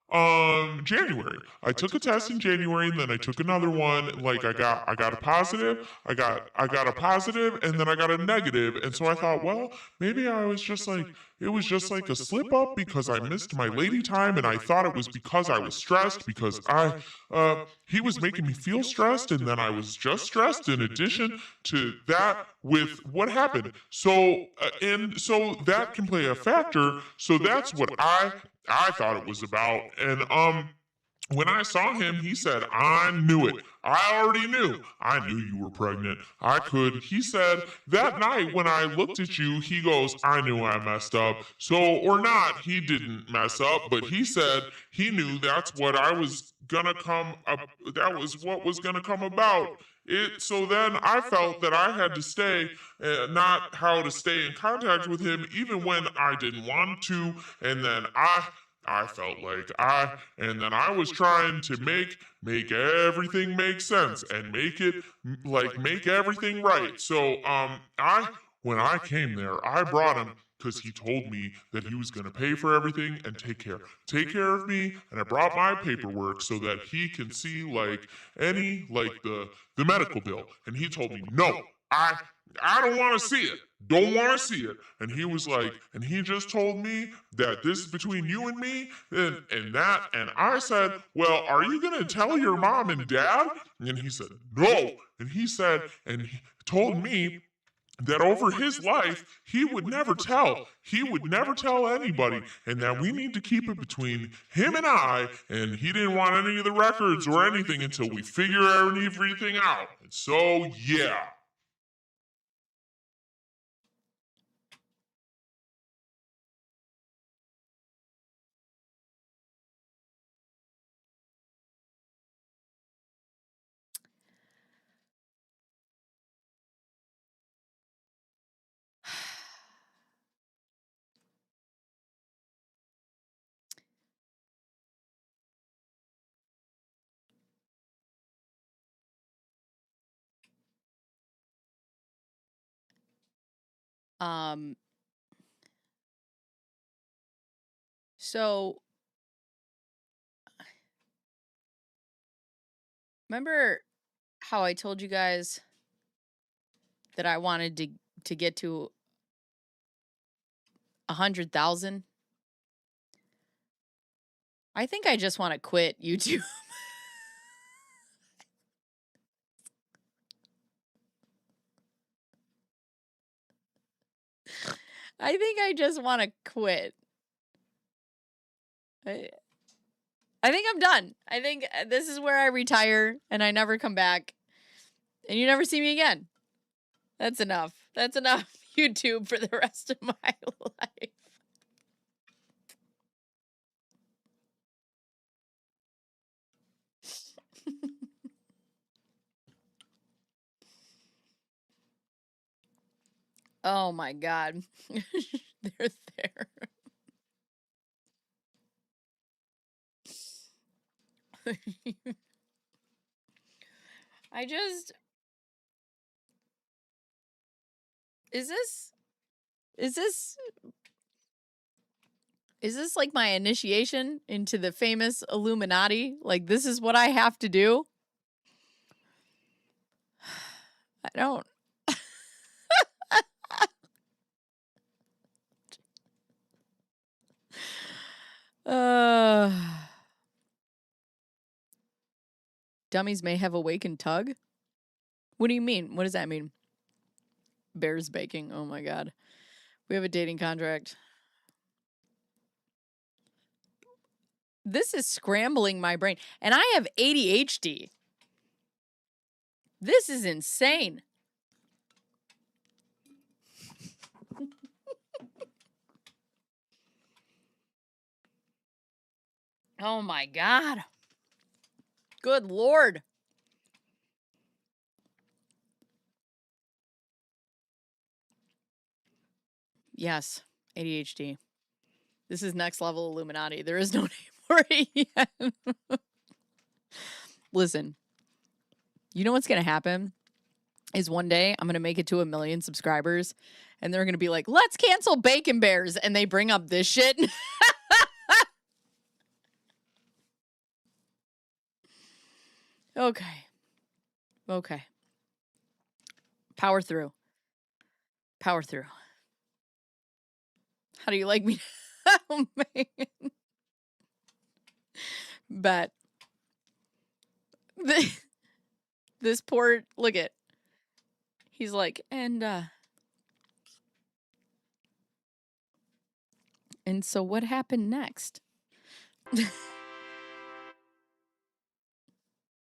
January. I took a test in January, and then I took another one. Like I got a positive, I got a positive, and then I got a negative. And so I thought, well, maybe I was just like, it was just like a slip up because I missed my lady time, and I thought it was because I was stressed because he was making me feel stressed, and then I was just stressed in addition to that with what happened. So and so that can play a factor. So that's what I thought it was about. And when I saw him, he said, I knew it. I already knew. I knew you were pregnant. He said, that night when I looked at you, he goes, I knew I messed up. So, or not, he didn't mess up, but he said he knew that's what I was gonna come up, that was what was gonna come about. So then I felt that I had to stay, not how to stay in contact with him, even when I didn't want to. And then I felt like and then I was trying to make everything make sense and make everything right. So, when I came there, I brought him because he told me that he was going to pay for everything and take care of me. And I brought my paperwork so that he can see the medical bill. And he told me, no, I don't want to see it. Don't want to see it. And he was like, and he just told me that this is between you and me and that. And I said, well, are you going to tell your mom and dad? And he said, no. And he said, and he told me that over his life, he would never tell. He would never tell anybody. And that we need to keep it between him and I. And he didn't want any of the records or anything until we figure everything out. And so, yeah. So remember how I told you guys that I wanted to get to 100,000? I think I just want to quit YouTube. I think I just want to quit. I think I'm done. I think this is where I retire and I never come back. And you never see me again. That's enough. That's enough YouTube for the rest of my life. Oh my God. They're there. Is this like my initiation into the famous Illuminati? Like, this is what I have to do? I don't. Dummies may have awakened tug? What do you mean? What does that mean? Bears baking. Oh my God. We have a dating contract. This is scrambling my brain. And I have ADHD. This is insane. Oh my God. Good Lord. Yes, ADHD. This is next level Illuminati. There is no name for it yet. Listen, you know what's going to happen? Is one day I'm going to make it to 1 million subscribers and they're going to be like, let's cancel Bacon Bearzz. And they bring up this shit. Okay. Power through. How do you like me? Oh, man. Bet. This poor, look at. He's like, and so what happened next?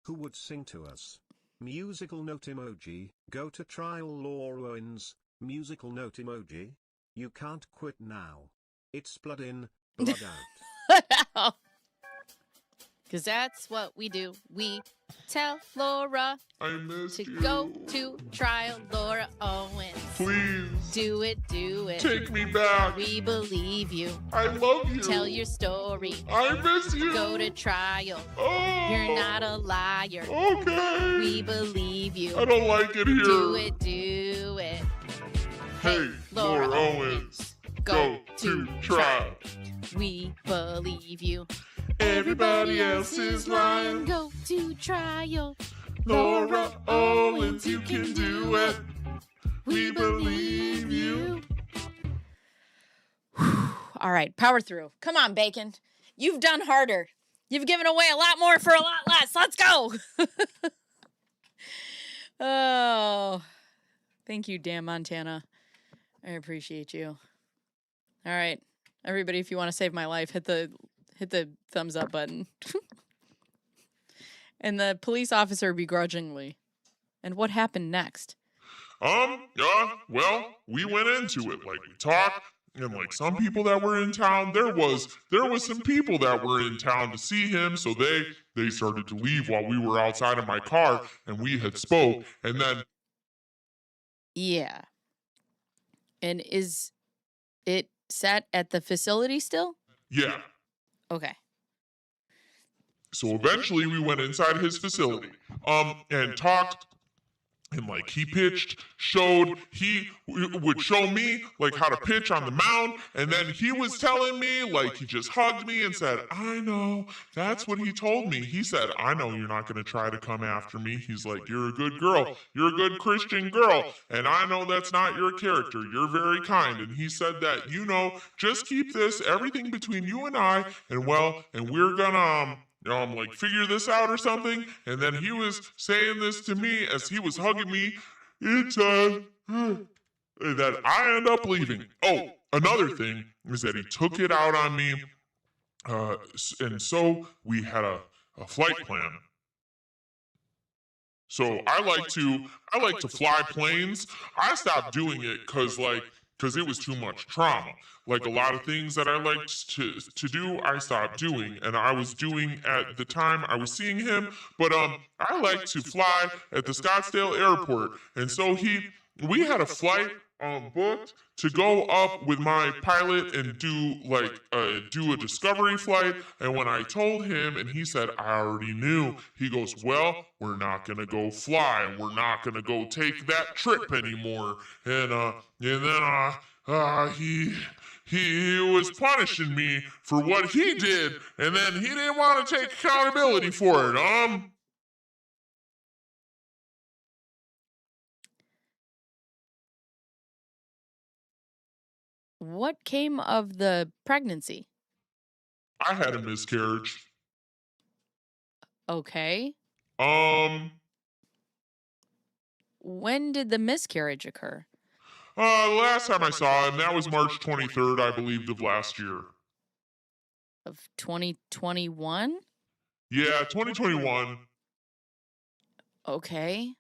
Who would sing to us? Musical note emoji. Go to trial law wins. Musical note emoji. You can't quit now. It's blood in, blood out. Because that's what we do. We tell Laura I missed to you. go to trial. Laura Owens. Please. Do it. Take me back. We believe you. I love you. Tell your story. I miss you. Go to trial. Oh. You're not a liar. Okay. We believe you. I don't like it here. Do it. Hey, Laura Owens. Go to trial. We believe you. Everybody else is lying. Go to trial. Laura Owens, you can do it. We believe you. All right, power through. Come on, Bacon. You've done harder. You've given away a lot more for a lot less. Let's go. Oh, thank you, Dan Montana. I appreciate you. All right, everybody, if you want to save my life, hit the thumbs up button. And the police officer begrudgingly. And what happened next? Well, we went into it. Like, we talked, and like some people that were in town, there was some people that were in town to see him, so they started to leave while we were outside of my car, and we had spoke, and then... Yeah. And is it set at the facility still? Yeah. Okay. So eventually we went inside his facility, and talked, and like he would show me like how to pitch on the mound, and then he was telling me, like he just hugged me and said, I know, that's what he told me. He said, I know you're not going to try to come after me. He's like, you're a good girl. You're a good Christian girl. And I know that's not your character. You're very kind. And he said that, just keep everything between you and I, and we're gonna, like figure this out or something. And then he was saying this to me as he was hugging me. It said that I end up leaving. Oh, another thing is that he took it out on me. And so we had a flight plan. So I like to fly planes. I stopped doing it because it was too much trauma. Like a lot of things that I liked to do, I stopped doing. And I was doing at the time I was seeing him. But I like to fly at the Scottsdale airport. And so we had a flight booked to go up with my pilot and do a discovery flight. And when I told him, and he said, I already knew, he goes, well, we're not going to go fly. We're not going to go take that trip anymore. And then he was punishing me for what he did, and then he didn't want to take accountability for it. What came of the pregnancy? I had a miscarriage. Okay. When did the miscarriage occur? The last time I saw him, that was March 23rd, I believed, of last year. Of 2021? Yeah, 2021. Okay.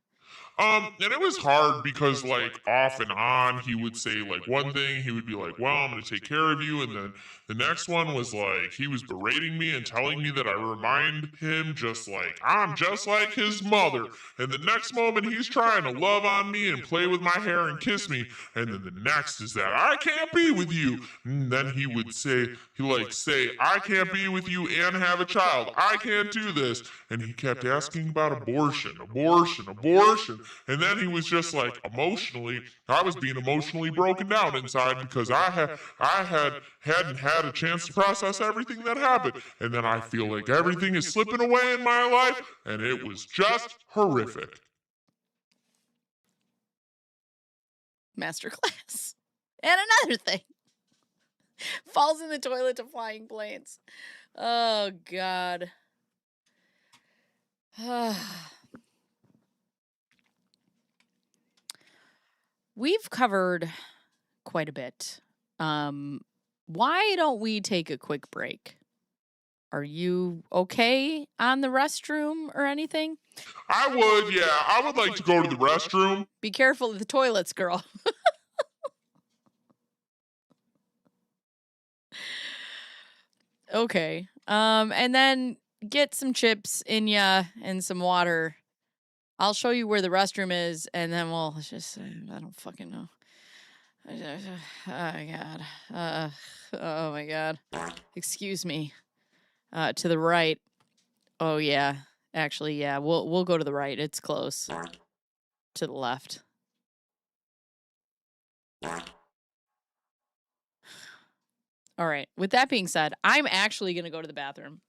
And it was hard because, like, off and on, he would say, like, one thing, he would be like, well, I'm going to take care of you. And then the next one was, like, he was berating me and telling me that I remind him I'm just like his mother. And the next moment, he's trying to love on me and play with my hair and kiss me. And then the next is that I can't be with you. And then he would say, I can't be with you and have a child. I can't do this. And he kept asking about abortion. And then he was just like, emotionally, I was being emotionally broken down inside because hadn't had a chance to process everything that happened. And then I feel like everything is slipping away in my life, and it was just horrific. Masterclass. And another thing. Falls in the toilet to flying planes. Oh, God. We've covered quite a bit. Why don't we take a quick break? Are you okay on the restroom or anything? I would, yeah. I would like to go to the restroom. Be careful of the toilets, girl. Okay. And then get some chips in ya and some water. I'll show you where the restroom is, and then we'll just, I don't fucking know. Oh, God. Oh, my God. Excuse me. To the right. Oh, yeah. Actually, yeah. We'll go to the right. It's close. To the left. All right. With that being said, I'm actually going to go to the bathroom.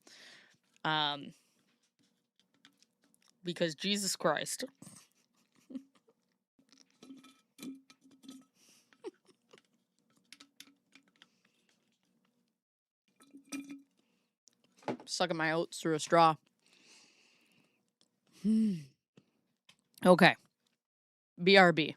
Because Jesus Christ. Sucking my oats through a straw. Okay. BRB.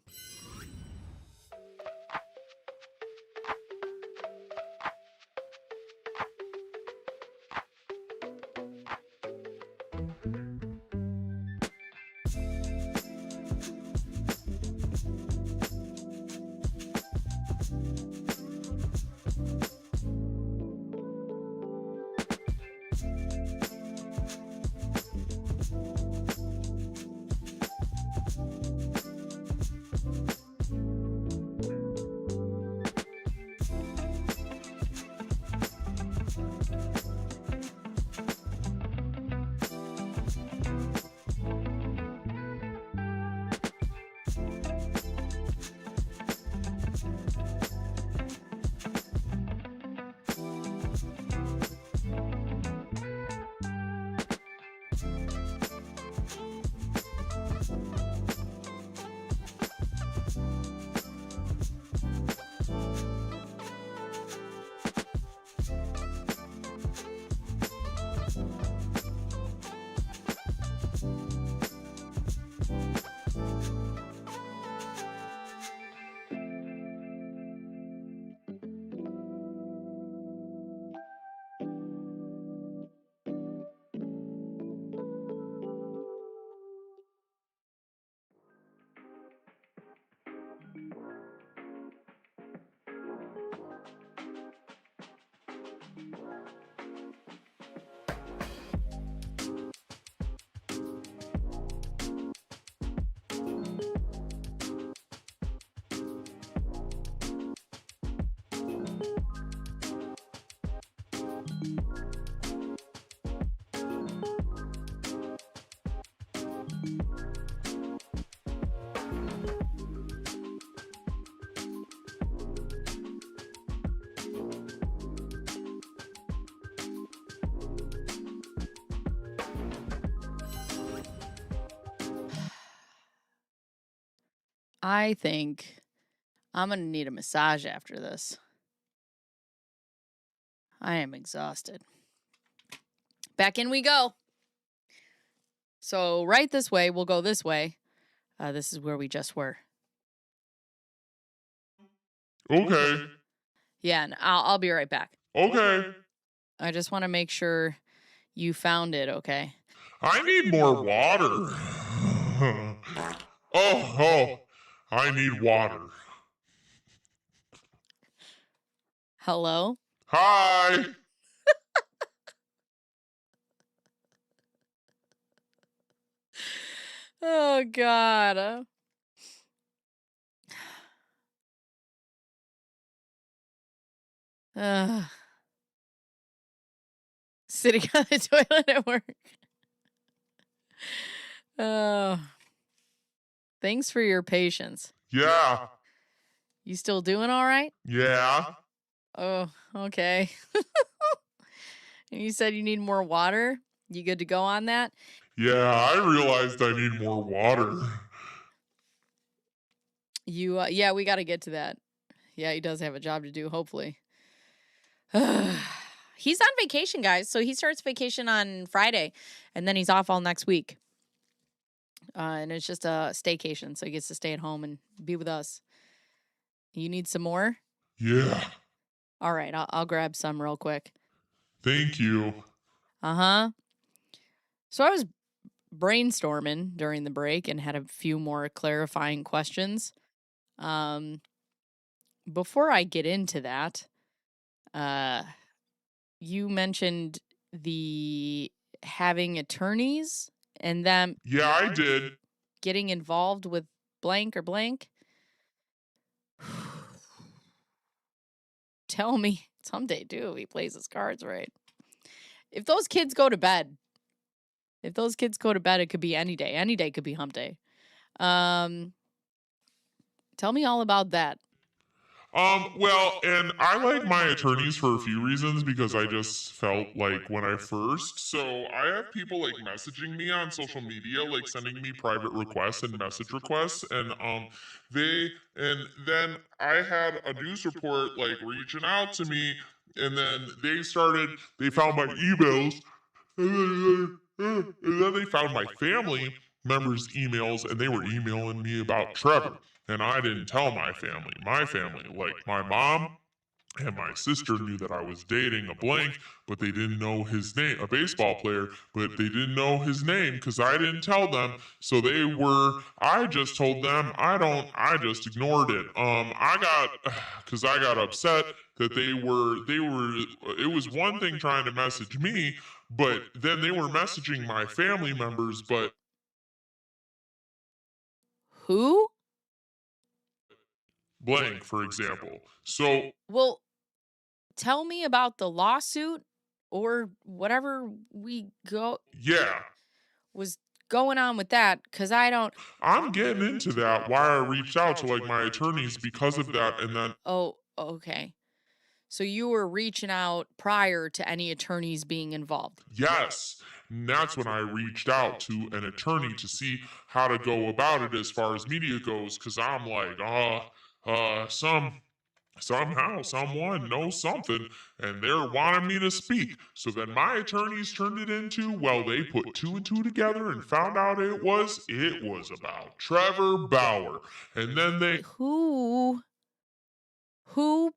I think I'm going to need a massage after this. I am exhausted. Back in we go. So right this way, we'll go this way. This is where we just were. Okay. Yeah, and I'll be right back. Okay. I just want to make sure you found it, okay? I need more water. Oh, I need water. Hello? Hi. Oh, God. Sitting on the toilet at work. Oh. Thanks for your patience. Yeah. You still doing all right? Yeah. Oh, okay. And you said you need more water? You good to go on that? Yeah, I realized I need more water. Yeah, we got to get to that. Yeah, he does have a job to do, hopefully. He's on vacation, guys. So he starts vacation on Friday, and then he's off all next week. And it's just a staycation, so he gets to stay at home and be with us. You need some more? Yeah. All right, I'll grab some real quick. Thank you. Uh-huh. So I was brainstorming during the break and had a few more clarifying questions. Before I get into that, you mentioned the having attorneys and them Yeah, I did. getting involved with blank or blank. Tell me someday, too, if he plays his cards right. If those kids go to bed, it could be any day. Any day could be hump day. Tell me all about that. Well, and I like my attorneys for a few reasons because I just felt like when I first, so I have people like messaging me on social media, like sending me private requests and message requests, and then I had a news report like reaching out to me, and then they found my emails, and then they found my family members' emails, and they were emailing me about Trevor. And I didn't tell my family. My family, like my mom and my sister, knew that I was dating a blank, but they didn't know his name, a baseball player, but they didn't know his name because I didn't tell them. So I just told them, I just ignored it. Because I got upset that it was one thing trying to message me, but then they were messaging my family members, but Who? blank, for example. So, Well, tell me about the lawsuit or whatever yeah, was going on with that, because I don't. I'm getting into that. Why I reached out to like my attorneys because of that, and then Oh, okay. So you were reaching out prior to any attorneys being involved. yes, and that's when I reached out to an attorney to see how to go about it as far as media goes. Because I'm like, somehow someone knows something, and they're wanting me to speak. So then my attorneys turned it into, well, they put two and two together and found out it was about Trevor Bauer, and then they Who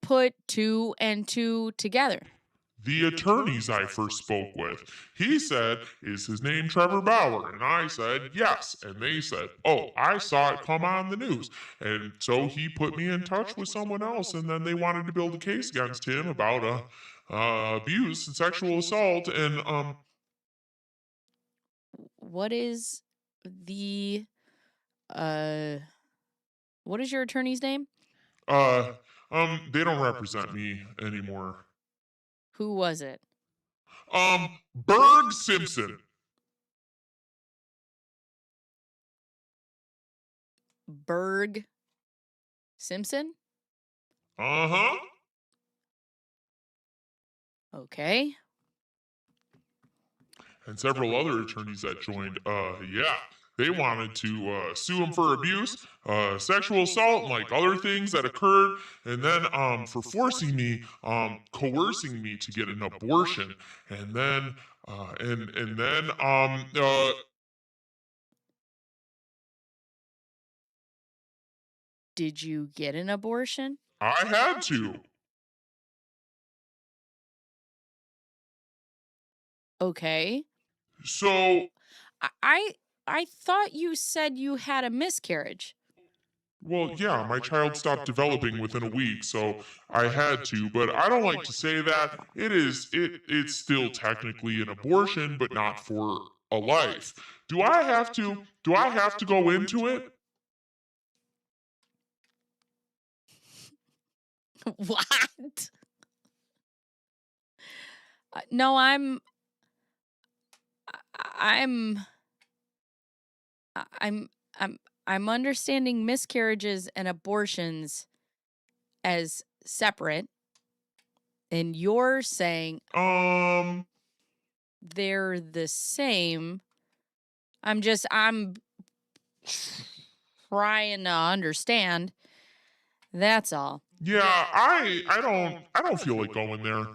put two and two together? the attorneys I first spoke with. He said, is his name Trevor Bauer? And I said, yes. And they said, oh, I saw it come on the news. And so he put me in touch with someone else, and then they wanted to build a case against him about abuse and sexual assault. And What is the what is your attorney's name? they don't represent me anymore. Who was it? Berg Simpson. Berg Simpson? Uh-huh. Okay. And several other attorneys that joined, they wanted to sue him for abuse, sexual assault, and like other things that occurred, and then for forcing me, coercing me to get an abortion, and then and then Did you get an abortion? I had to. Okay. So, I thought you said you had a miscarriage. well, yeah, my child stopped developing within a week, so I had to, but I don't like to say that. It's still technically an abortion, but not for a life. Do I have to go into it? What? No, I'm I'm I'm understanding miscarriages and abortions as separate, and you're saying they're the same. I'm trying to understand. That's all. Yeah, I don't feel like going there.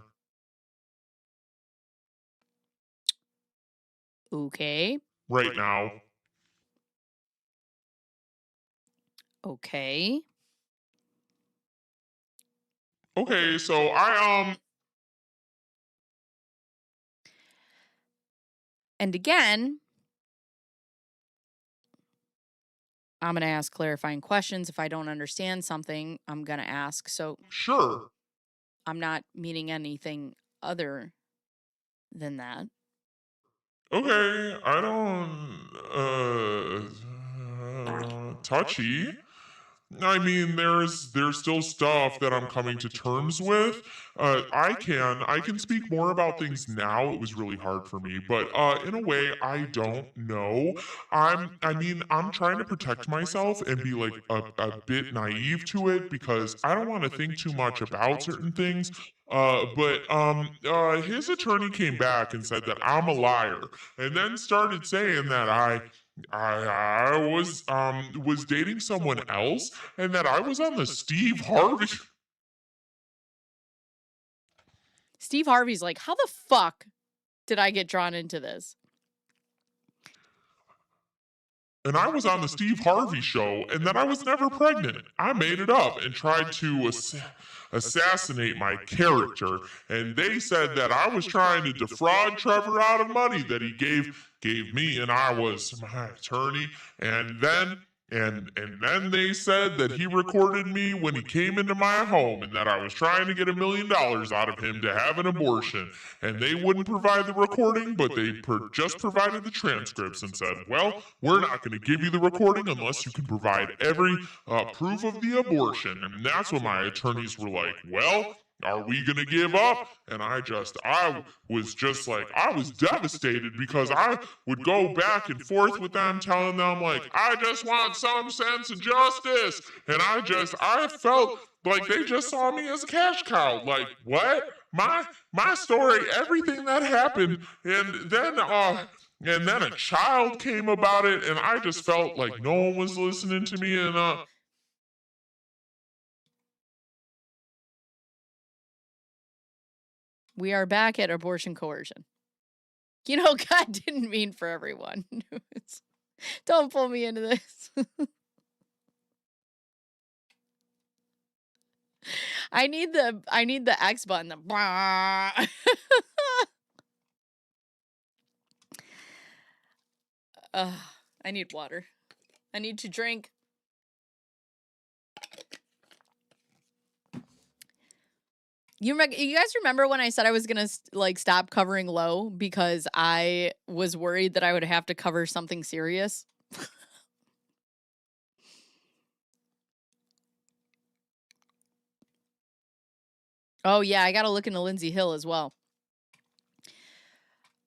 Okay. Right now. Okay. Okay, so I And again, I'm going to ask clarifying questions. If I don't understand something, I'm going to ask. So sure. I'm not meaning anything other than that. Okay, I don't touchy. I mean, there's still stuff that I'm coming to terms with. I can speak more about things now. It was really hard for me, but in a way, I don't know. I'm trying to protect myself and be like a bit naive to it because I don't want to think too much about certain things. But his attorney came back and said that I'm a liar, and then started saying that I was dating someone else and that I was on the Steve Harvey. Steve Harvey's like, how the fuck did I get drawn into this? And I was on the Steve Harvey show and that I was never pregnant. I made it up and tried to assassinate my character. And they said that I was trying to defraud Trevor out of money that he gave me, and I was my attorney. And then they said that he recorded me when he came into my home and that I was trying to get $1 million out of him to have an abortion. And they wouldn't provide the recording, but they just provided the transcripts and said, well, we're not going to give you the recording unless you can provide every proof of the abortion. And that's when my attorneys were like, well, are we going to give up? And I was just like, I was devastated because I would go back and forth with them, telling them, like, I just want some sense of justice. And I felt like they just saw me as a cash cow. Like, what? My story, everything that happened. And then a child came about it, and I just felt like no one was listening to me. And, we are back at abortion coercion. You know, God didn't mean for everyone. Don't pull me into this. I need the X button. I need water. I need to drink. You guys remember when I said I was gonna like stop covering low because I was worried that I would have to cover something serious? Oh yeah, I gotta look into Lindsay Hill as well.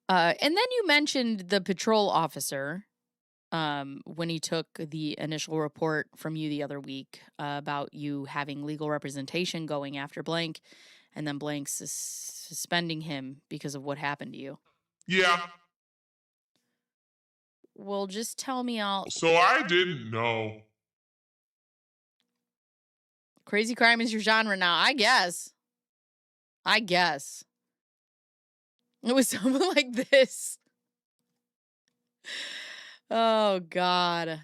And then you mentioned the patrol officer when he took the initial report from you the other week about you having legal representation going after blank, and then blank suspending him because of what happened to you. yeah. Well, just tell me all. So I didn't know. Crazy crime is your genre now, I guess. It was something like this. Oh, God.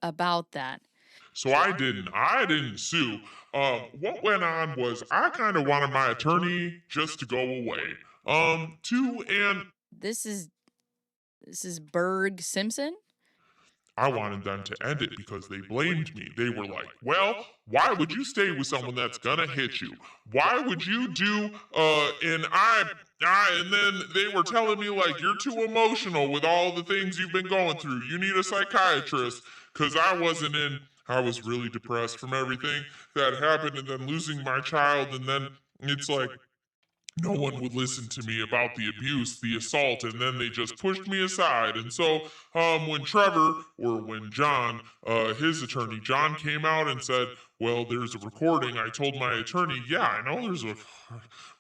About that. So I didn't sue. What went on was I kind of wanted my attorney just to go away. This is Berg Simpson? I wanted them to end it because they blamed me. They were like, well, why would you stay with someone that's gonna hit you? Why would you do, and then they were telling me, like, you're too emotional with all the things you've been going through. You need a psychiatrist. Because I was really depressed from everything that happened and then losing my child. And then it's like, no one would listen to me about the abuse, the assault, and then they just pushed me aside. And so, when Trevor, or when John, his attorney, John came out and said, well, there's a recording, I told my attorney, yeah, I know there's a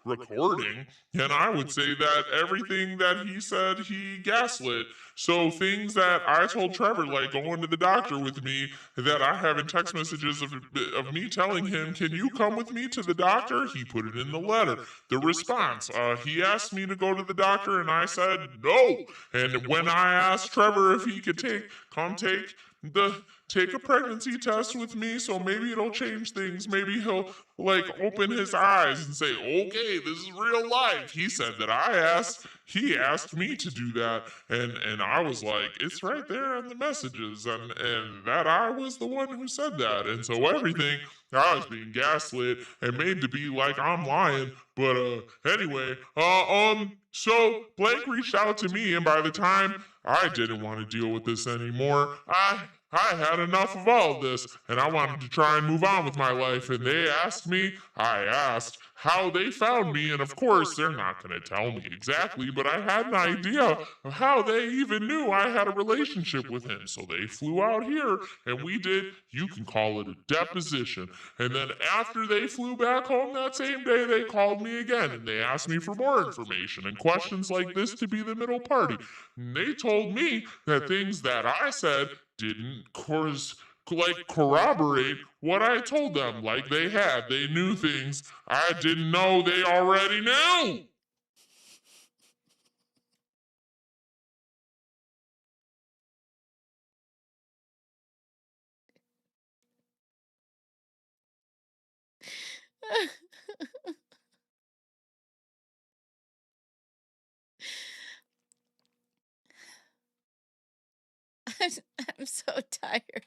recording. And I would say that everything that he said, he gaslit. So things that I told Trevor, like going to the doctor with me, that I have in text messages of me telling him, can you come with me to the doctor? He put it in the letter. The response, he asked me to go to the doctor and I said no. And when I asked Trevor if he could take a pregnancy test with me, so maybe it'll change things. Maybe he'll like open his eyes and say, okay, this is real life. He said that he asked me to do that. And I was like, it's right there in the messages. And that I was the one who said that. And so everything, I was being gaslit and made to be like I'm lying. But anyway, so Blake reached out to me, and by the time I didn't want to deal with this anymore, I had enough of all of this, and I wanted to try and move on with my life. And I asked how they found me, and of course, they're not going to tell me exactly, but I had an idea of how they even knew I had a relationship with him. So they flew out here, and we did, you can call it a deposition. And then after they flew back home that same day, they called me again, and they asked me for more information and questions like this to be the middle party. And they told me that things that I said didn't corroborate what I told them. Like they knew things I didn't know they already knew. I'm so tired.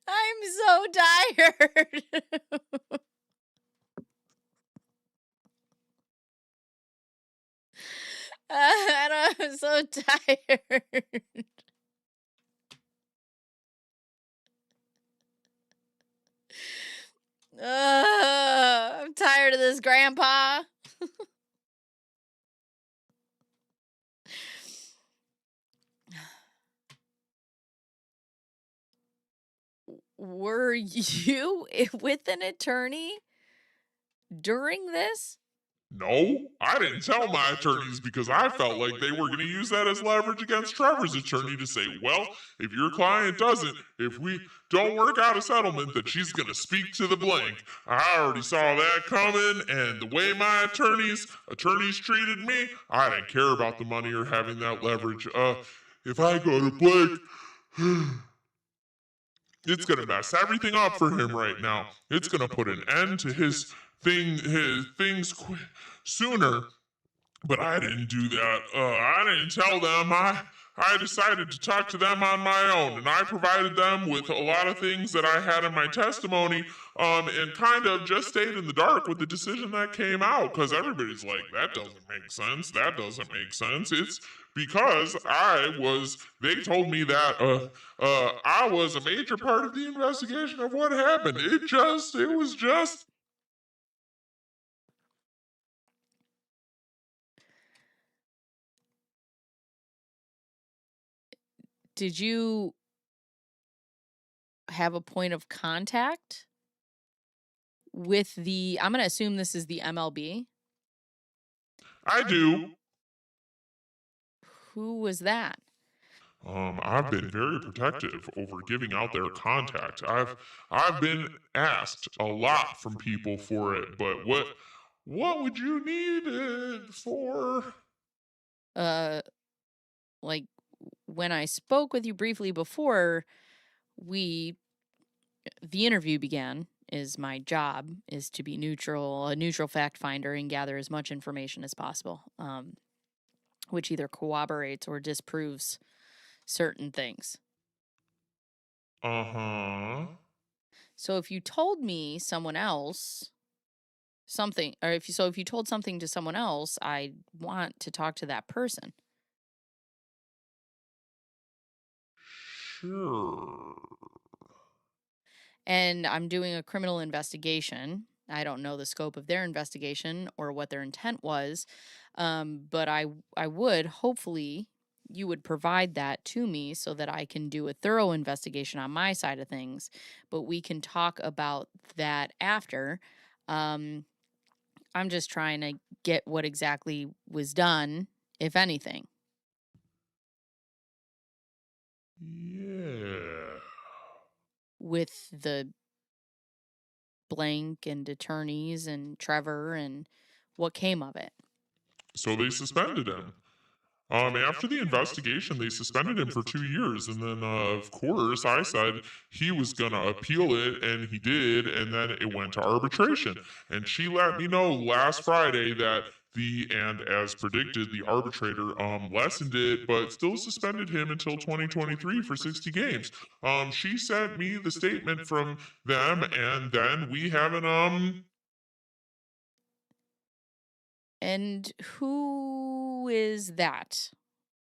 I'm so tired. I'm so tired. I'm tired of this, Grandpa. Were you with an attorney during this? No, I didn't tell my attorneys because I felt like they were going to use that as leverage against Trevor's attorney to say, well, if your client doesn't, if we don't work out a settlement, that she's going to speak to the blank. I already saw that coming, and the way my attorneys treated me, I didn't care about the money or having that leverage. If I go to Blake, it's going to mess everything up for him right now. It's going to put an end to his things sooner. But I didn't do that. I didn't tell them. I decided to talk to them on my own, and I provided them with a lot of things that I had in my testimony, and kind of just stayed in the dark with the decision that came out, because everybody's like, that doesn't make sense. That doesn't make sense. It's because they told me that I was a major part of the investigation of what happened. It was just. Did you have a point of contact with I'm going to assume this is the MLB? I do. Who was that? I've been very protective over giving out their contact. I've been asked a lot from people for it, but what would you need it for? Like when I spoke with you briefly before the interview began, is my job is to be a neutral fact finder and gather as much information as possible, which either corroborates or disproves certain things. Uh-huh. So if you told me someone else something, or if you told something to someone else, I want to talk to that person. Sure. and I'm doing a criminal investigation. I don't know the scope of their investigation or what their intent was, but I would hopefully you would provide that to me so that I can do a thorough investigation on my side of things. But we can talk about that after. Um, I'm just trying to get what exactly was done, if anything. Yeah. With the blank and attorneys and Trevor and what came of it. So they suspended him. After the investigation, they suspended him for 2 years, and then, of course, I said he was gonna appeal it, and he did, and then it went to arbitration. And she let me know last Friday that and as predicted, the arbitrator lessened it, but still suspended him until 2023 for 60 games. She sent me the statement from them, and then we haven't And who is that?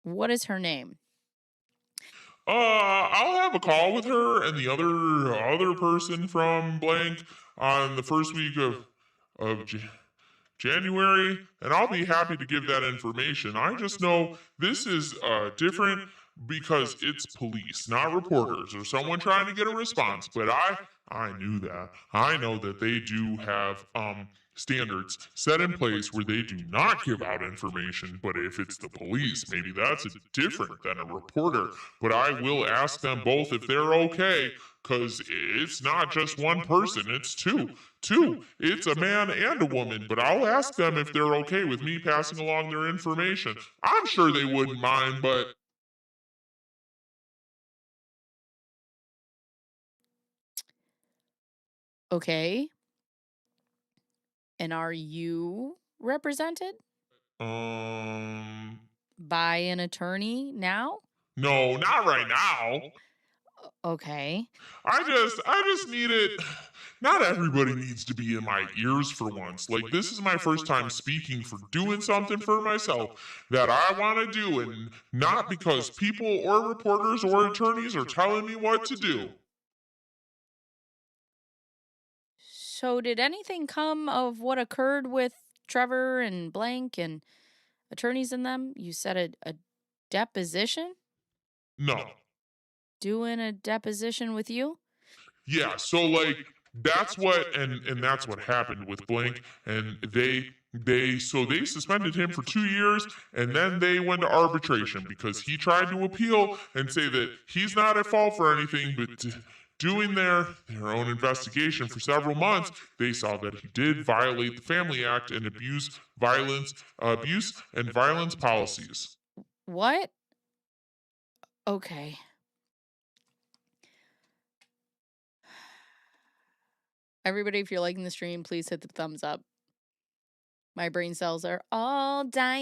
What is her name? I'll have a call with her and the other person from blank on the first week of January, and I'll be happy to give that information. I just know this is different because it's police, not reporters or someone trying to get a response. But I knew that. I know that they do have standards set in place where they do not give out information. But if it's the police, maybe that's different than a reporter. But I will ask them both if they're okay, because it's not just one person, it's two. Two, it's a man and a woman, but I'll ask them if they're okay with me passing along their information. I'm sure they wouldn't mind, but Okay. And are you represented um by an attorney now? no, not right now. Okay. I just need it. Not everybody needs to be in my ears for once. Like, this is my first time speaking for doing something for myself that I want to do, and not because people or reporters or attorneys are telling me what to do. So did anything come of what occurred with Trevor and blank and attorneys in them? You said a deposition? No. Doing a deposition with you? Yeah, so like that's what and that's what happened with Blink, and they suspended him for 2 years, and then they went to arbitration because he tried to appeal and say that he's not at fault for anything, but doing their own investigation for several months, they saw that he did violate the Family Act and abuse and violence policies. What? Okay. Everybody, if you're liking the stream, please hit the thumbs up. My brain cells are all dying.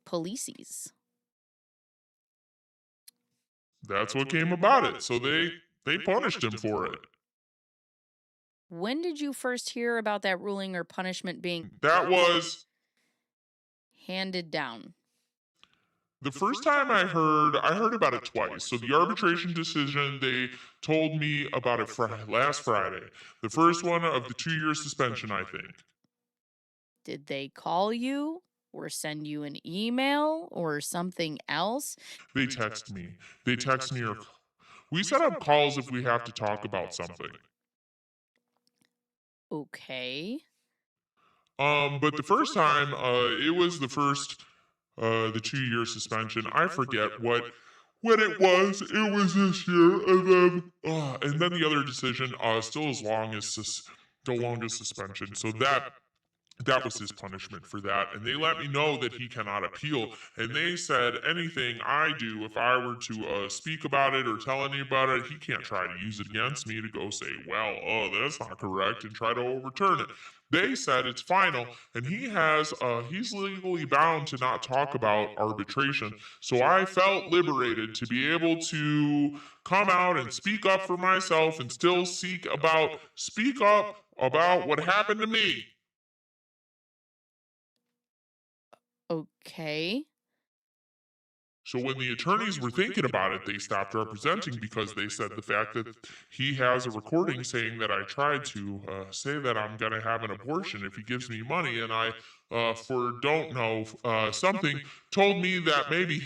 Policies. That's what came about it. So they punished him for it. When did you first hear about that ruling or punishment being That was handed down? the first time I heard about it twice. So the arbitration decision, they told me about it last Friday. The first one of the 2 year suspension, I think. Did they call you or send you an email or something else? They text me. They text me or we set up calls if we have to talk about something. Okay. But the first time, it was the 2 year suspension. I forget when it was. It was this year, and then the other decision, still as long as the longest suspension. So that was his punishment for that. And they let me know that he cannot appeal. And they said anything I do, if I were to speak about it or tell any about it, he can't try to use it against me to go say, well, oh, that's not correct, and try to overturn it. They said it's final, and he's legally bound to not talk about arbitration. So I felt liberated to be able to come out and speak up for myself and still speak up about what happened to me. Okay. So when the attorneys were thinking about it, they stopped representing because they said the fact that he has a recording saying that I tried to say that I'm going to have an abortion if he gives me money, and I, for don't know something, told me that maybe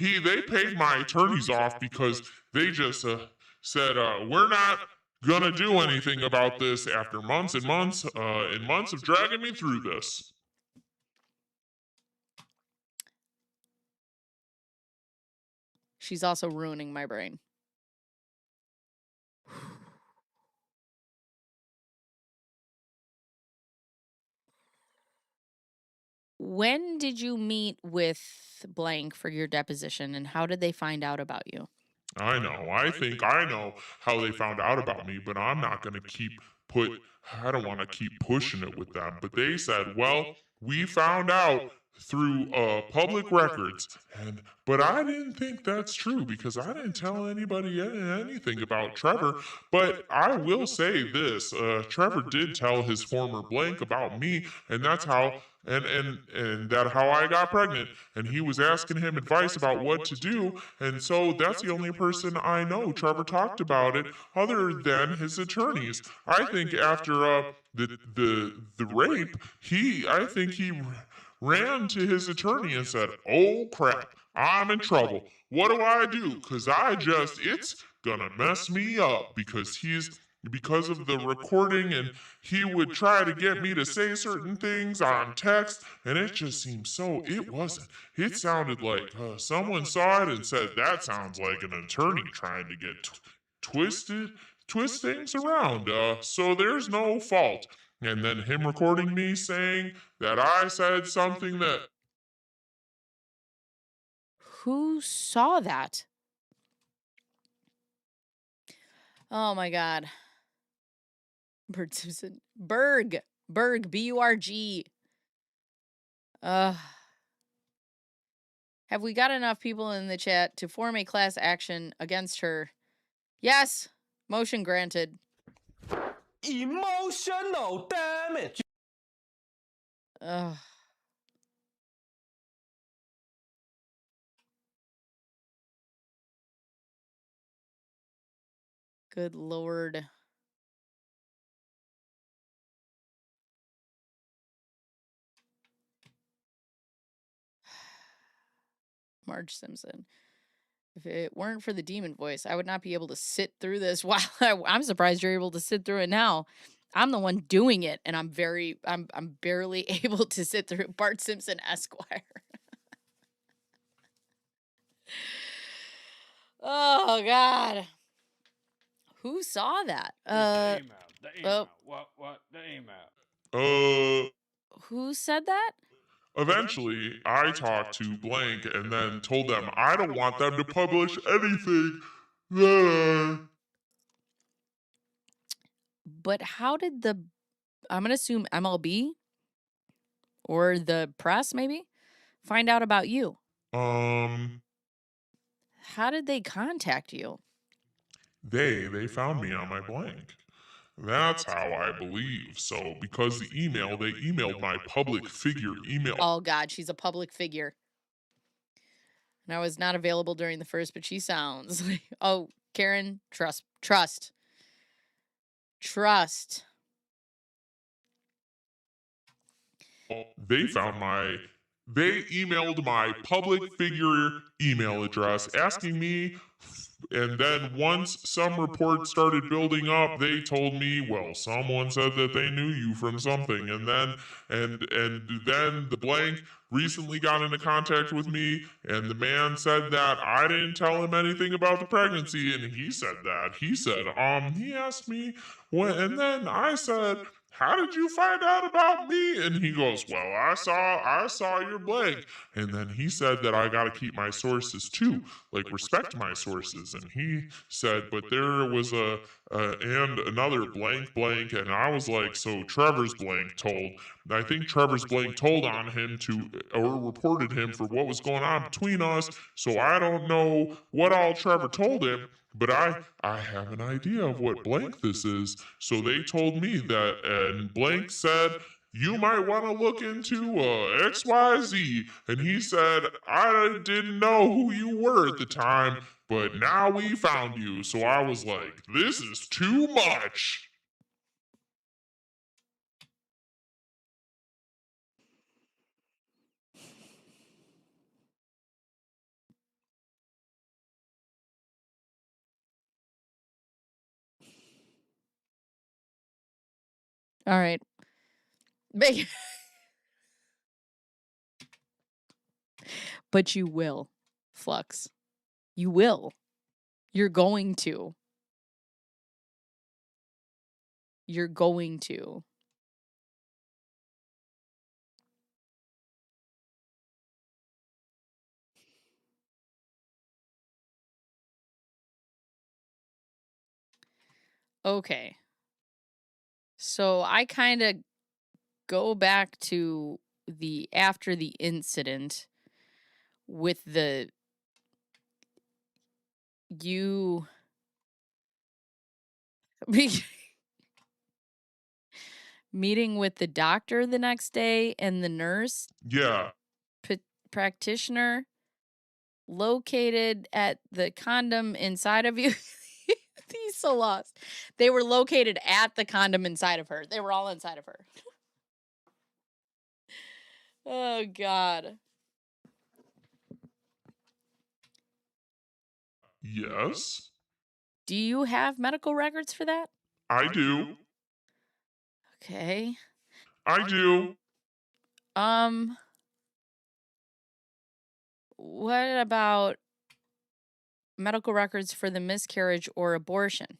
they paid my attorneys off because they just said we're not gonna do anything about this after months and months and months of dragging me through this. She's also ruining my brain. When did you meet with blank for your deposition, and how did they find out about you? I know. I think I know how they found out about me, but I'm not going to I don't want to keep pushing it with them. But they said, well, we found out through public records. But I didn't think that's true because I didn't tell anybody anything about Trevor. But I will say this, Trevor did tell his former blank about me, and that's how and that how I got pregnant, and he was asking him advice about what to do, and so that's the only person I know Trevor talked about it other than his attorneys. I think after the rape, I think he ran to his attorney and said, "Oh crap, I'm in trouble. What do I do? Cause it's gonna mess me up because of the recording, and he would try to get me to say certain things on text, and it just seemed it wasn't. It sounded like someone saw it and said, that sounds like an attorney trying to get twist things around. So there's no fault. And then him recording me saying that I said something that. Who saw that? Oh my God. Bird Simpson. Berg, B-U-R-G. Have we got enough people in the chat to form a class action against her? Yes. Motion granted. Emotional damage. Good Lord. Marge Simpson. If it weren't for the demon voice, I would not be able to sit through this. Wow, I'm surprised you're able to sit through it now. I'm the one doing it, and I'm barely able to sit through it. Bart Simpson Esquire. Oh God. Who saw that? The email. What? The email. Who said that? Eventually, I talked to blank and then told them I don't want them to publish anything. But how did I'm going to assume MLB or the press maybe find out about you? How did they contact you? They found me on my blank. That's how I believe. So, because they emailed my public figure email. Oh, God, she's a public figure. And I was not available during the first, but she sounds like, oh, Karen, trust. They emailed my public figure email address asking me. And then once some reports started building up, they told me, well, someone said that they knew you from something. And then the blank recently got into contact with me, and the man said that I didn't tell him anything about the pregnancy, and he said that. He asked me when, and then I said, how did you find out about me? And he goes, well, I saw your blank. And then he said that I got to keep my sources too, like respect my sources. And he said, but there was and another blank. And I was like, so Trevor's blank told. I think Trevor's blank told on him or reported him for what was going on between us. So I don't know what all Trevor told him. But I have an idea of what blank this is. So they told me that, and blank said you might want to look into XYZ. And he said, I didn't know who you were at the time, but now we found you. So I was like, this is too much. All right. But you will, Flux. You will. You're going to. You're going to. Okay. So I kind of go back to the after the incident with the you meeting with the doctor the next day and the nurse Yeah. practitioner located at the condom inside of you. He's so lost. They were located at the condom inside of her. They were all inside of her. Oh, God. Yes. Do you have medical records for that? I do. Okay. I do. What about medical records for the miscarriage or abortion?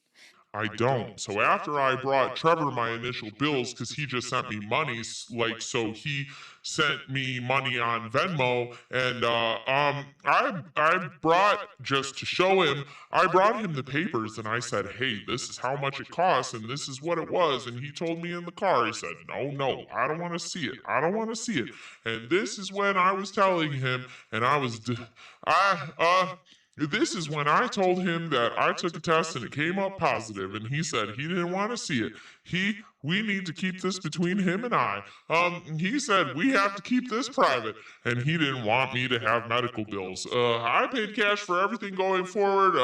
I don't. So after I brought Trevor my initial bills, because he just sent me money, so he sent me money on Venmo, and I brought, just to show him, I brought him the papers, and I said, hey, this is how much it costs, and this is what it was, and he told me in the car, he said, no, I don't want to see it, I don't want to see it, and this is when I was telling him, and this is when I told him that I took a test and it came up positive, and he said he didn't want to see it. We need to keep this between him and I. He said we have to keep this private, and he didn't want me to have medical bills. I paid cash for everything going forward.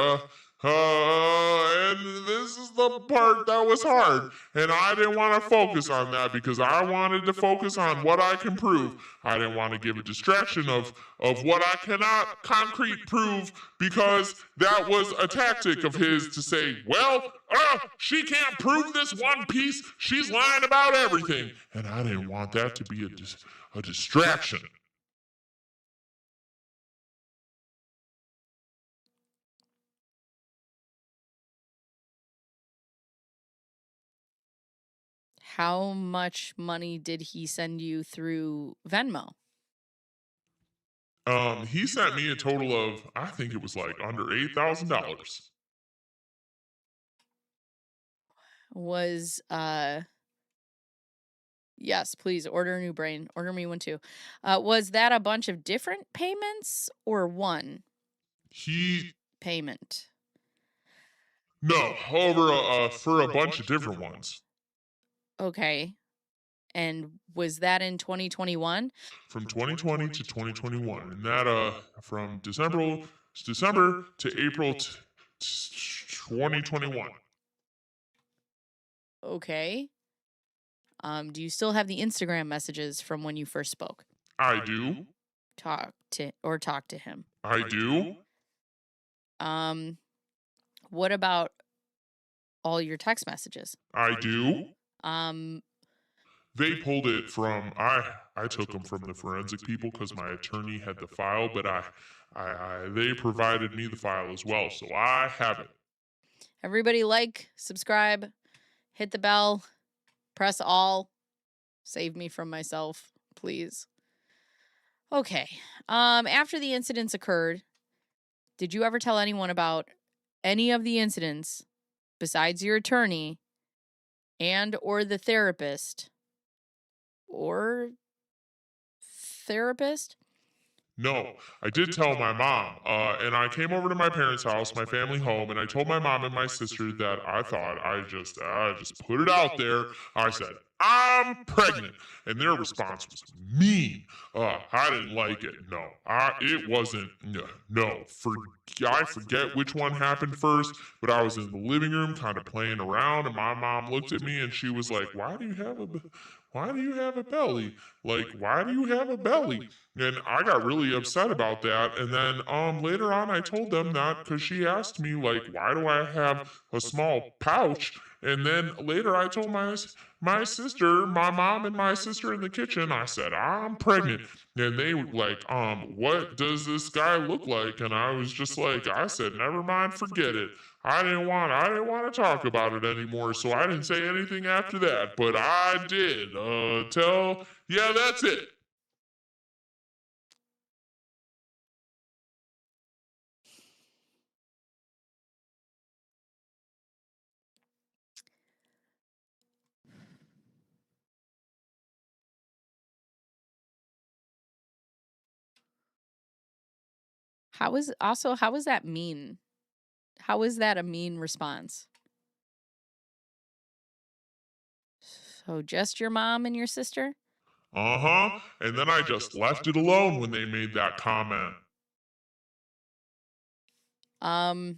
And this is the part that was hard, and I didn't want to focus on that because I wanted to focus on what I can prove. I didn't want to give a distraction of what I cannot concrete prove, because that was a tactic of his to say, well, she can't prove this one piece. She's lying about everything, and I didn't want that to be a distraction. How much money did he send you through Venmo? He sent me a total of, I think it was like under $8,000. Was yes, please order a new brain. Order me one too. Was that a bunch of different payments or one payment? No, for a bunch of different ones. Okay. And was that in 2021? From 2020 to 2021. And that from December to April 2021. Okay. Do you still have the Instagram messages from when you first spoke? I do. Talk to him. I do. What about all your text messages? I do. They pulled it from, I took them from the forensic people because my attorney had the file, but they provided me the file as well, so I have it. Everybody subscribe, hit the bell, press all, save me from myself, please. Okay. After the incidents occurred, did you ever tell anyone about any of the incidents besides your attorney and or the therapist? No, I did tell my mom, and I came over to my parents' house, my family home, and I told my mom and my sister that I thought I just put it out there. I said, I'm pregnant. And their response was mean. I didn't like it. No, it wasn't. No. I forget which one happened first, but I was in the living room kind of playing around, and my mom looked at me and she was like, why do you have a belly? Like, why do you have a belly? And I got really upset about that. And then later on, I told them that because she asked me, like, why do I have a small pouch? And then later I told my sister, my mom and my sister in the kitchen, I said, I'm pregnant. And they were like, what does this guy look like? And I was just like, I said, never mind, forget it. I didn't want to talk about it anymore, so I didn't say anything after that. But I did yeah, that's it. How is that mean? How is that a mean response? So just your mom and your sister? And then I just left it alone when they made that comment. The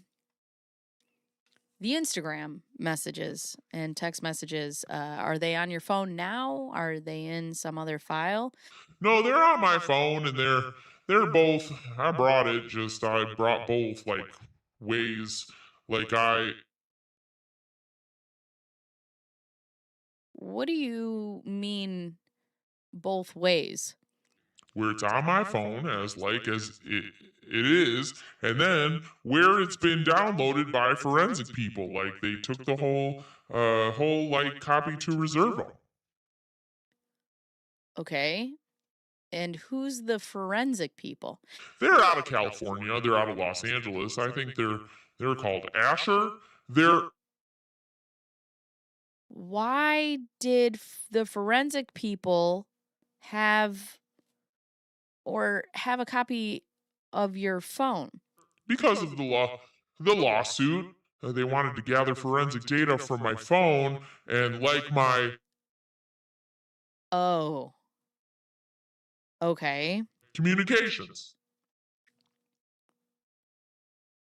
Instagram messages and text messages, are they on your phone now? Are they in some other file? No, they're on my phone, and they're both. I brought both like ways. Like What do you mean both ways? where it's on my phone as it is, and then where it's been downloaded by forensic people. Like they took the whole like copy to reserve them. Okay. And who's the forensic people? They're out of California. They're out of Los Angeles. I think they're called Asher. They're Why did the forensic people have a copy of your phone? because of the lawsuit. They wanted to gather forensic data from my phone and like my Oh. Okay. communications.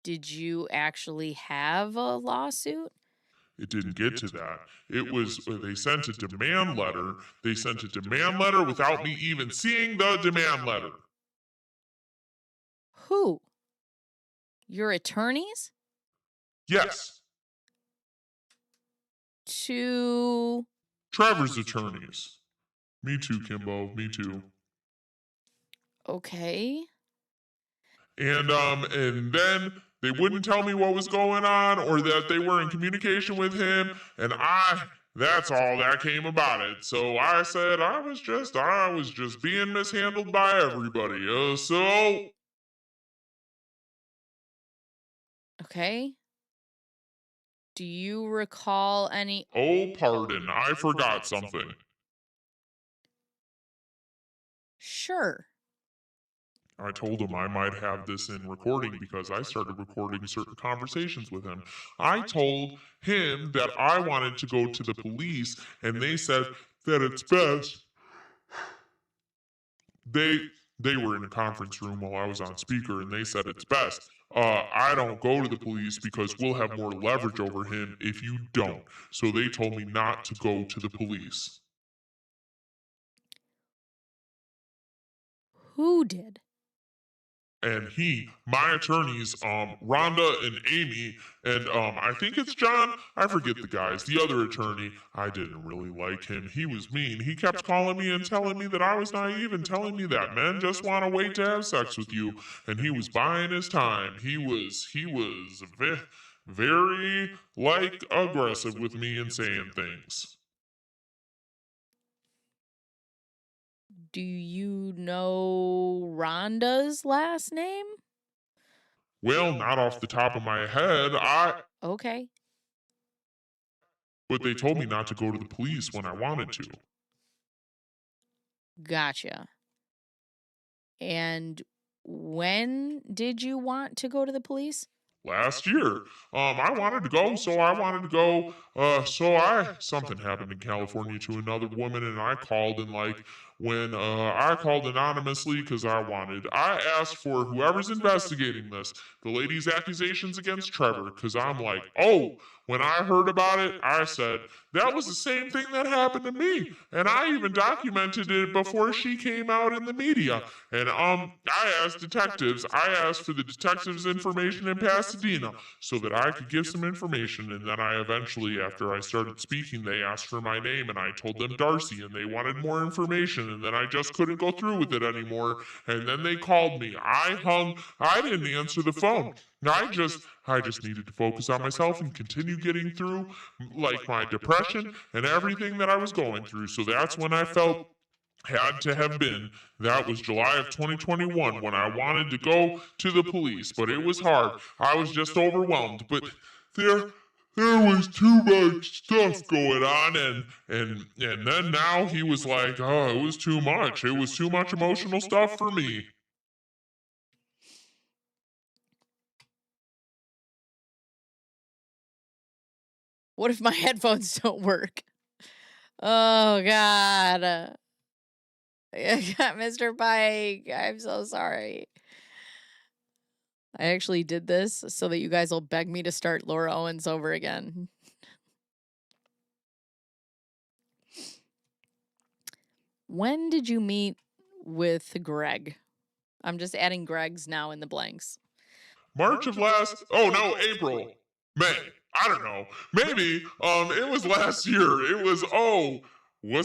Did you actually have a lawsuit? It didn't get to that. It was, they sent a demand letter. They sent a demand letter without me even seeing the demand letter. Who? Your attorneys? Yes, To Trevor's attorneys. Me too, Kimbo. Me too. Okay. And then they wouldn't tell me what was going on or that they were in communication with him, and that's all that came about it. So I said I was just being mishandled by everybody. So Okay. Do you recall any oh, pardon, I forgot something. Sure. I told him I might have this in recording because I started recording certain conversations with him. I told him that I wanted to go to the police, and they said that it's best. They were in a conference room while I was on speaker, and they said it's best. I don't go to the police because we'll have more leverage over him if you don't. So they told me not to go to the police. Who did? And my attorneys, Rhonda and Amy, and I think it's John. I forget the guys. The other attorney, I didn't really like him. He was mean. He kept calling me and telling me that I was naive and telling me that men just want to wait to have sex with you. And he was buying his time. He was very like aggressive with me and saying things. Do you know Rhonda's last name? Well, not off the top of my head. Okay. But they told me not to go to the police when I wanted to. Gotcha. And when did you want to go to the police? last year. I wanted to go, so I wanted to go. Something happened in California to another woman, and I called, and like, when I called anonymously because I asked for whoever's investigating this, the lady's accusations against Trevor, because I'm like, oh, when I heard about it, I said, that was the same thing that happened to me. And I even documented it before she came out in the media. And I asked for the detectives' information in Pasadena so that I could give some information. And then I eventually, after I started speaking, they asked for my name and I told them Darcy and they wanted more information. And then I just couldn't go through with it anymore. And then they called me. I didn't answer the phone. I just needed to focus on myself and continue getting through like my depression and everything that I was going through. So that's when I felt had to have been. That was July of 2021 when I wanted to go to the police, but it was hard. I was just overwhelmed. But there was too much stuff going on, and then now he was like, oh, it was too much. It was too much emotional stuff for me. What if my headphones don't work? Oh, God. Mr. Pike, I'm so sorry. I actually did this so that you guys will beg me to start Laura Owens over again. When did you meet with Greg? I'm just adding Greg's now in the blanks. April, May. I don't know. Maybe it was last year. Was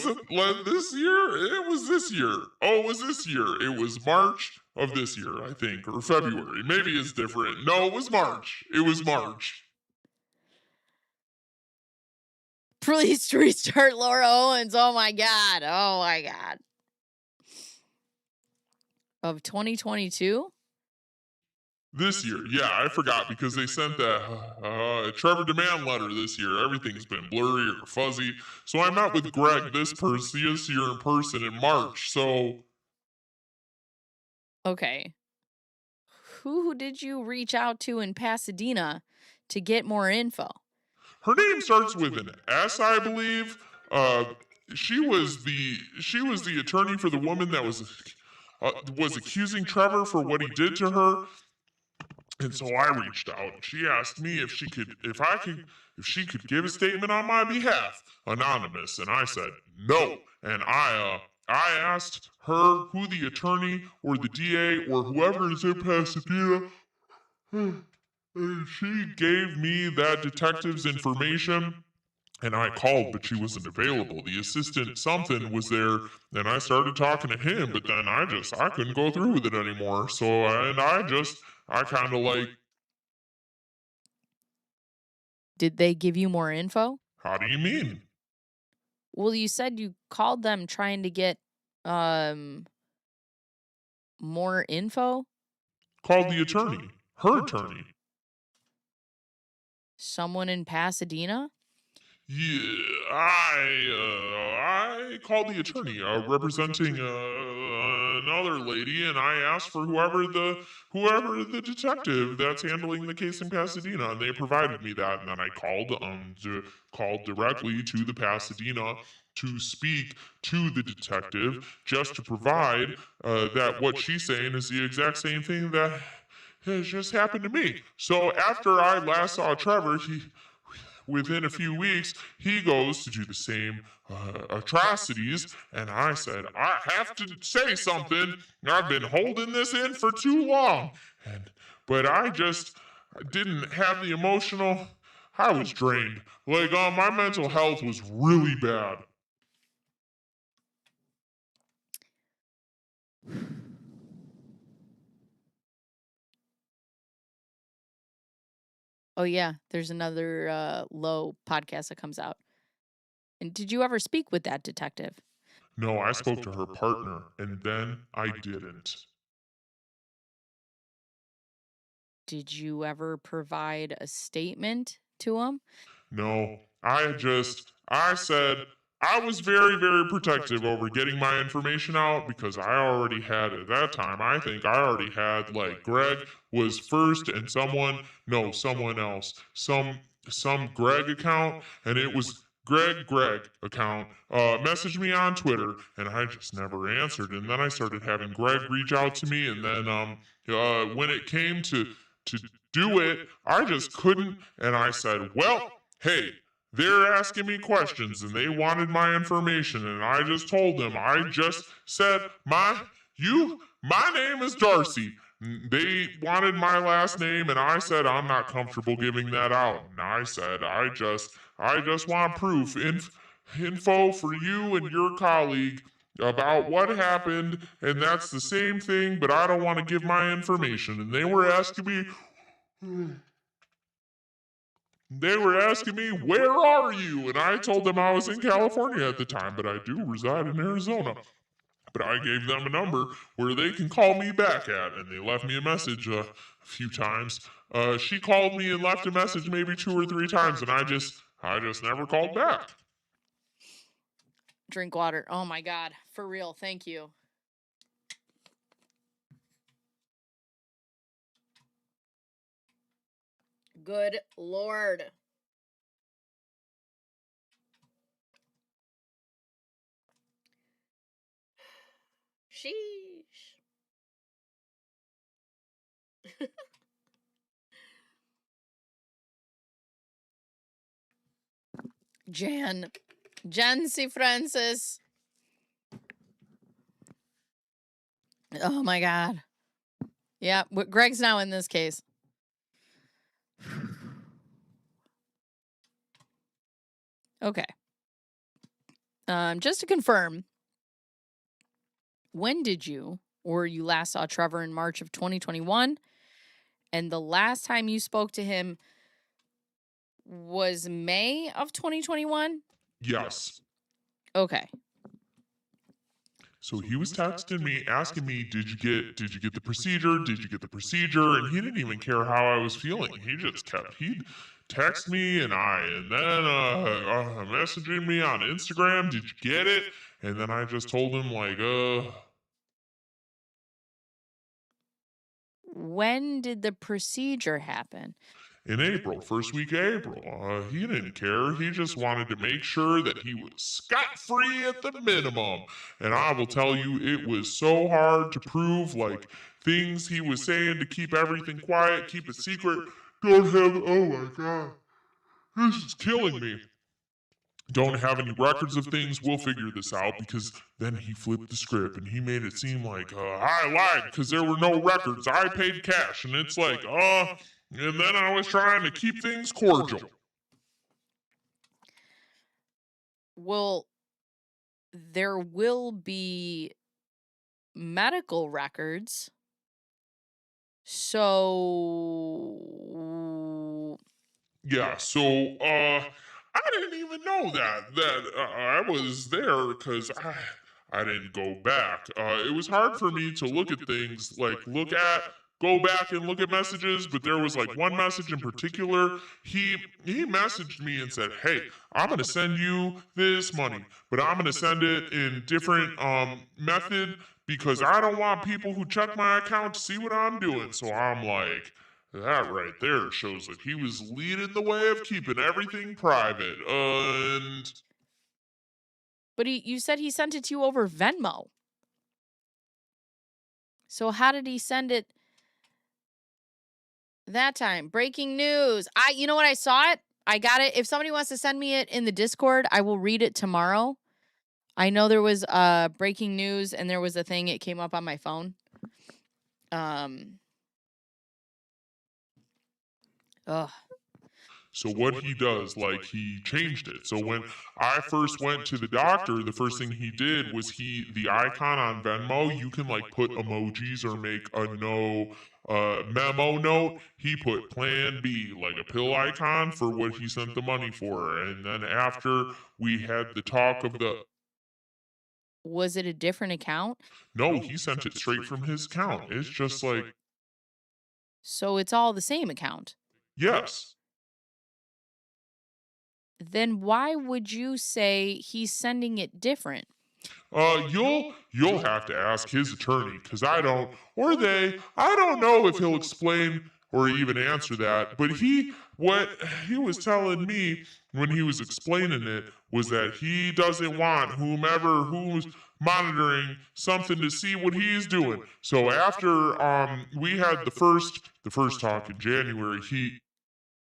it this year? It was this year. Oh, it was this year. It was March of this year, I think, or February. Maybe it's different. No, it was March. It was March. Please restart Laura Owens. Oh my God. Oh my God. Of 2022? This year, yeah, I forgot because they sent that Trevor demand letter this year. Everything's been blurry or fuzzy. So I met with Greg this year in person in March. So okay, who did you reach out to in Pasadena to get more info? Her name starts with an S, I believe. She was the attorney for the woman that was accusing Trevor for what he did to her. And so I reached out. She asked me if she could give a statement on my behalf, anonymous, and I said no. And I asked her who the attorney or the DA or whoever is in Pasadena. And she gave me that detective's information. And I called, but she wasn't available. The assistant something was there, and I started talking to him, but then I couldn't go through with it anymore. So, I kind of like. Did they give you more info? How do you mean? Well, you said you called them trying to get more info. Called the attorney, her attorney. Someone in Pasadena? Yeah, I called the attorney representing another lady, and I asked for whoever the detective that's handling the case in Pasadena, and they provided me that. And then I called directly to the Pasadena to speak to the detective, just to provide that what she's saying is the exact same thing that has just happened to me. So after I last saw Trevor, within a few weeks, he goes to do the same atrocities, and I said, I have to say something. I've been holding this in for too long. But I just didn't have the emotional. I was drained. Like, my mental health was really bad. Oh, yeah, there's another Low podcast that comes out. And did you ever speak with that detective? No, I spoke to her partner, and then I didn't. Did you ever provide a statement to him? No, I said, I was very, very protective over getting my information out because I already had, at that time, I think I already had, like, Greg was first and someone else, some Greg account, and it was Greg account, messaged me on Twitter, and I just never answered. And then I started having Greg reach out to me, and then when it came to do it, I just couldn't, and I said, well, hey, they're asking me questions and they wanted my information, and I just told them, I just said, my name is Darcy. They wanted my last name, and I said I'm not comfortable giving that out. And I said I just want proof, info for you and your colleague about what happened, and that's the same thing, but I don't want to give my information. And they were asking me, where are you? And I told them I was in California at the time, but I do reside in Arizona. But I gave them a number where they can call me back at, and they left me a message a few times. She called me and left a message maybe 2 or 3 times, and I just never called back. Drink water. Oh my God. For real. Thank you. Good Lord. Sheesh. Jen C. Francis. Oh my God. Yeah, Greg's now in this case. Okay. Just to confirm, when did you last saw Trevor in March of 2021? And the last time you spoke to him was May of 2021? Yes. Okay. So he was texting me, asking me, did you get the procedure? Did you get the procedure? And he didn't even care how I was feeling. He'd text me, and then messaging me on Instagram, did you get it? And then I just told him, like, When did the procedure happen? In April, first week of April. He didn't care. He just wanted to make sure that he was scot-free at the minimum. And I will tell you, it was so hard to prove, like, things he was saying to keep everything quiet, keep it secret. Oh my God. This is killing me. Don't have any records of things, we'll figure this out, because then he flipped the script and he made it seem like, I lied because there were no records. I paid cash. And it's like, and then I was trying to keep things cordial. Well, there will be medical records. So. Yeah, so, I didn't even know that I was there because I didn't go back. It was hard for me to look at things, like go back and look at messages, but there was like one message in particular. He messaged me and said, "Hey, I'm gonna send you this money, but I'm gonna send it in different method because I don't want people who check my account to see what I'm doing." So I'm like, that right there shows that he was leading the way of keeping everything private. But you said he sent it to you over Venmo. So how did he send it that time? Breaking news. You know what? I saw it. I got it. If somebody wants to send me it in the Discord, I will read it tomorrow. I know there was breaking news, and there was a thing. It came up on my phone. So what he does, like, he changed it. So when I first went to the doctor, the first thing he did was the icon on Venmo, you can like put emojis or make a memo note. He put Plan B, like a pill icon for what he sent the money for. And then after we had the talk of Was it a different account? No, he sent it straight from his account. It's just like. So it's all the same account? Yes. then why would you say he's sending it different? You'll have to ask his attorney, because I don't, or they, I don't know if he'll explain or even answer that. But what he was telling me when he was explaining it was that he doesn't want whomever who's monitoring something to see what he's doing. So after we had the first talk in January,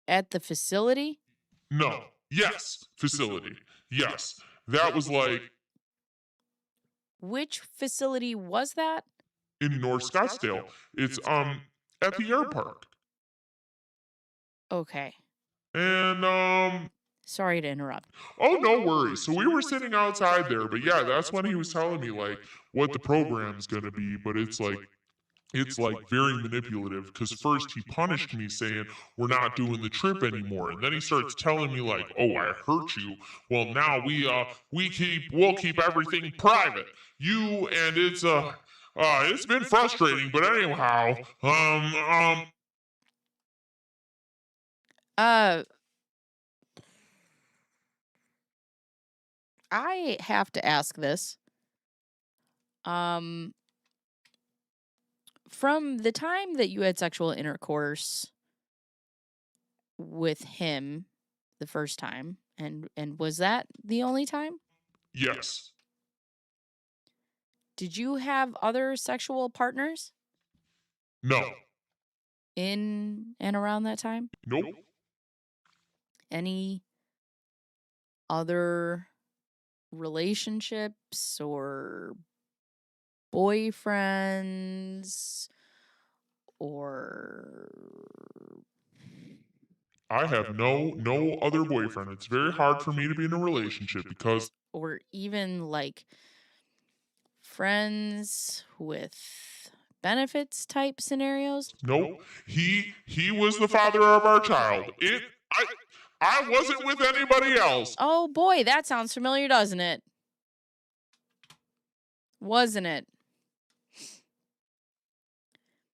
At the facility? no, yes, facility, yes, that was like Which facility was that? in North Scottsdale. It's at the air park. Okay. And Sorry to interrupt. oh, no worries. So we were sitting outside there, but yeah, that's when he was telling me like what the program's going to be, but it's like very manipulative, because first he punished me saying we're not doing the trip anymore, and then he starts telling me like, oh, I hurt you, well now we'll keep everything private, you, and it's been frustrating, but anyhow, Uh, I have to ask this. From the time that you had sexual intercourse with him the first time, and was that the only time? yes, Did you have other sexual partners no, in and around that time? nope, Any other relationships or boyfriends or I have no other boyfriend. It's very hard for me to be in a relationship because even like friends with benefits type scenarios? nope. He was the father of our child. I wasn't with anybody else. Oh boy, that sounds familiar, doesn't it? Wasn't it?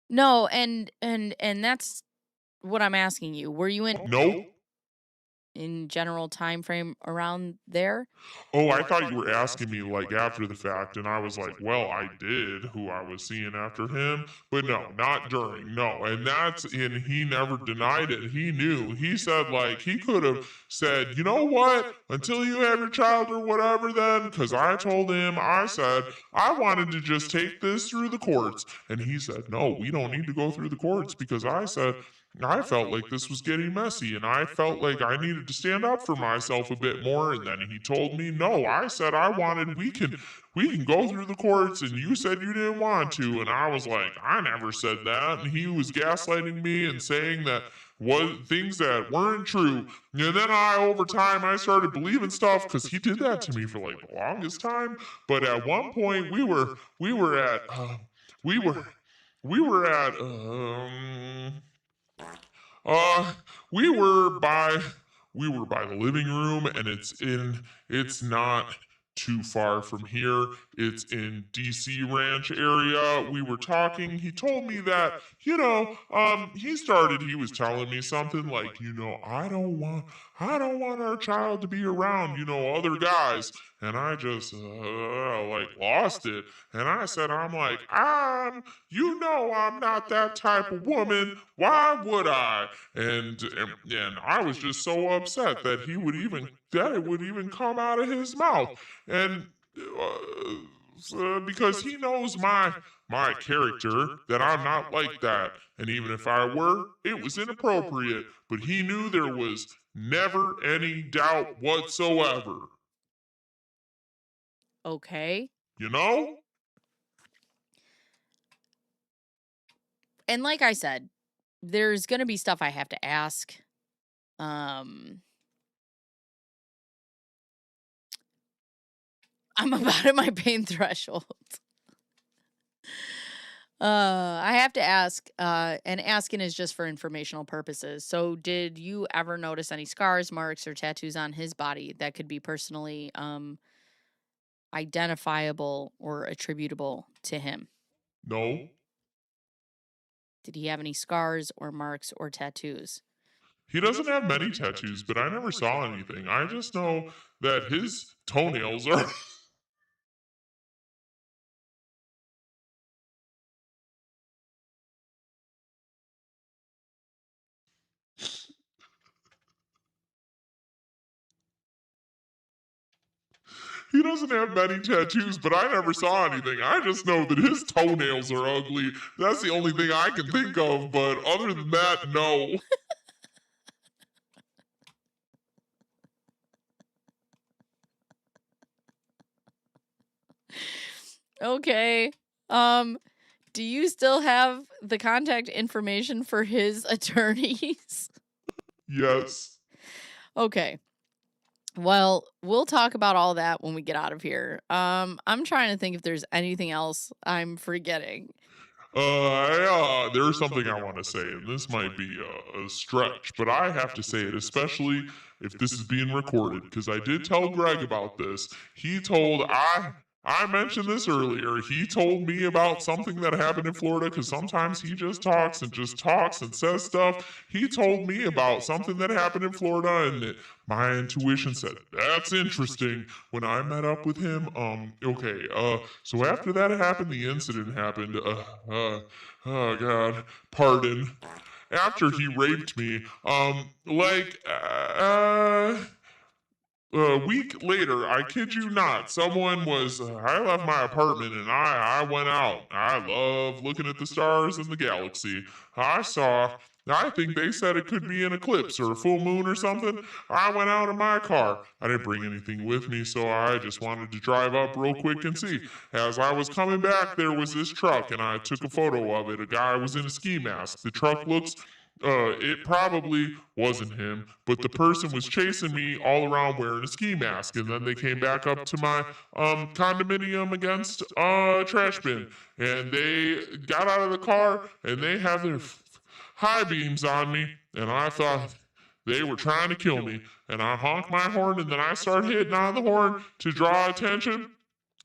No, and that's what I'm asking you. Were you Nope. in general time frame around there? Oh, I thought you were asking me like after the fact, and I was like, well, I did who I was seeing after him, but no, not during. No, and he never denied it. He knew. He said like he could have said, you know what, until you have your child or whatever, then, because I told him, I said I wanted to just take this through the courts, and he said, no, we don't need to go through the courts, because I felt like this was getting messy, and I felt like I needed to stand up for myself a bit more. And then he told me, no, I said I wanted, we can go through the courts, and you said you didn't want to. And I was like, I never said that. And he was gaslighting me and saying that was things that weren't true. And then over time, I started believing stuff, because he did that to me for like the longest time. But at one point, we were at uh, we were by the living room, and it's not too far from here. It's in DC Ranch area. We were talking. He told me that, he was telling me something like, I don't want our child to be around, other guys. And I just like lost it. And I said, I'm like, I'm not that type of woman. Why would I? And I was just so upset that it would even come out of his mouth. And because he knows my character, that I'm not like that. And even if I were, it was inappropriate. But he knew there was never any doubt whatsoever. Okay. You know? And like I said, there's going to be stuff I have to ask. I'm about at my pain threshold. I have to ask, and asking is just for informational purposes. So, did you ever notice any scars, marks, or tattoos on his body that could be personally identifiable or attributable to him? No. Did he have any scars or marks or tattoos? He doesn't have many tattoos, but I never saw anything. I just know that his toenails are. He doesn't have many tattoos, but I never saw anything. I just know that his toenails are ugly. That's the only thing I can think of, but other than that, no. Okay. Do you still have the contact information for his attorneys? Yes. Okay. Well, we'll talk about all that when we get out of here. I'm trying to think if there's anything else I'm forgetting. There's something I want to say, and this might be a stretch, but I have to say it, especially if this is being recorded, because I did tell Greg about this. I mentioned this earlier. He told me about something that happened in Florida, because sometimes he just talks and says stuff. He told me about something that happened in Florida, and my intuition said, that's interesting. When I met up with him, so after that happened, the incident happened. Oh God, pardon. After he raped me, a week later, I kid you not, I left my apartment and I went out. I love looking at the stars and the galaxy. I think they said it could be an eclipse or a full moon or something. I went out in my car. I didn't bring anything with me, so I just wanted to drive up real quick and see. As I was coming back, there was this truck and I took a photo of it. A guy was in a ski mask. The truck looks it probably wasn't him, but the person was chasing me all around wearing a ski mask, and then they came back up to my condominium against a trash bin, and they got out of the car and they had their high beams on me, and I thought they were trying to kill me, and I honked my horn, and then I started hitting on the horn to draw attention.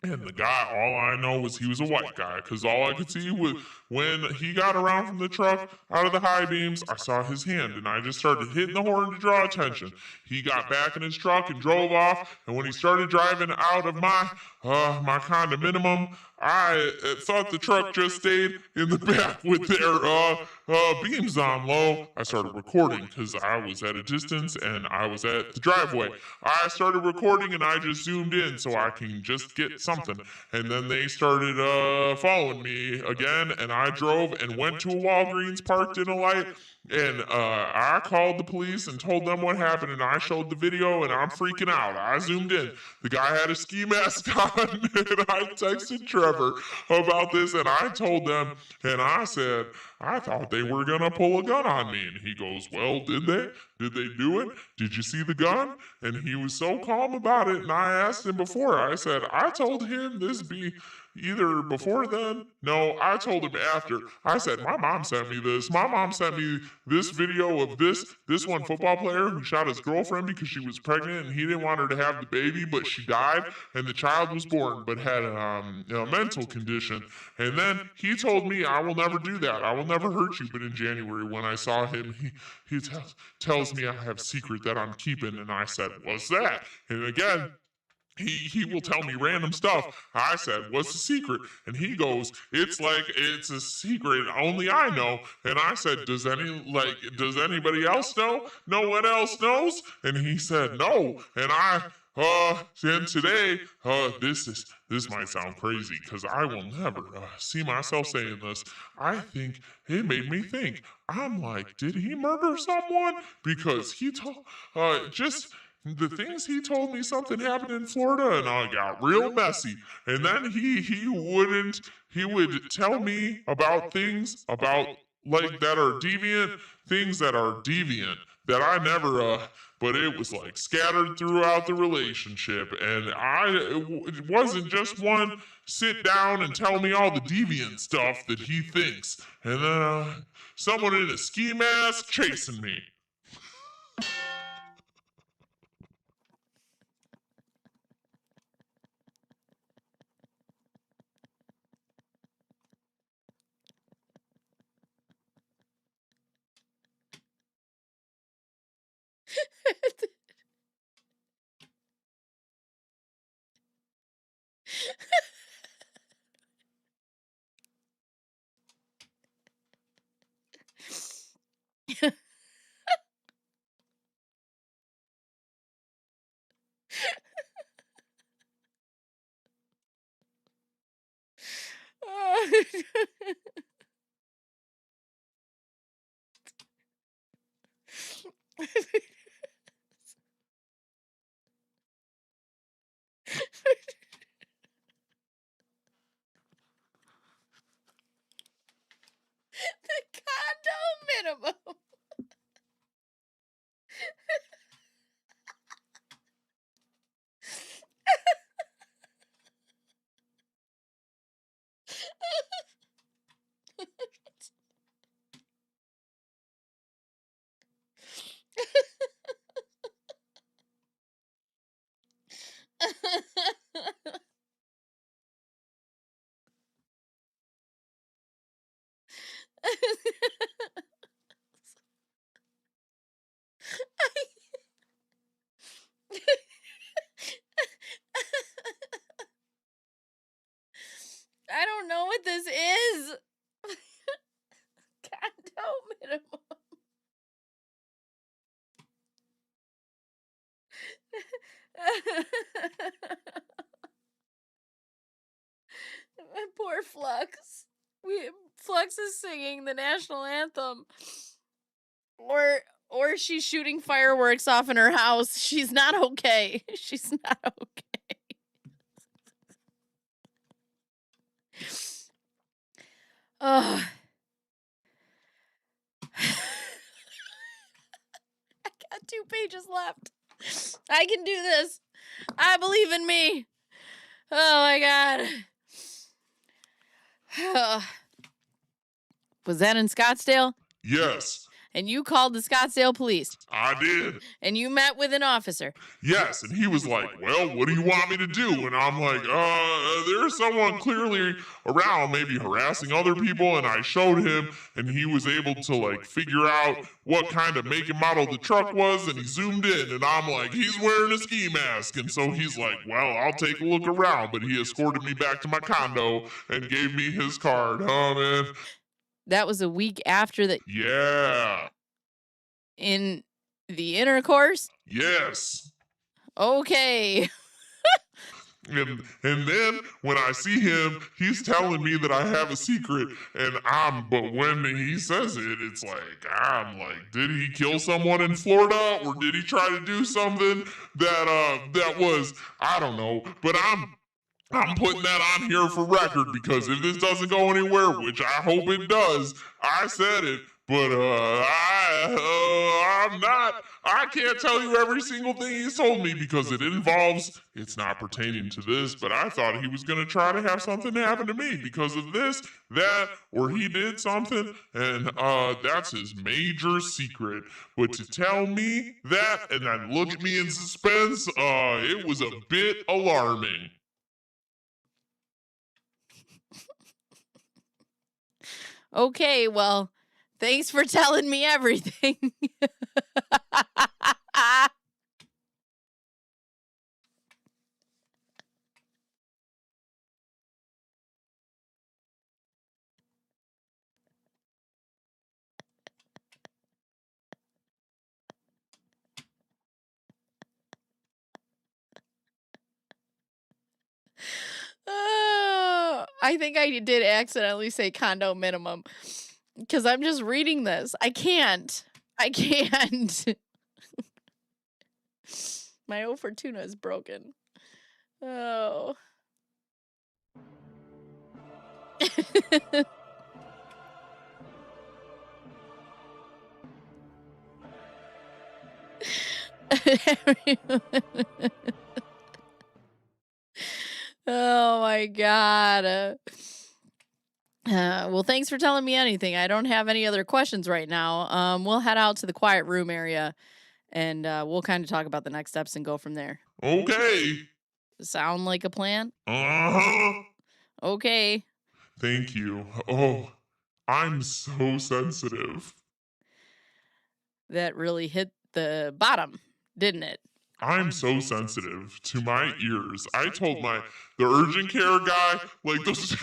And the guy, all I know was he was a white guy, because all I could see was when he got around from the truck out of the high beams, I saw his hand, and I just started hitting the horn to draw attention. He got back in his truck and drove off, and when he started driving out of my condominium, I thought the truck just stayed in the back with their beams on low. I started recording because I was at a distance and I was at the driveway. I started recording and I just zoomed in so I can just get something. And then they started following me again, and I drove and went to a Walgreens, parked in a light, and I called the police and told them what happened, and I showed the video, and I'm freaking out. I zoomed in. The guy had a ski mask on, and I texted Trevor about this, and I told them, and I said, I thought they were going to pull a gun on me. And he goes, well, did they? Did they do it? Did you see the gun? And he was so calm about it, and I asked him before. I said, I told him this be either before then. No, I told him after. I said, my mom sent me this. My mom sent me this video of this one football player who shot his girlfriend because she was pregnant and he didn't want her to have the baby, but she died, and the child was born but had a mental condition. And then he told me, I will never do that. I will never hurt you. But in January, when I saw him, he tells me I have a secret that I'm keeping. And I said, what's that? And again, he will tell me random stuff. I said, what's the secret? And he goes, it's a secret only I know. And I said, does anybody else know? No one else knows? And he said, no. And and today, this might sound crazy because I will never see myself saying this. I think it made me think. I'm like, did he murder someone? Because he told, just the things he told me something happened in Florida, and I got real messy. And then he would tell me about things about like that are deviant, things that are deviant that I never but it was like scattered throughout the relationship, and it wasn't just one sit down and tell me all the deviant stuff that he thinks, and then someone in a ski mask chasing me. The condo minimum. I don't know what this is. Condo minimum. Poor Flux. Flux is singing the national anthem. Or she's shooting fireworks off in her house. She's not okay. She's not okay. Oh. I got 2 pages left. I can do this. I believe in me. Oh my God. Was that in Scottsdale? Yes. And you called the Scottsdale police? I did. And you met with an officer? Yes, and he was like, well, what do you want me to do? And I'm like, there's someone clearly around, maybe harassing other people, and I showed him, and he was able to, like, figure out what kind of make and model the truck was, and he zoomed in, and I'm like, he's wearing a ski mask, and so he's like, well, I'll take a look around, but he escorted me back to my condo and gave me his card. Oh, man. That was a week after that. Yeah. In the intercourse? Yes. Okay. And then when I see him, he's telling me that I have a secret, but when he says it, it's like, I'm like, did he kill someone in Florida, or did he try to do something that was, I don't know, but I'm putting that on here for record, because if this doesn't go anywhere, which I hope it does, I said it, but I can't tell you every single thing he's told me, because it's not pertaining to this, but I thought he was going to try to have something happen to me because of this, that, or he did something, and that's his major secret. But to tell me that and then look at me in suspense, it was a bit alarming. Okay, well, thanks for telling me everything. I think I did accidentally say condo minimum, because I'm just reading this. I can't. My O for tuna is broken. Oh. Oh my God. Well, thanks for telling me anything. I don't have any other questions right now. We'll head out to the quiet room area, and we'll kind of talk about the next steps and go from there. Okay. Sound like a plan? Uh-huh. Okay. Thank you. Oh, I'm so sensitive. That really hit the bottom, didn't it? I'm so sensitive to my ears. I told the urgent care guy, like, those...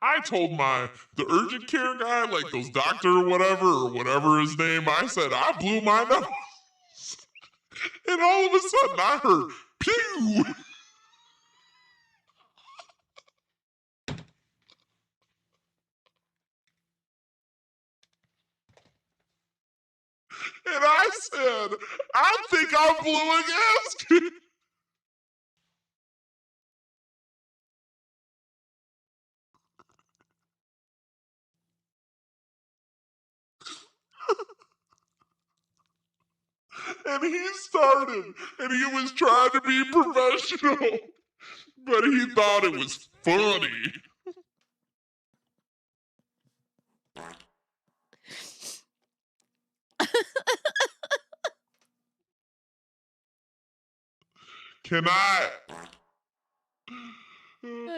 I told the urgent care guy, like those doctor or whatever his name, I said, I blew my nose. And all of a sudden I heard, pew! And I said, I think I blew a gasket. And he started, and he was trying to be professional, but he thought it was funny. Can I?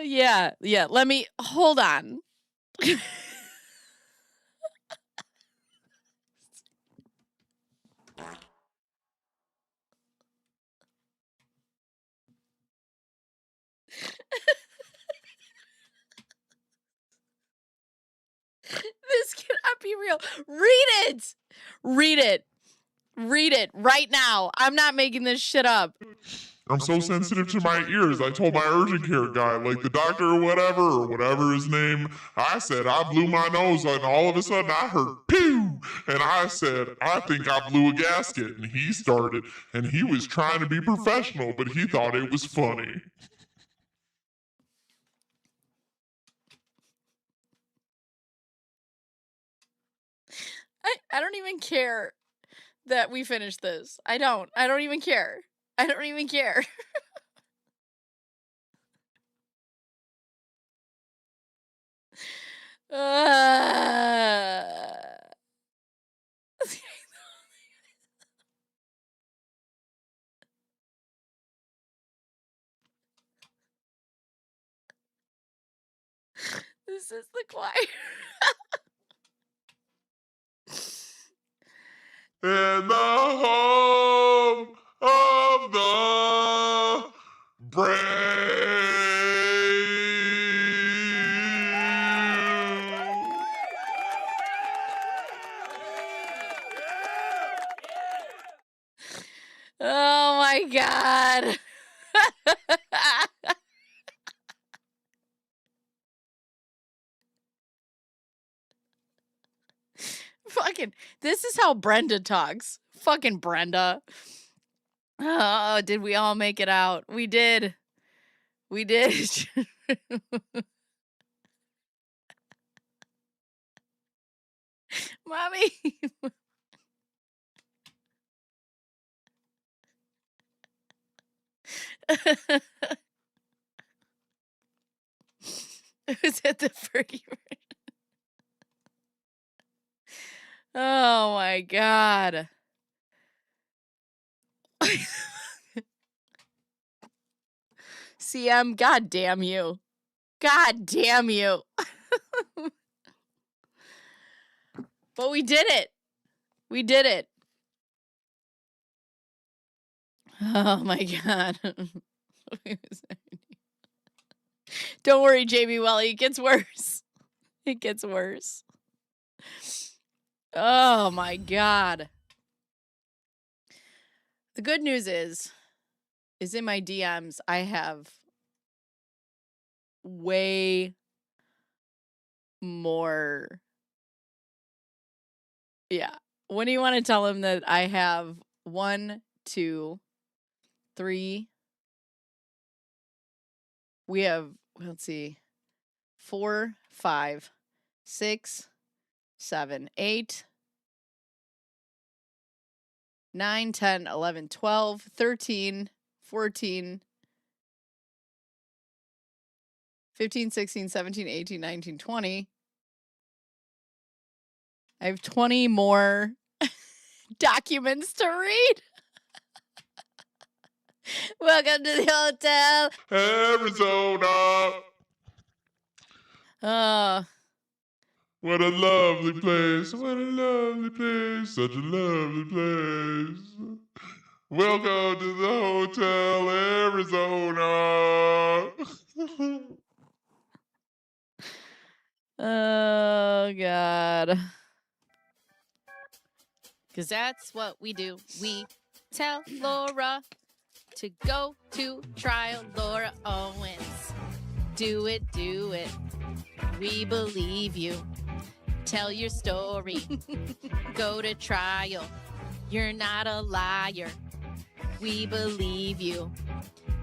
Yeah. Let me hold on. This cannot be real. Read it. Read it. Read it right now. I'm not making this shit up. I'm so sensitive to my ears. I told my urgent care guy, like the doctor or whatever his name, I said, I blew my nose, and all of a sudden I heard, pew! And I said, I think I blew a gasket. And he started, and he was trying to be professional, but he thought it was funny. I don't even care that we finished this. I don't even care. I don't even care. This is the choir. In the home of the brave. Oh my God. Fucking, this is how Brenda talks. Fucking Brenda. Oh, did we all make it out? We did. We did. Mommy. Was it the Fergie version? Oh my God. CM, God damn you. God damn you. But we did it. We did it. Oh my God. Don't worry, JB Welly. It gets worse. It gets worse. Oh my God. The good news is in my DMs, I have way more. Yeah. When do you want to tell him that I have 1, 2, 3? We have, let's see, 4, 5, 6, 7, 8, 9, 10, 11, 12, 13, 14, 15, 16, 17, 18, 19, 20. I have 20 more documents to read. Welcome to the hotel, Arizona. What a lovely place. What a lovely place. Such a lovely place. Welcome to the Hotel Arizona. Oh, God. Because that's what we do. We tell Laura to go to trial. Laura Owens. Do it, do it. We believe you. Tell your story. Go to trial. You're not a liar. We believe you.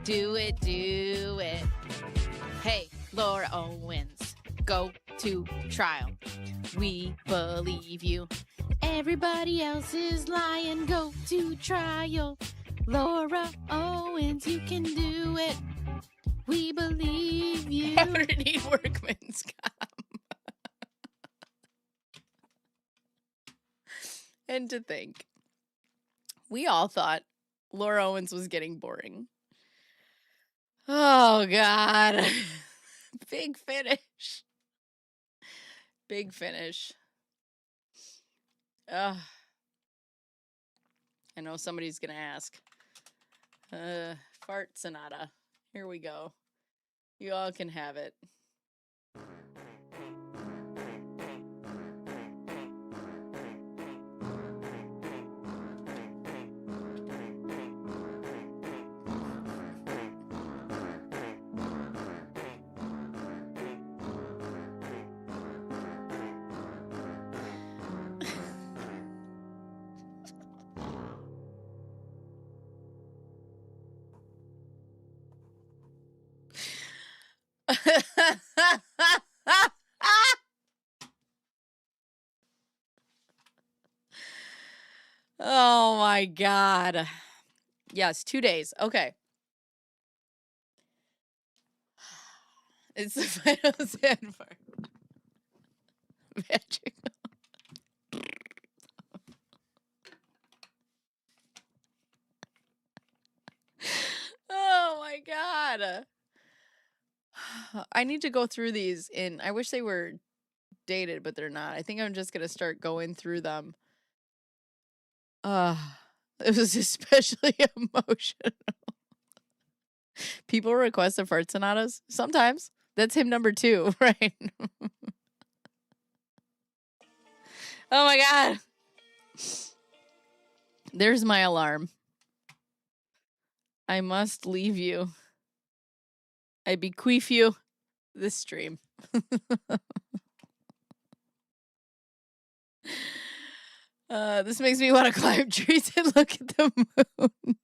Do it, do it. Hey, Laura Owens, go to trial. We believe you. Everybody else is lying. Go to trial. Laura Owens, you can do it. We believe you. How did it need workman's comp? And to think, we all thought Laura Owens was getting boring. Oh, God. Big finish. Big finish. I know somebody's going to ask. Fart Sonata. Here we go. You all can have it. Oh my God. Yes, 2 days. Okay. It's the final sand part. Magic. Oh my God. I need to go through these I wish they were dated, but they're not. I think I'm just going to start going through them. It was especially emotional. People request the fart sonatas. Sometimes. That's him number 2, right? Oh my God. There's my alarm. I must leave you. I bequeath you this stream. This makes me want to climb trees and look at the moon.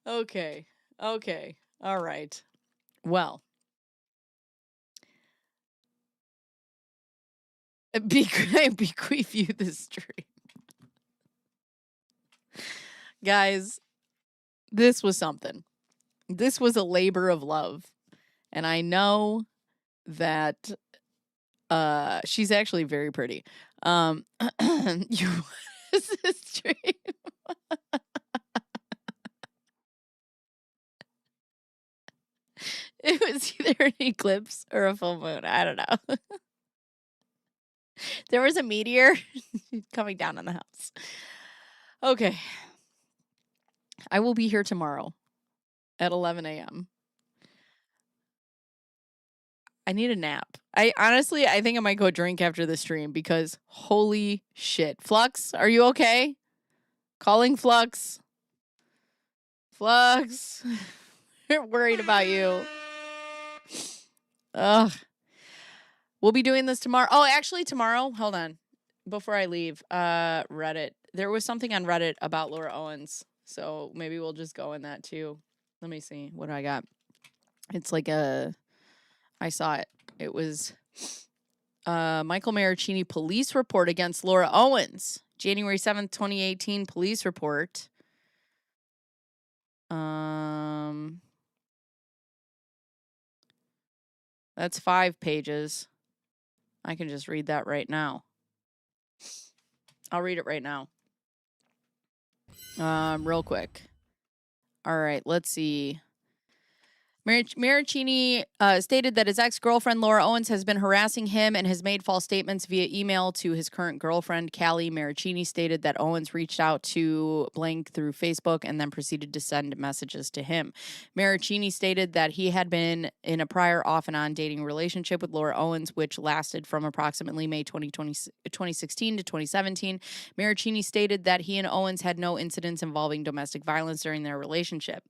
Okay. Okay. All right. Well. I bequeath you this stream. Guys, this was something. This was a labor of love. And I know that she's actually very pretty. You is this stream? It was either an eclipse or a full moon. I don't know. There was a meteor coming down on the house. Okay. I will be here tomorrow at 11 a.m. I need a nap. I think I might go drink after the stream because holy shit. Flux, are you okay? Calling Flux. Flux. We're worried about you. Ugh. We'll be doing this tomorrow. Oh, actually tomorrow, hold on. Before I leave, Reddit. There was something on Reddit about Laura Owens. So maybe we'll just go in that too. Let me see. What do I got? It's like I saw it. It was Michael Maricini police report against Laura Owens. January 7th, 2018 police report. That's 5 pages. I can just read that right now. I'll read it right now. Real quick. All right, let's see. Maricini stated that his ex-girlfriend, Laura Owens, has been harassing him and has made false statements via email to his current girlfriend, Callie. Maricini stated that Owens reached out to Blank through Facebook and then proceeded to send messages to him. Maricini stated that he had been in a prior off and on dating relationship with Laura Owens, which lasted from approximately May 2016 to 2017. Maricini stated that he and Owens had no incidents involving domestic violence during their relationship.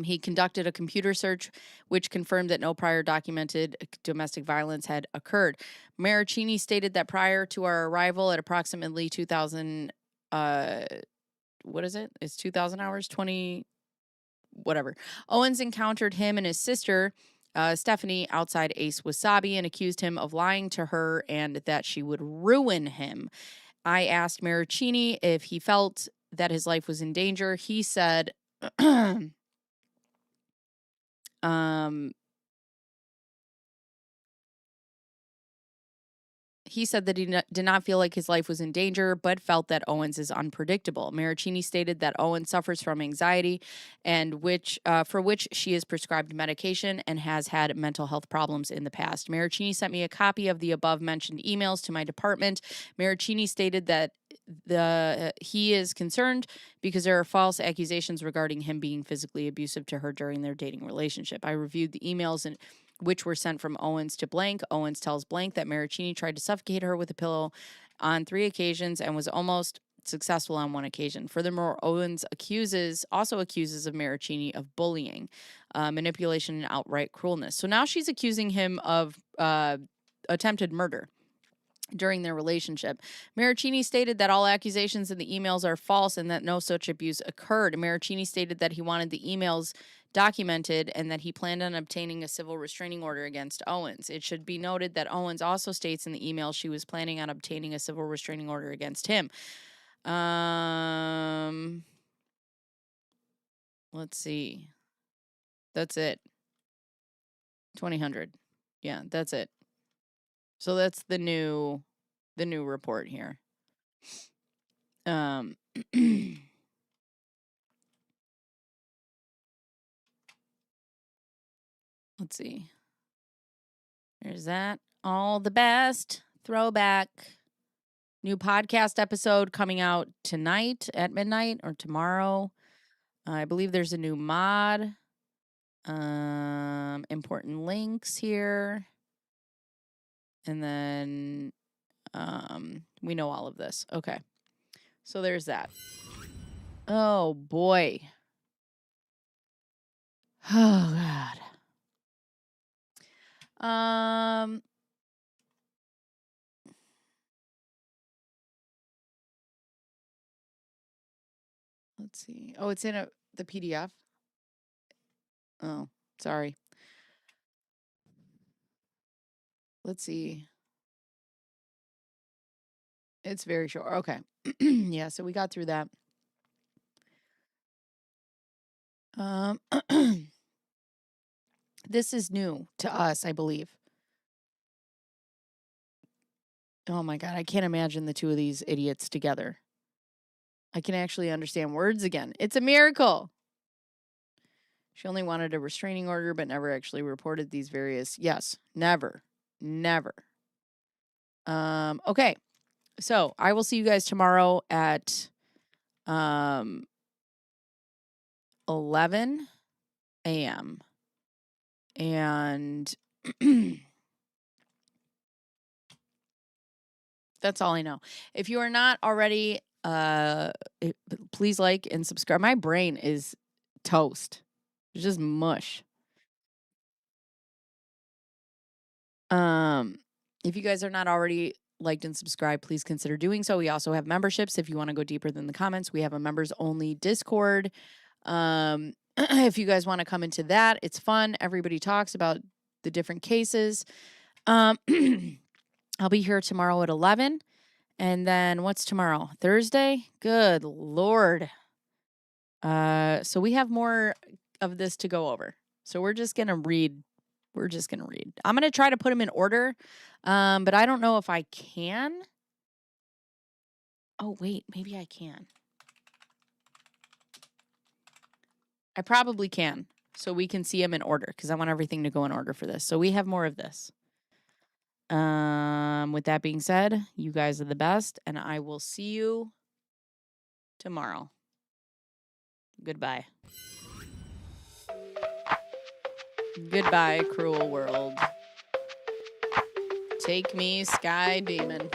He conducted a computer search, which confirmed that no prior documented domestic violence had occurred. Maricini stated that prior to our arrival at approximately 2,000, what is it? It's 2,000 hours, 20, whatever. Owens encountered him and his sister, Stephanie, outside Ace Wasabi and accused him of lying to her and that she would ruin him. I asked Maricini if he felt that his life was in danger. He said... He said that he did not feel like his life was in danger, but felt that Owens is unpredictable. Maricini stated that Owens suffers from anxiety, and for which she is prescribed medication and has had mental health problems in the past. Maricini sent me a copy of the above-mentioned emails to my department. Maricini stated that he is concerned because there are false accusations regarding him being physically abusive to her during their dating relationship. I reviewed the emails which were sent from Owens to Blank. Owens tells Blank that Maricini tried to suffocate her with a pillow on 3 occasions and was almost successful on 1 occasion. Furthermore, Owens also accuses of Maricini of bullying, manipulation, and outright cruelness. So now she's accusing him of attempted murder during their relationship. Maricini stated that all accusations in the emails are false and that no such abuse occurred. Maricini stated that he wanted the emails documented and that he planned on obtaining a civil restraining order against Owens. It should be noted that Owens also states in the email she was planning on obtaining a civil restraining order against him. Let's see. That's it. 2000. Yeah, that's it. So that's the new report here. Let's see. There's that. All the best. Throwback. New podcast episode coming out tonight at midnight or tomorrow. I believe there's a new mod. Important links here. And then we know all of this. Okay. So there's that. Oh boy. Oh God. Let's see. Oh, it's in the PDF. Oh, sorry. Let's see. It's very short. Okay. Yeah, so we got through that. This is new to us, I believe. Oh my God, I can't imagine the two of these idiots together. I can actually understand words again. It's a miracle. She only wanted a restraining order, but never actually reported these various. Yes, never. Okay. So I will see you guys tomorrow at 11 a.m. And that's all I know. If you are not already, please like and subscribe. My brain is toast. It's just mush. If you guys are not already liked and subscribed, please consider doing so. We also have memberships. If you want to go deeper than the comments, we have a members only Discord. If you guys want to come into that, it's fun. Everybody talks about the different cases. I'll be here tomorrow at 11. And then what's tomorrow? Thursday? Good Lord. So we have more of this to go over. So we're just going to read. I'm going to try to put them in order. But I don't know if I can. Oh, wait, maybe I can. I probably can. so we can see them in order because I want everything to go in order for this. So we have more of this. With that being said, you guys are the best, and I will see you tomorrow. Goodbye. Goodbye, cruel world. Take me, Sky Demon.